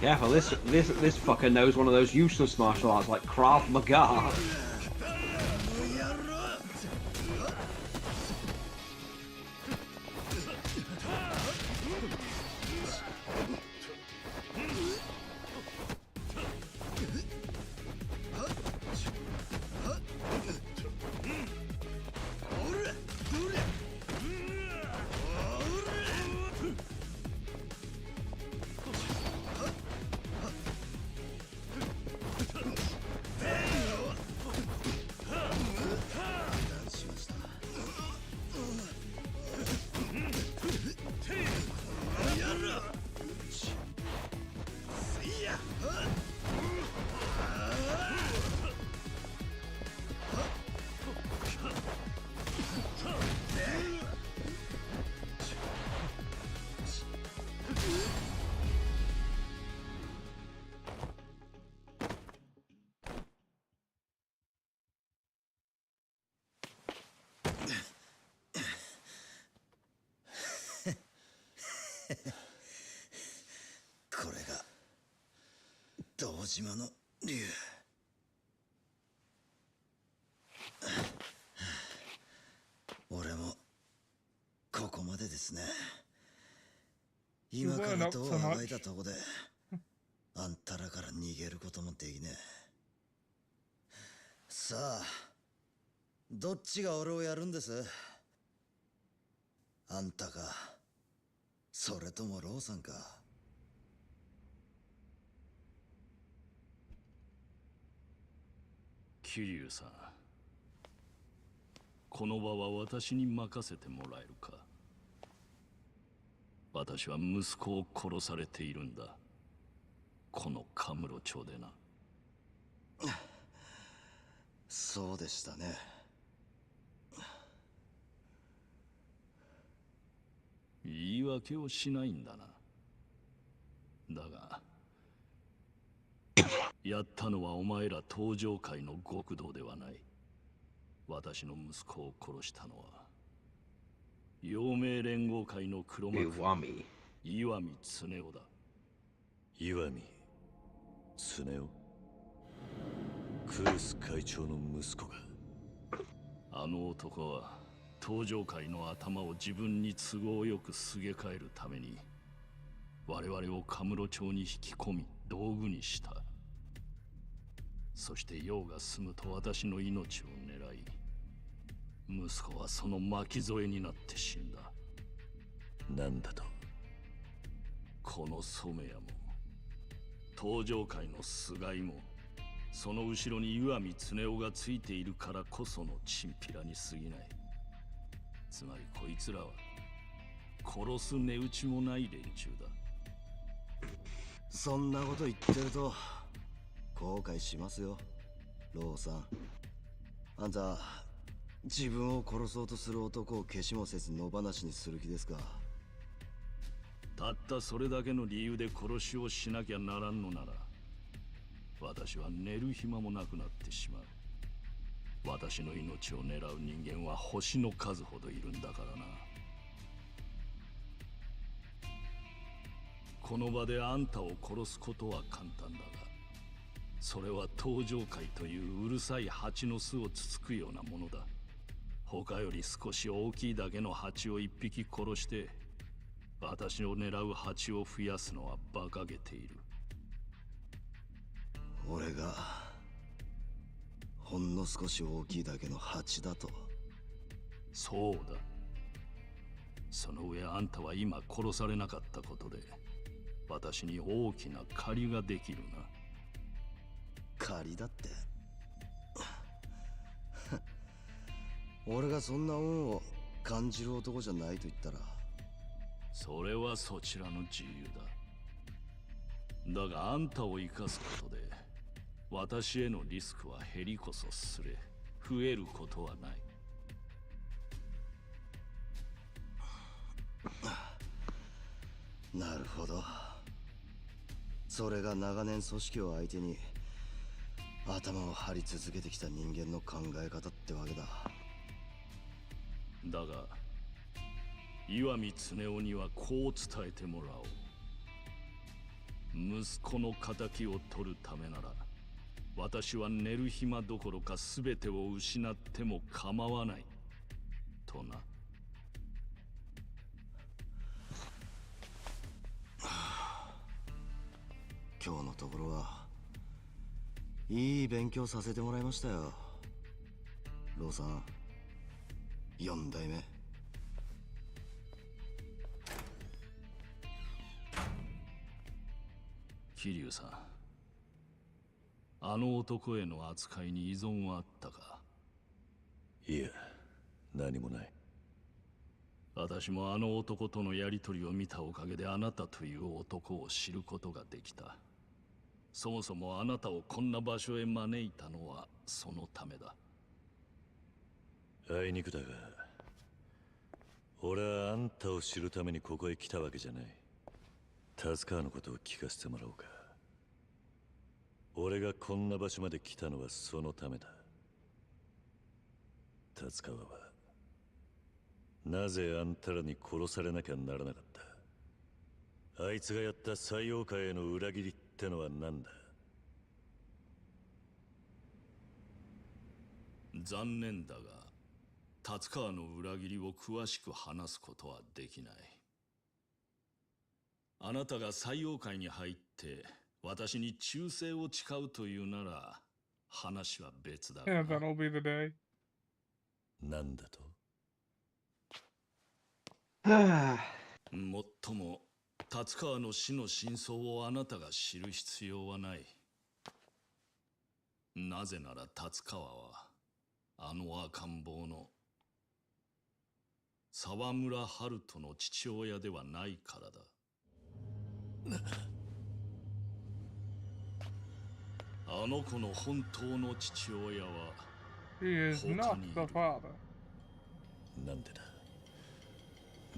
Careful, this fucker knows one of those useless martial arts like Krav Maga. 島の竜。俺もここまでですね。今から戸をあがいたとこであんたらから逃げることもできねえ。さあ、どっちが俺をやるんです？あんたか、それともローさんか。桐生さん、この場は私に任せてもらえるか。私は息子を殺されているんだ、このカムロ町でな。そうでしたね。言い訳をしないんだな。だがやったのはお前ら登場界の極道ではない。私の息子を殺したのは陽明連合会の黒幕岩見恒夫だ。岩見恒夫、クース会長の息子が。あの男は登場界の頭を自分に都合よくすげ替えるために我々をカムロ町に引き込み道具にした。そして用が済むと私の命を狙い、息子はその巻き添えになって死んだ。なんだと？この染谷も登場界の菅井も、その後ろに岩見恒夫がついているからこそのチンピラに過ぎない。つまりこいつらは殺す値打ちもない連中だ。そんなこと言ってると後悔しますよ、ローさん。あんた、自分を殺そうとする男を消しもせず野放しにする気ですか？たったそれだけの理由で殺しをしなきゃならんのなら、私は寝る暇もなくなってしまう。私の命を狙う人間は星の数ほどいるんだからな。この場であんたを殺すことは簡単だが、それは登場界といううるさい蜂の巣をつつくようなものだ。他より少し大きいだけの蜂を一匹殺して私を狙う蜂を増やすのは馬鹿げている。俺がほんの少し大きいだけの蜂だと？そうだ。その上あんたは今殺されなかったことで私に大きな借りができるな。借りだって？俺がそんな恩を感じる男じゃないと言ったら。それはそちらの自由だ。だがあんたを生かすことで私へのリスクは減りこそすれ、増えることはない。なるほど。それが長年組織を相手に頭を張り続けてきた人間の考え方ってわけだ。だが岩見恒夫にはこう伝えてもらおう。息子の仇を取るためなら私は寝る暇どころか全てを失っても構わないとな。今日のところはいい勉強させてもらいましたよ、ローさん。4代目。桐生さん、あの男への扱いに依存はあったか？いや、何もない。私もあの男とのやりとりを見たおかげであなたという男を知ることができた。そもそもあなたをこんな場所へ招いたのはそのためだ。あいにくだが、俺はあんたを知るためにここへ来たわけじゃない。達川のことを聞かせてもらおうか。俺がこんな場所まで来たのはそのためだ。達川はなぜあんたらに殺されなきゃならなかった？あいつがやった採用会への裏切りってのは何だ？残念だが、達川の裏切りを詳しく話すことはできない。あなたが採用会に入って私に忠誠を誓うというなら話は別だ。Yeah, that'll be the day. なんだと？もっとも達川の死の真相をあなたが知る必要はない。なぜなら達川はあの赤ん坊の沢村春人の父親ではないからだ。あの子の本当の父親は He is not the father. なんで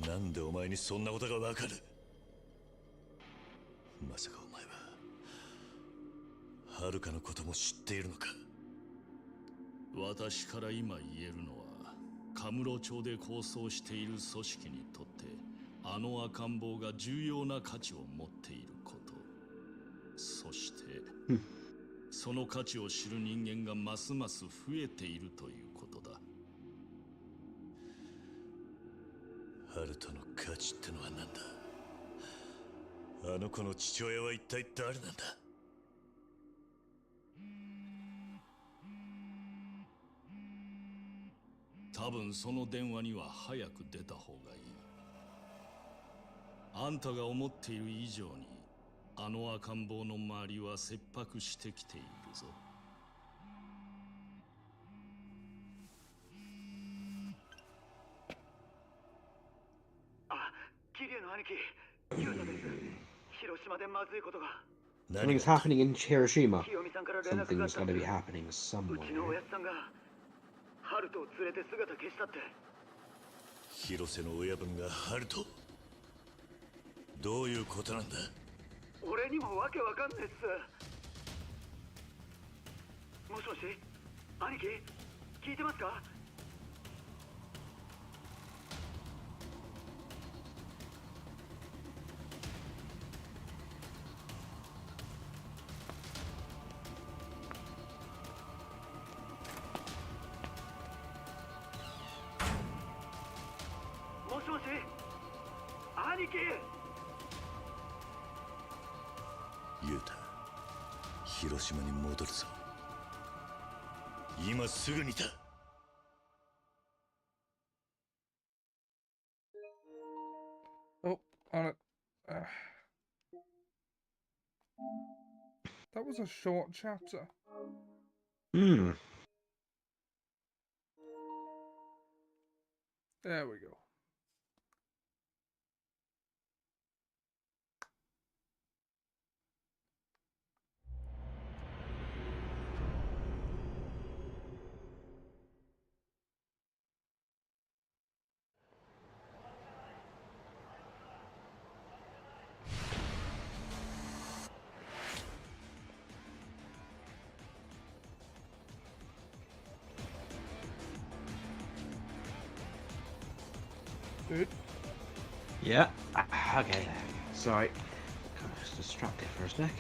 だ？なんでお前にそんなことがわかる？まさかお前は遥のことも知っているのか？私から今言えるのは、カムロ町で構想している組織にとってあの赤ん坊が重要な価値を持っていること、そしてその価値を知る人間がますます増えているということだ。春人の価値ってのは何だ？あの子の父親は一体誰なんだ？多分その電話には早く出た方がいい。あんたが思っている以上にあの赤ん坊の周りは切迫してきているぞ。あ、桐生の兄貴、ユウタです。広島でまずいことが。 Something's happening in Hiroshima. Something's going to be happening somewhere. うちのおやつさんがハルトを連れて姿消したって。広瀬の親分がハルト？どういうことなんだ？俺にもわけわかんねえっす。もしもし、兄貴、聞いてますか？もしもし、兄貴。ユウタ、広島に戻るぞ。今すぐにだ。Oh, on it. That was a short chapter. Hmm. There we go. Good. Yeah. Okay. Sorry. I was distracted for a sec.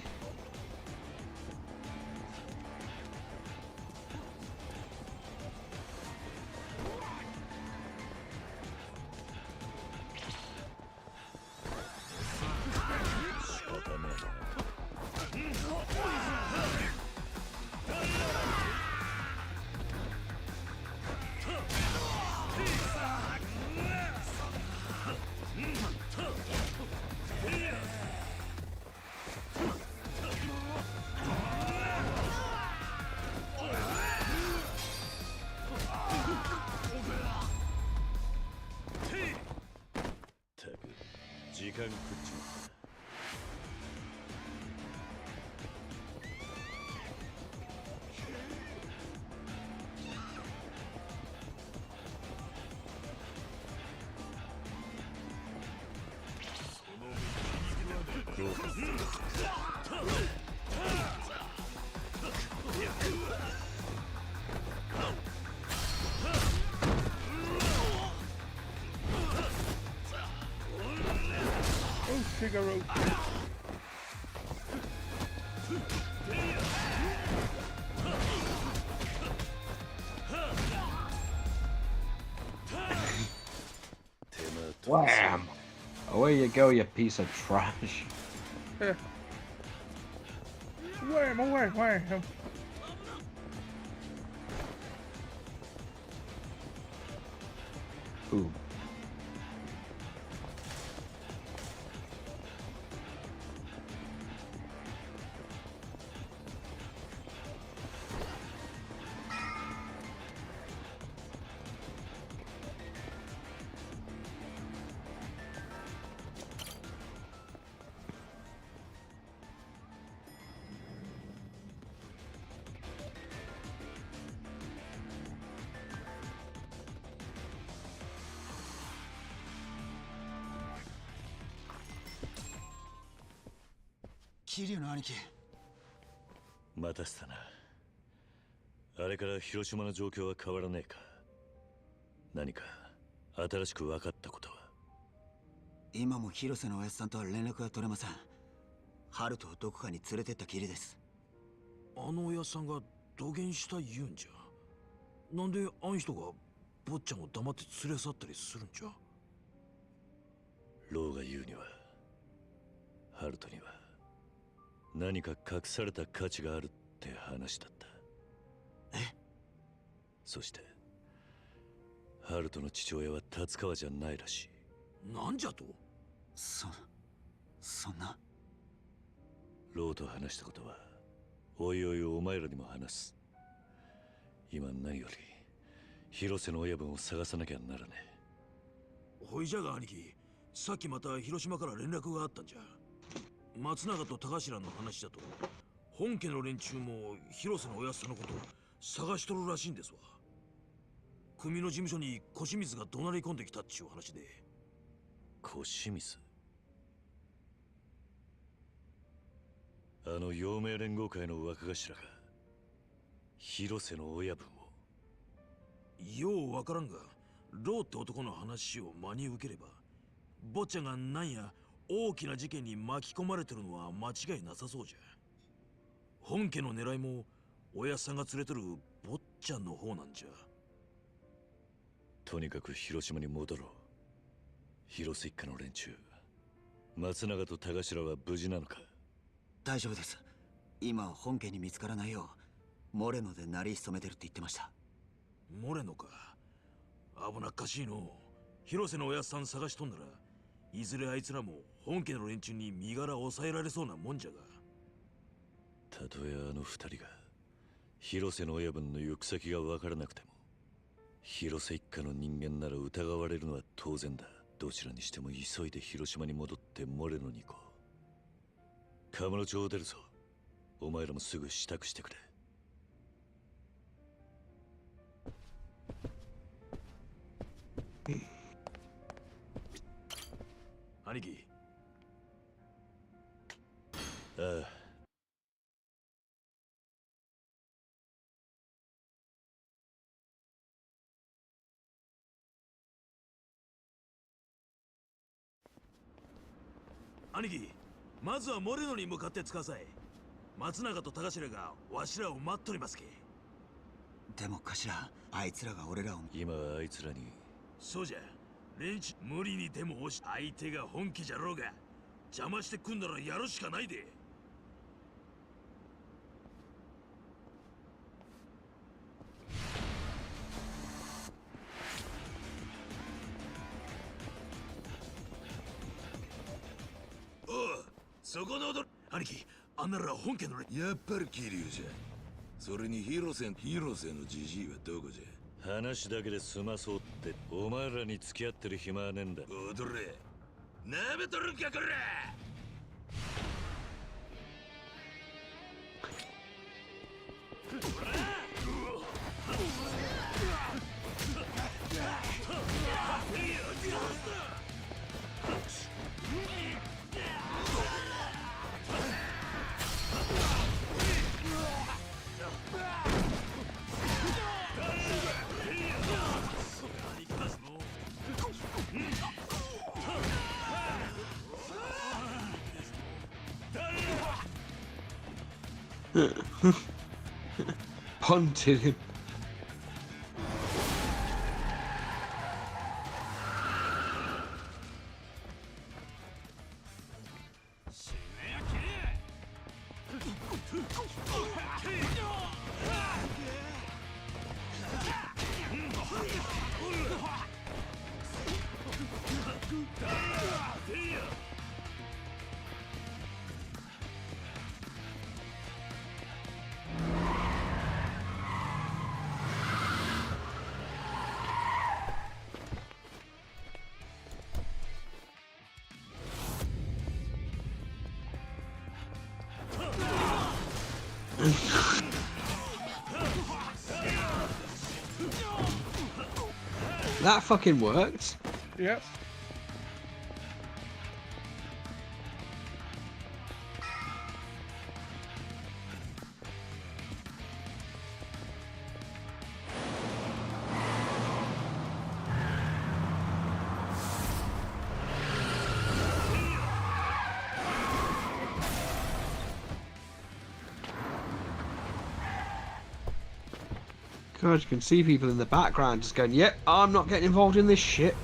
Oh, Shigeru. Wham! Away you go, you piece of trash. Wham, wham, wham. Ooh.桐生の兄貴。待たせたな。あれから広島の状況は変わらねえか。何か新しく分かったことは？今も広瀬のおやつさんとは連絡が取れません。ハルトをどこかに連れてったきりです。あのおやつさんが土下した言うんじゃ。なんであん人が坊ちゃんを黙って連れ去ったりするんじゃ。ローが言うには、ハルトには何か隠された価値があるって話だった。そしてハルトの父親は達川じゃないらしい。なんじゃと？そんな。ローと話したことはおいおいお前らにも話す。今何より広瀬の親分を探さなきゃならねえ。ほいじゃが兄貴、さっきまた広島から連絡があったんじゃ。松永と高頭の話だと、本家の連中も広瀬のおやつさんのことを探しとるらしいんですわ。組の事務所に小清水が怒鳴り込んできたっちゅう話で。小清水？あの陽明連合会の若頭が広瀬の親分を。ようわからんが、ローって男の話を真に受ければ、坊ちゃんがなんや大きな事件に巻き込まれてるのは間違いなさそうじゃ。本家の狙いも親さんが連れてる坊ちゃんの方なんじゃ。とにかく広島に戻ろう。広瀬一家の連中、松永と田頭は無事なのか？大丈夫です。今本家に見つからないようモレノでなり潜めてるって言ってました。モレノか。危なっかしいの。広瀬のおやっさん探しとんなら、いずれあいつらも本家の連中に身柄を抑えられそうなもんじゃが。たとえあの二人が広瀬の親分の行く先が分からなくても、広瀬一家の人間なら疑われるのは当然だ。どちらにしても急いで広島に戻ってモレノに行こう。カムロ町を出るぞ。お前らもすぐ支度してくれ。兄貴。ああ。兄貴、まずはモレノに向かってつかさい。松永と高頭がわしらを待っとりますけ。でも頭、あいつらが俺らを。今はあいつらに。そうじゃ。連中無理にでも押し、相手が本気じゃろうが邪魔してくんならやるしかないで。おう、そこの踊り。兄貴、あんなら本家の。やっぱり桐生じゃ。それに広瀬のじじいはどこじゃ。話だけで済まそうってお前らに付き合ってる暇はねえんだ。踊れ。なめとるんかこら。Punted him. That fucking worked. Yep. God, you can see people in the background just going, "Yep, I'm not getting involved in this shit."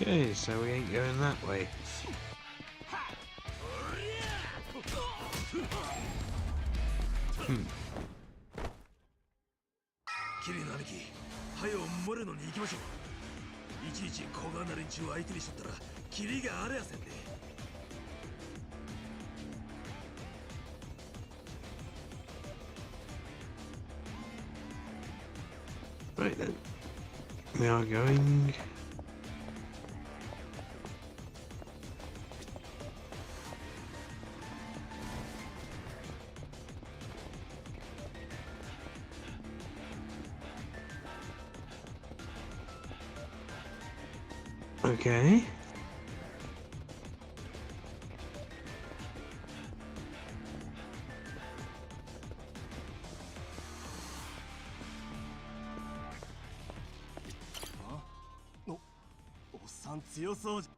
Okay, so we ain't going that way. Hmm. キリの兄貴、早うモレノに行きましょう。いちいち小柄な連中を相手にしとったらキリがあれやせんで。Right then, we are going. Okay. Huh? おっさん強そうじゃ。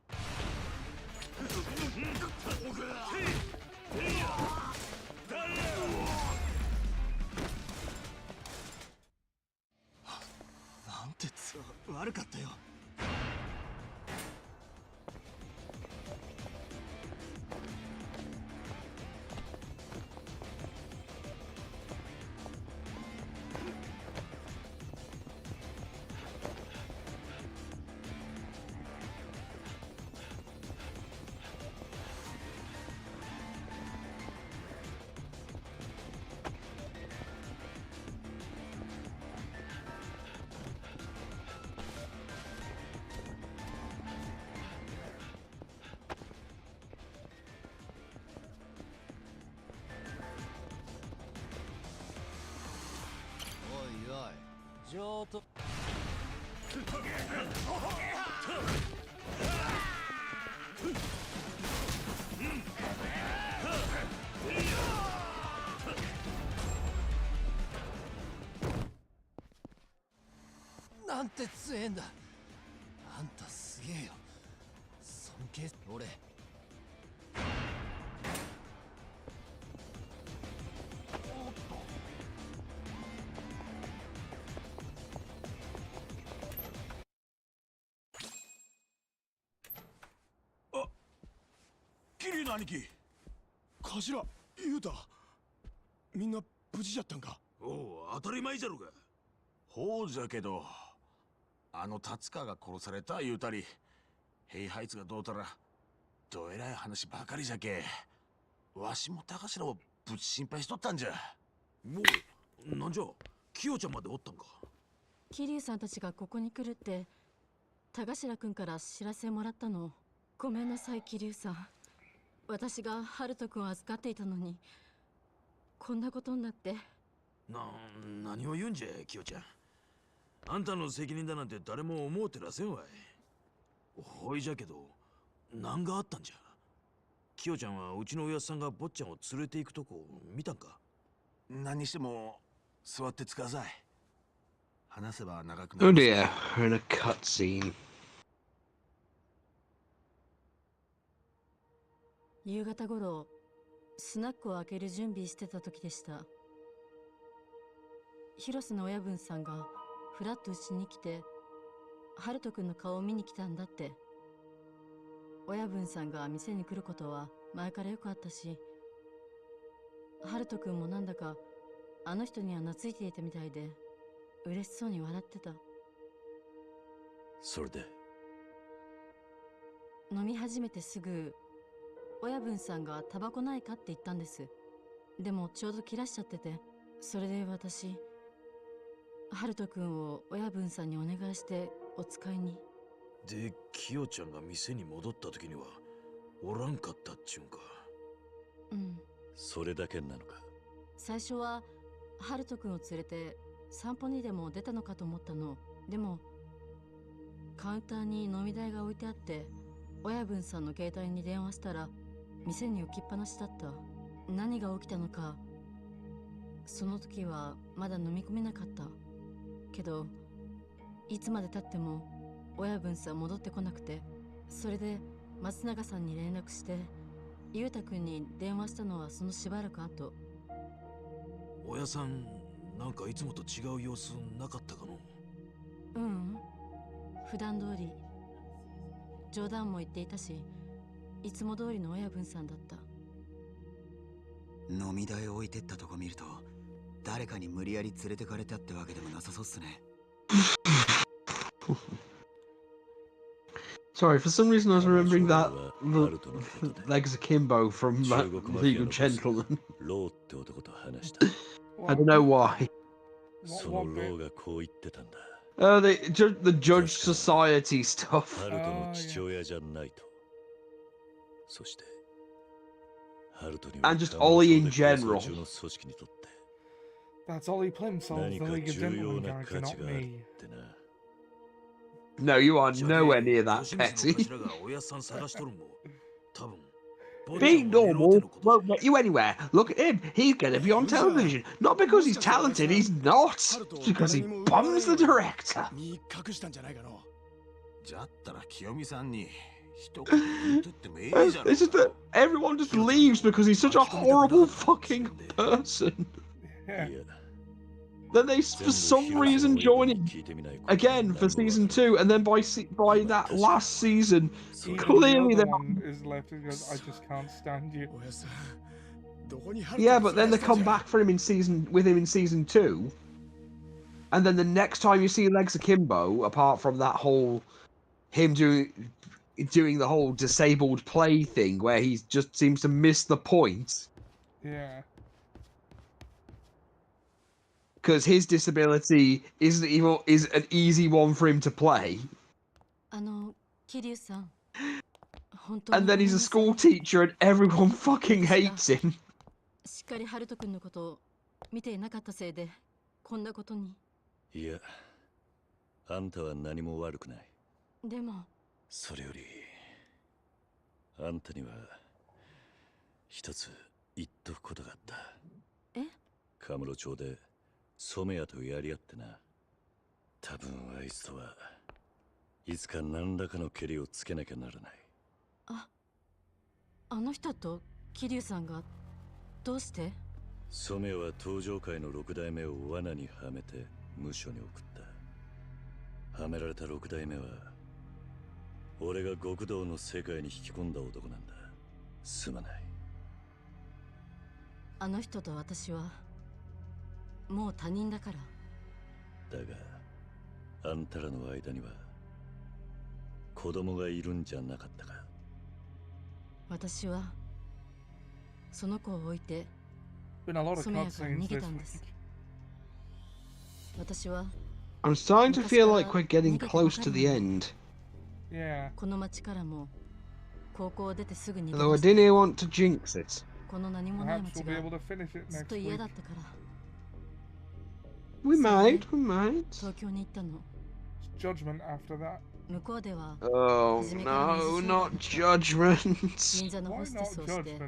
なんて悪かったよ。上等。なんて強えんだ。あんたすげえよ。尊敬俺。キリの兄貴。頭、言うた。みんな無事じゃったんか。おお、当たり前じゃろが。ほうじゃけど、あの達川が殺された言うたり、ヘイハイツがどうたら、どえらい話ばかりじゃけ。わしも高頭をぶち心配しとったんじゃ。もう、なんじゃ、キヨちゃんまでおったんか。桐生さんたちがここに来るって田頭君から知らせもらったの。ごめんなさい桐生さん。私が春人君を預かっていたのにこんなことになって。何を言うんじゃキヨちゃん。あんたの責任だなんて誰も思うてらせんわい。ほいじゃけど何があったんじゃ。キヨちゃんはうちのおやっさんが坊ちゃんを連れて行くとこ見たんか。何にしても座ってつかさい。話せば長くな Oh る。 dear, we're in a cutscene. 夕方頃スナックを開ける準備してた時でした。広瀬の親分さんがフラッとうちに来て、ハルト君の顔を見に来たんだって。親分さんが店に来ることは前からよくあったし、ハルト君もなんだかあの人には懐いていたみたいで嬉しそうに笑ってた。それで飲み始めてすぐ親分さんがタバコないかって言ったんです。でもちょうど切らしちゃってて、それで私ハルト君を親分さんにお願いしてお使いに。で、キヨちゃんが店に戻った時にはおらんかったっちゅうんか。うん。それだけなのか。最初はハルト君を連れて散歩にでも出たのかと思ったの。でもカウンターに飲み代が置いてあって、親分さんの携帯に電話したら店に置きっぱなしだった。何が起きたのかその時はまだ飲み込めなかったけど、いつまで経っても親分さん戻ってこなくて、それで松永さんに連絡して裕太君に電話したのはそのしばらく後。親さんなんかいつもと違う様子なかったかの？うん、普段通り冗談も言っていたし、いつも通りの親分さんだった。飲み代置いてったとこ見ると誰かに無理やり連れてかれたってわけでもなさそうっすね。Sorry, for some reason I was remembering that Legs Akimbo from League of Gentlemen. I don't know why. The Judge Society stuff. And just Ollie in general. That's Ollie Plimsoll's the League of Gentlemen character, not me. No, you are nowhere near that petty. Being normal won't get you anywhere. Look at him, he's gonna be on television. Not because he's talented, he's not. It's because he bums the director. It's just that everyone just leaves because he's such a horrible fucking person. Yeah. Then they, for some reason, join him again for season 2, and then by that last season, clearly the one is left and goes, I just can't stand you. Yeah, but then they come back for him in season 2, and then the next time you see Legs Akimbo, apart from that whole him doing the whole disabled play thing where he just seems to miss the point. Yeah. Because his disability is an easy one for him to play. And then he's a school teacher and everyone fucking hates him. Yeah. あんたは何も悪くない。でもそれよりあんたには一つ言っとくことがあった。え？カムロ町で染谷とやり合ってな。多分あいつとはいつか何らかのケリをつけなきゃならない。あの人と桐生さんがどうして？染谷は登場界の6代目を罠にはめて無所に送った。はめられた6代目は俺が極道の世界に引き込んだ男なんだ。すまない。あの人と私はもう他人だから。だがあんたらの間には子供がいるんじゃなかったか。私はその子を置いて染谷から逃げたんです。私は I'm starting to feel like we're getting close to the end. Yeah. この町からも高校を出てすぐに Although I didn't want to jinx it. この何もない町がずっと嫌だったから。We might. 東京に行ったの。Judgment after that. 向こうでは Oh no, not Judgment. 銀座のホステスをして。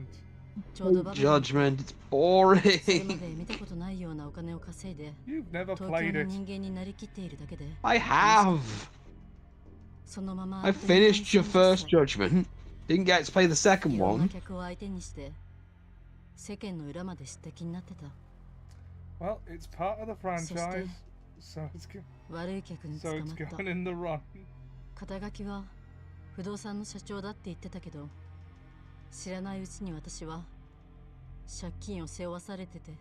Judgment, it's boring. You've never played it. I have. I finished your first Judgment. Didn't get to play the second one. 世間の裏まで知った気になってた。 Well, it's part of the franchise, so it's going in the run. 肩書きは不動産の社長だって言ってたけど、知らないうちに私は借金を背負わされてて、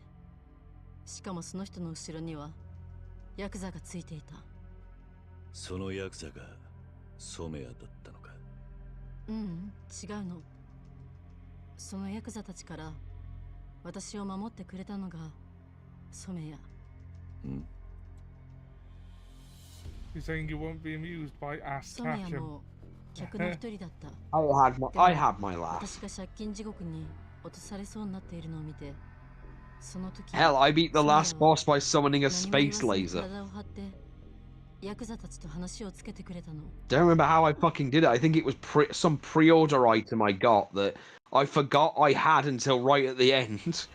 しかもその人の後ろにはヤクザがついていた。そのヤクザが染谷だったのか。うん、違うの。そのヤクザたちから私を守ってくれたのが染谷。うん。You're saying you won't be amused by ass 染谷 catching? も客の一人だった。I had my laugh. 私が借金地獄に落とされそうになっているのを見て、その時 Hell, I beat the last boss by summoning a space laser. 体を張ってヤクザたちと話をつけてくれたの。 Don't remember how I fucking did it. I think it was some pre-order item I got that I forgot I had until right at the end.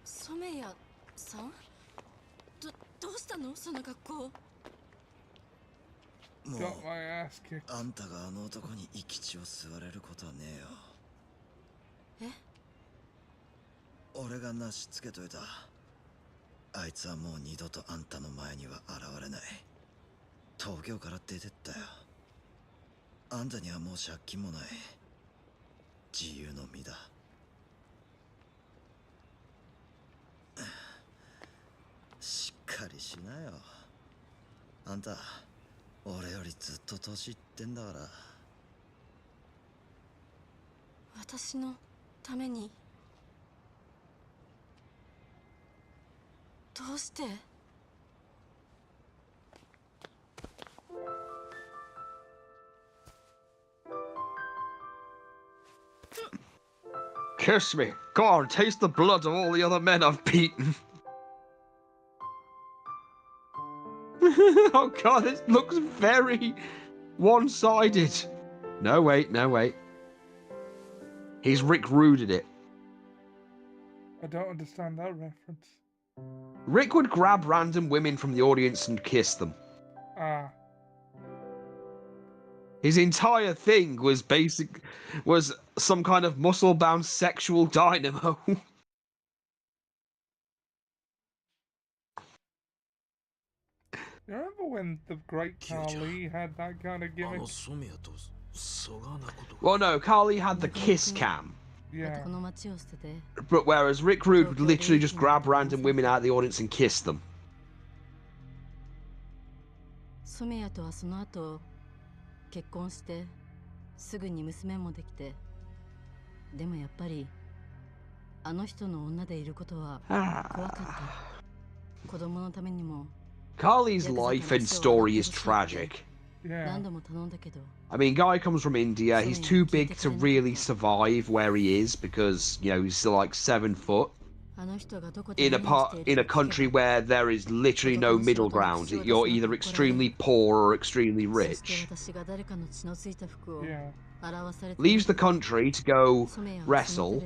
染谷さん？どうしたのその格好？もう Got my ass kicked. あんたがあの男に生き血を吸われることはねえよ。え？俺がなしつけといた。あいつはもう二度とあんたの前には現れない。東京から出てったよ。あんたにはもう借金もない。自由の身だ。しっかりしなよ。あんた俺よりずっと年いってんだから。私のために？どうして？ Kiss me. Go on, taste the blood of all the other men I've beaten. Oh god, this looks very one-sided. No, wait, no, wait. He's Rick Rude'd it. I don't understand that reference. Rick would grab random women from the audience and kiss them. Ah. His entire thing was some kind of muscle-bound sexual dynamo. You remember when the great Carly had that kind of gimmick? Well, no, Carly had the kiss cam. Yeah. But whereas Rick Rude would literally just grab random women out of the audience and kiss them. 染谷とはその後結婚してすぐに娘もできて、でもやっぱりあの人の女でいることは怖かった。子供のためにも。 Carly's life and story is tragic. Yeah. I mean, guy comes from India. He's too big to really survive where he is because, you know, he's still like 7 foot. In a country where there is literally no middle ground. You're either extremely poor or extremely rich. Yeah. Leaves the country to go wrestle.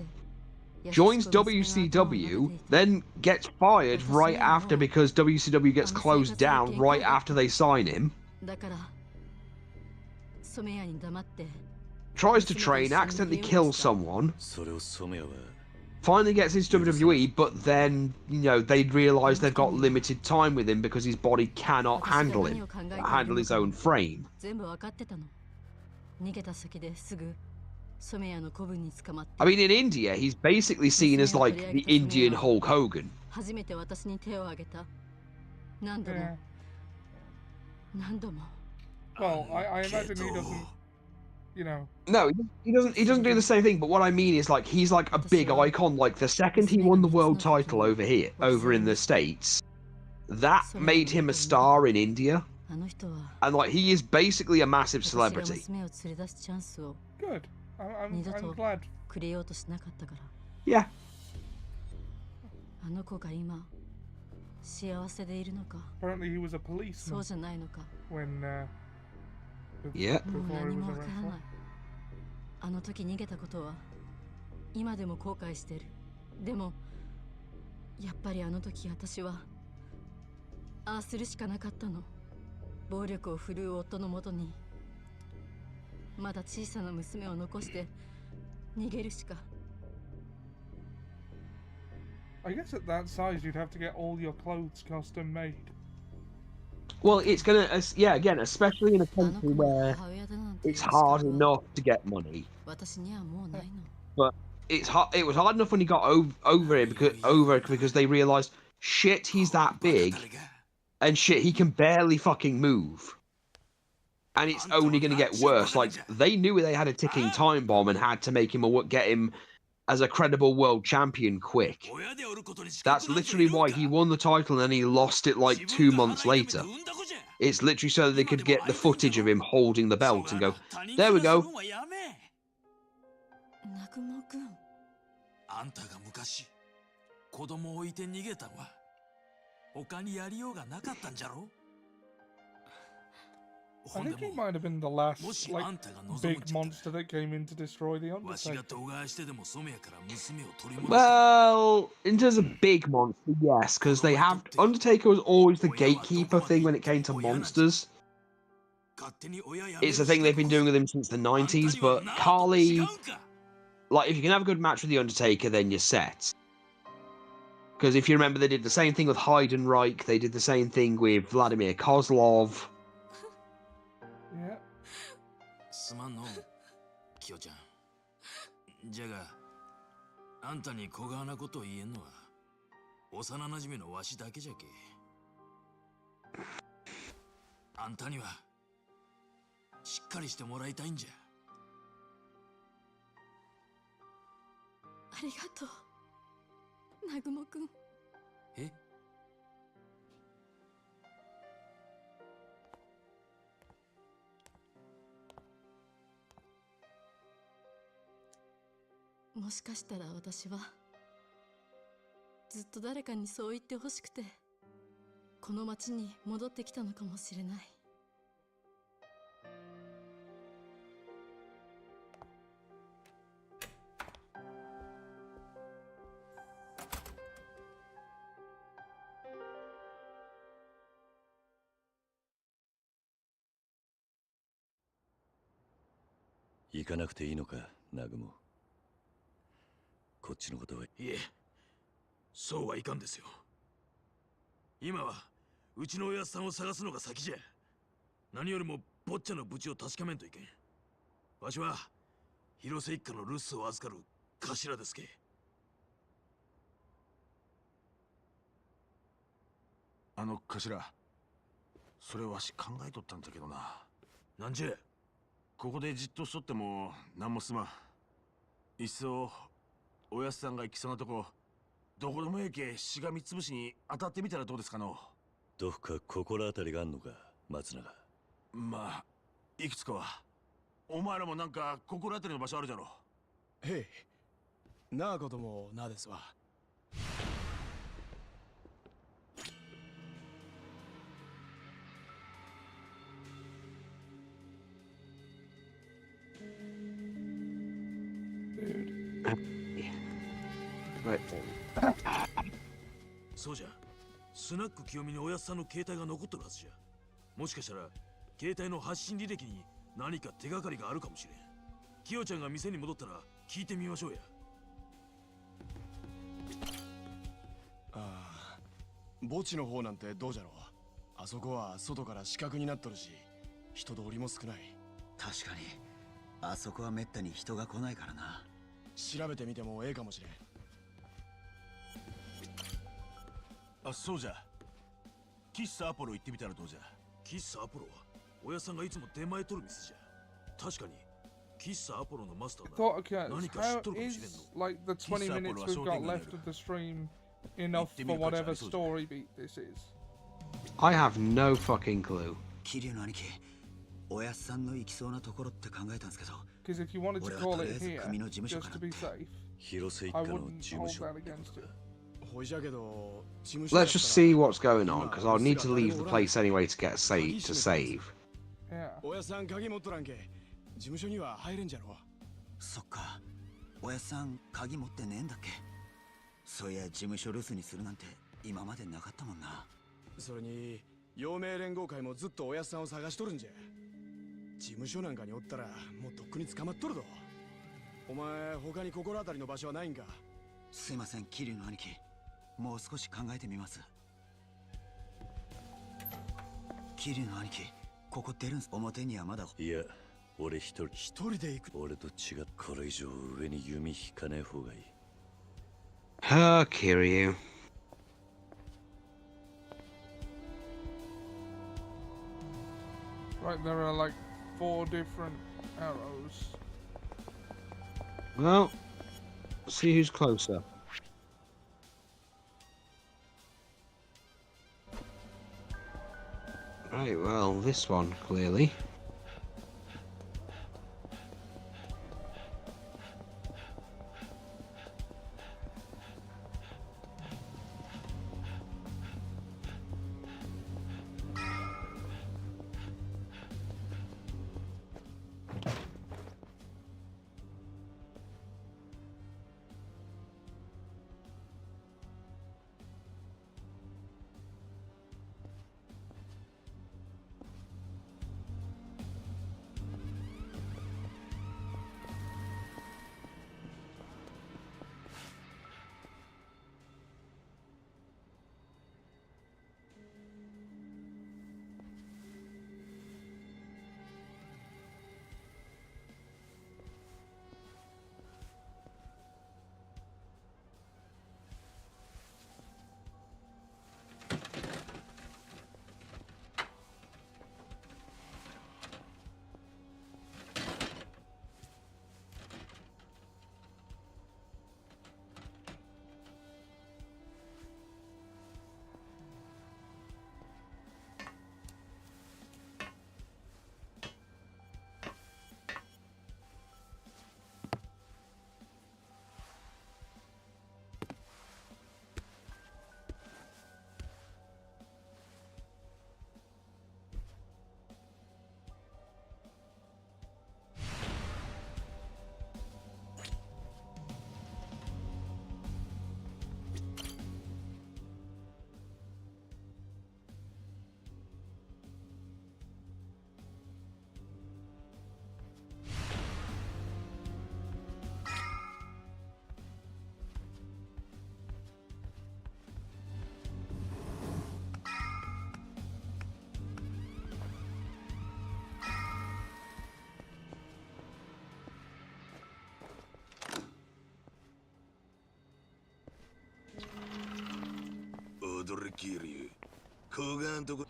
Joins WCW, then gets fired right after because WCW gets closed down right after they sign him. Tries to train, accidentally kills someone. Finally gets into WWE, but then, you know, they realise they've got limited time with him because his body cannot handle him, handle his own frame. I mean, in India, he's basically seen as like the Indian Hulk Hogan. Yeah. Well, I imagine he doesn't, you know. No, he doesn't do the same thing, but what I mean is like he's like a big icon. Like the second he won the world title over in the States, that made him a star in India. And like, he is basically a massive celebrity. Good. I'm glad. Yeah. Apparently he was a policeman when yeah. before he was arrested. あの時逃げたことは今でも後悔してる。でもやっぱりあの時私はああするしかなかったの。暴力を振るう夫のもとにまだ小さな娘を残して逃げるしか。I guess at that size you'd have to get all your clothes custom made. Well, it's gonna, yeah, again, especially in a country where it's hard enough to get money. But it was hard enough when he got over it because they realized, shit, he's that big, and shit, he can barely fucking move. And it's only gonna get worse. Like, they knew they had a ticking time bomb and had to make him get him as a credible world champion quick. That's literally why he won the title and then he lost it like 2 months later. It's literally so that they could get the footage of him holding the belt and go, there we go. あんたが昔子供を置いて逃げたんは他にやりようがなかったんじゃろ。 I think he might have been the last, like, big monster that came in to destroy the Undertaker. Well, in terms of big monster, yes, because they have Undertaker was always the gatekeeper thing when it came to monsters. It's a thing they've been doing with him since the 90s, but Carly, like, if you can have a good match with the Undertaker, then you're set. Because if you remember, they did the same thing with Heidenreich, they did the same thing with Vladimir Kozlov. Yeah. すまんの、キヨちゃん。じゃが、あんたに小川なことを言えんのは幼馴染のわしだけじゃけ。あんたにはしっかりしてもらいたいんじゃ。ありがとう、南雲くん。え？ もしかしたら私はずっと誰かにそう言ってほしくてこの町に戻ってきたのかもしれない。行かなくていいのか、南雲。 こっちのことは。いえ、そうはいかんですよ。今はうちのおやっさんを探すのが先じゃ。何よりも坊ちゃんの無事を確かめんといけん。わしは広瀬一家の留守を預かる頭ですけ。頭、それわし考えとったんだけどな。なんじゃ。ここでじっとしとっても何もすまん。いっそ おやっさんが行きそうなとこ、どこでもええけしがみつぶしに当たってみたらどうですかの。どこか心当たりがあんのか、松永。まあ、いくつかは。お前らもなんか心当たりの場所あるじゃろ。へい、なあこともなですわ。そうじゃ。スナック清美におやっさんの携帯が残ってるはずじゃ。もしかしたら携帯の発信履歴に何か手がかりがあるかもしれん。キヨちゃんが店に戻ったら聞いてみましょうや。ああ、墓地の方なんてどうじゃろう。あそこは外から死角になっとるし、人通りも少ない。確かに、あそこはめったに人が来ないからな。調べてみてもええかもしれん。 あ、そうじゃ。喫茶アポロ行ってみたらどうじゃ。喫茶アポロはおやさんがいつも出前取る店じゃ。確かに喫茶アポロのマスターな。 Okay, how is like the 20 minutes we've got left of the stream enough for whatever story beat this is? I have no fucking clue. 桐生の兄貴、おやっさんの行きそうなところって考えたんですけど、 Because if you wanted to call it here, just to be safe, I wouldn't hold that against you. Let's just see what's going on, because I'll need to leave the place anyway to get to save. Yeah. おやっさん鍵持っとらんけ、事務所には入れんじゃろ。そっか、おやっさん鍵持ってねえんだっけ。そういや事務所留守にするなんて今までなかったもんな。それに陽明連合会もずっとおやっさんを探しとるんじゃ。事務所なんかにおったらもうとっくに捕まっとるぞ。お前他に心当たりの場所はないんか。すいません、桐生の兄貴、もう少し考えてみます。桐生の兄貴、ここ出るんす。表にはまだ。いや、俺一人で行く。俺と違う。これ以上上に弓引かねえ方がいい。Kiryu. Right, there are like 4 different arrows. Well, let's see who's closer. Right, well, this one, clearly.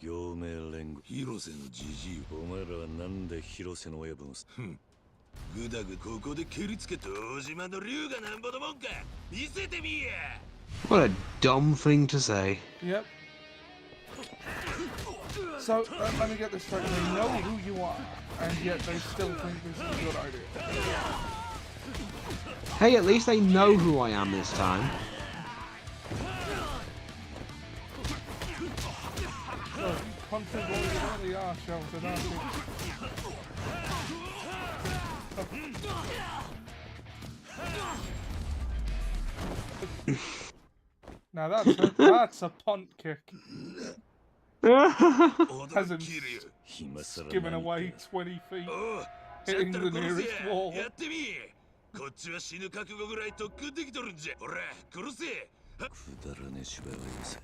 陽明連合広瀬のじじい。お前らはなんで広瀬の親分をぐだぐここで蹴りつけ堂島の竜がなんぼのもんか見せてみや。 What a dumb thing to say. Yep. So, let me get this straight. They know who you are, and yet they still think this is a good idea. Hey, at least they know who I am this time. So, punching boys really are sheltered, aren't you? Now that's a punt kick. As in skimming away 20 feet, hitting the nearest wall. こっちは死ぬ覚悟ぐらい特訓できとるんじゃ。ほら、殺せ。くだらねえ芝居はよせ。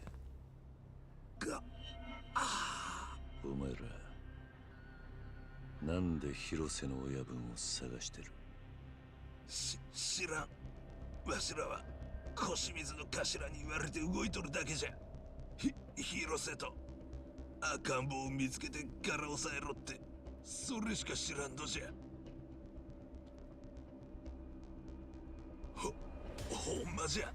お前らなんで広瀬の親分を探してる。知らん。わしらは腰水の頭に言われて動いとるだけじゃ。広瀬と赤ん坊を見つけて柄を抑えろって、それしか知らんのじゃ。ほんまじゃ。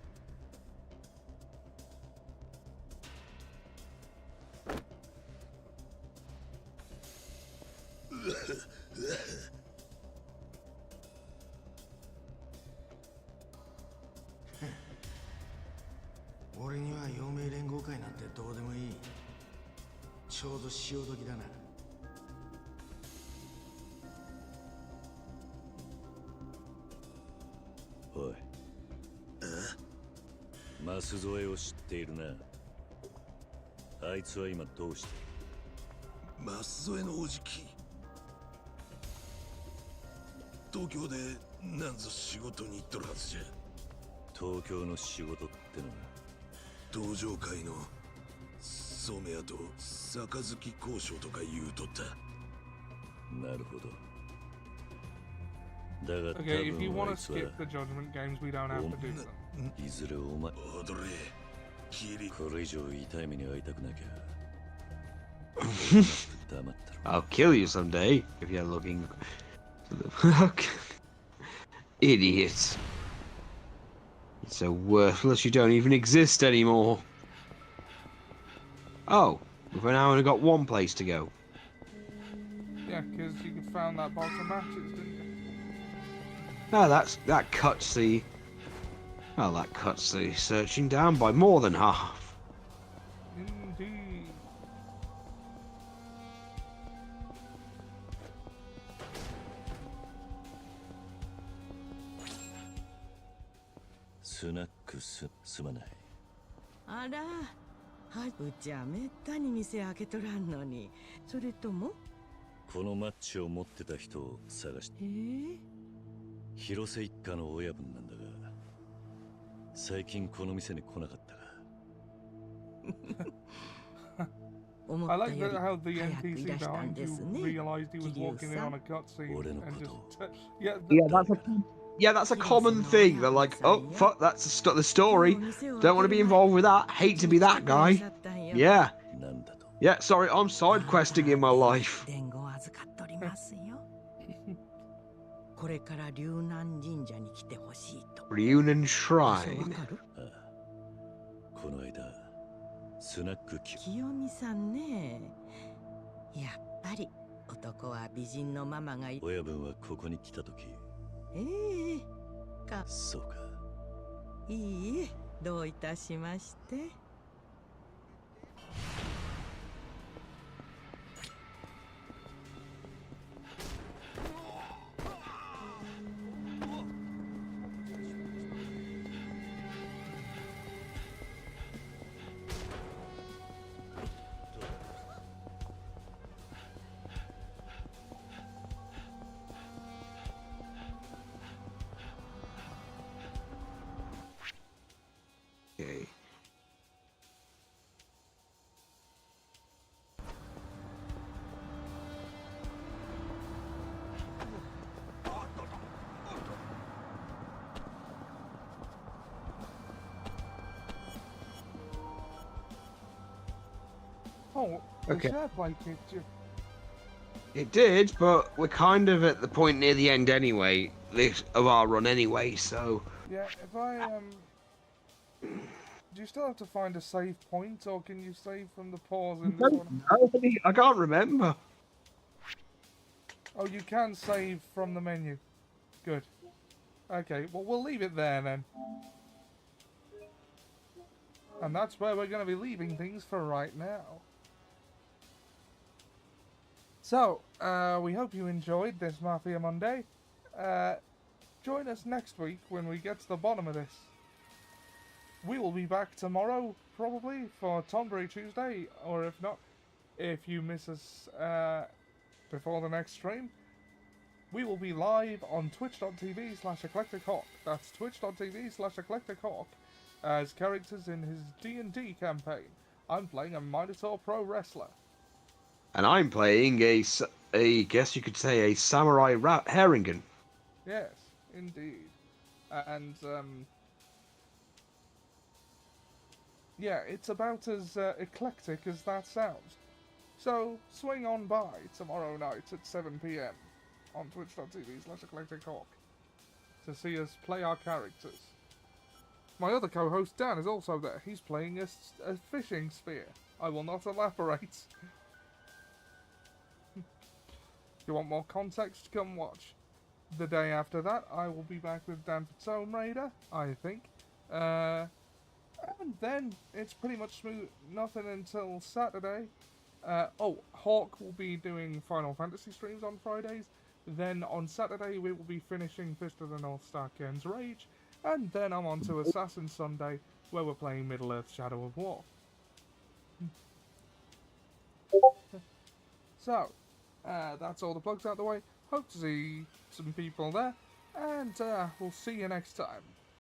俺には陽明連合会なんてどうでもいい。ちょうど潮時だな。おい。マス添えを知っているな。あいつは今どうしてる？マス添えのおじき。東京でなんぞ仕事に行っとるはずじゃ。東京の仕事ってのは道場会の染谷と杯交渉とか言うとった。なるほど。だが Okay, if you 多分 want あ to いつは skip the judgment games, we don't have to do them. いずれお前踊れキリ。これ以上痛い目に遭いたくなきゃ I'll kill you someday if you're looking. Idiots. You're so worthless you don't even exist anymore. Oh, we've now only got one place to go. Yeah, because you found that box of matches, didn't you? Oh, that cuts the. Well, that cuts the searching down by more than half. Indeed. Snack すまない。あら、はいうちはめったに店開けとらんのに。それともこのマッチを持ってた人を探して。広瀬一家の親分なんだが、最近この店に来なかったか。I like how the NPC behind you realized he was walking in on a cutscene and just that's a common thing. They're like, oh fuck, that's the story. Don't want to be involved with that. Hate to be that guy. Yeah. Yeah. Sorry, I'm side questing in my life. これから龍南神社に来てほしいと。 Reunion Shrine. この間、スナック清美さんね。やっぱり男は美人のママがい。親分はここに来た時。そうか。いいえ、どういたしまして。Okay. Oh, Okay. the share play kicked you. It did, but we're kind of at the point near the end anyway, of our run anyway, so... Yeah, if I, do you still have to find a save point, or can you save from the pause in this one? I can't remember. Oh, you can save from the menu. Good. Okay, well, we'll leave it there then. And that's where we're going to be leaving things for right now. So, we hope you enjoyed this Mafia Monday. Join us next week when we get to the bottom of this. We will be back tomorrow, probably, for Tonbury Tuesday, or if not, if you miss us before the next stream, we will be live on twitch.tv/eclectichawk. That's twitch.tv/eclectichawk as characters in his D&D campaign. I'm playing a Minotaur Pro Wrestler. And I'm playing a guess you could say a samurai Haringen. Yes, indeed. And, yeah, it's about as eclectic as that sounds. So, swing on by tomorrow night at 7 PM on twitch.tv/eclectichawk to see us play our characters. My other co-host Dan is also there. He's playing a fishing spear. I will not elaborate. If you want more context, come watch. The day after that, I will be back with Dan for Tomb Raider, I think. And then it's pretty much smooth, nothing until Saturday. Hawk will be doing Final Fantasy streams on Fridays. Then on Saturday we will be finishing Fist of the North Star Ken's Rage. And then I'm on to Assassin Sunday, where we're playing Middle-earth Shadow of War. So, that's all the plugs out the way. Hope to see some people there. And we'll see you next time.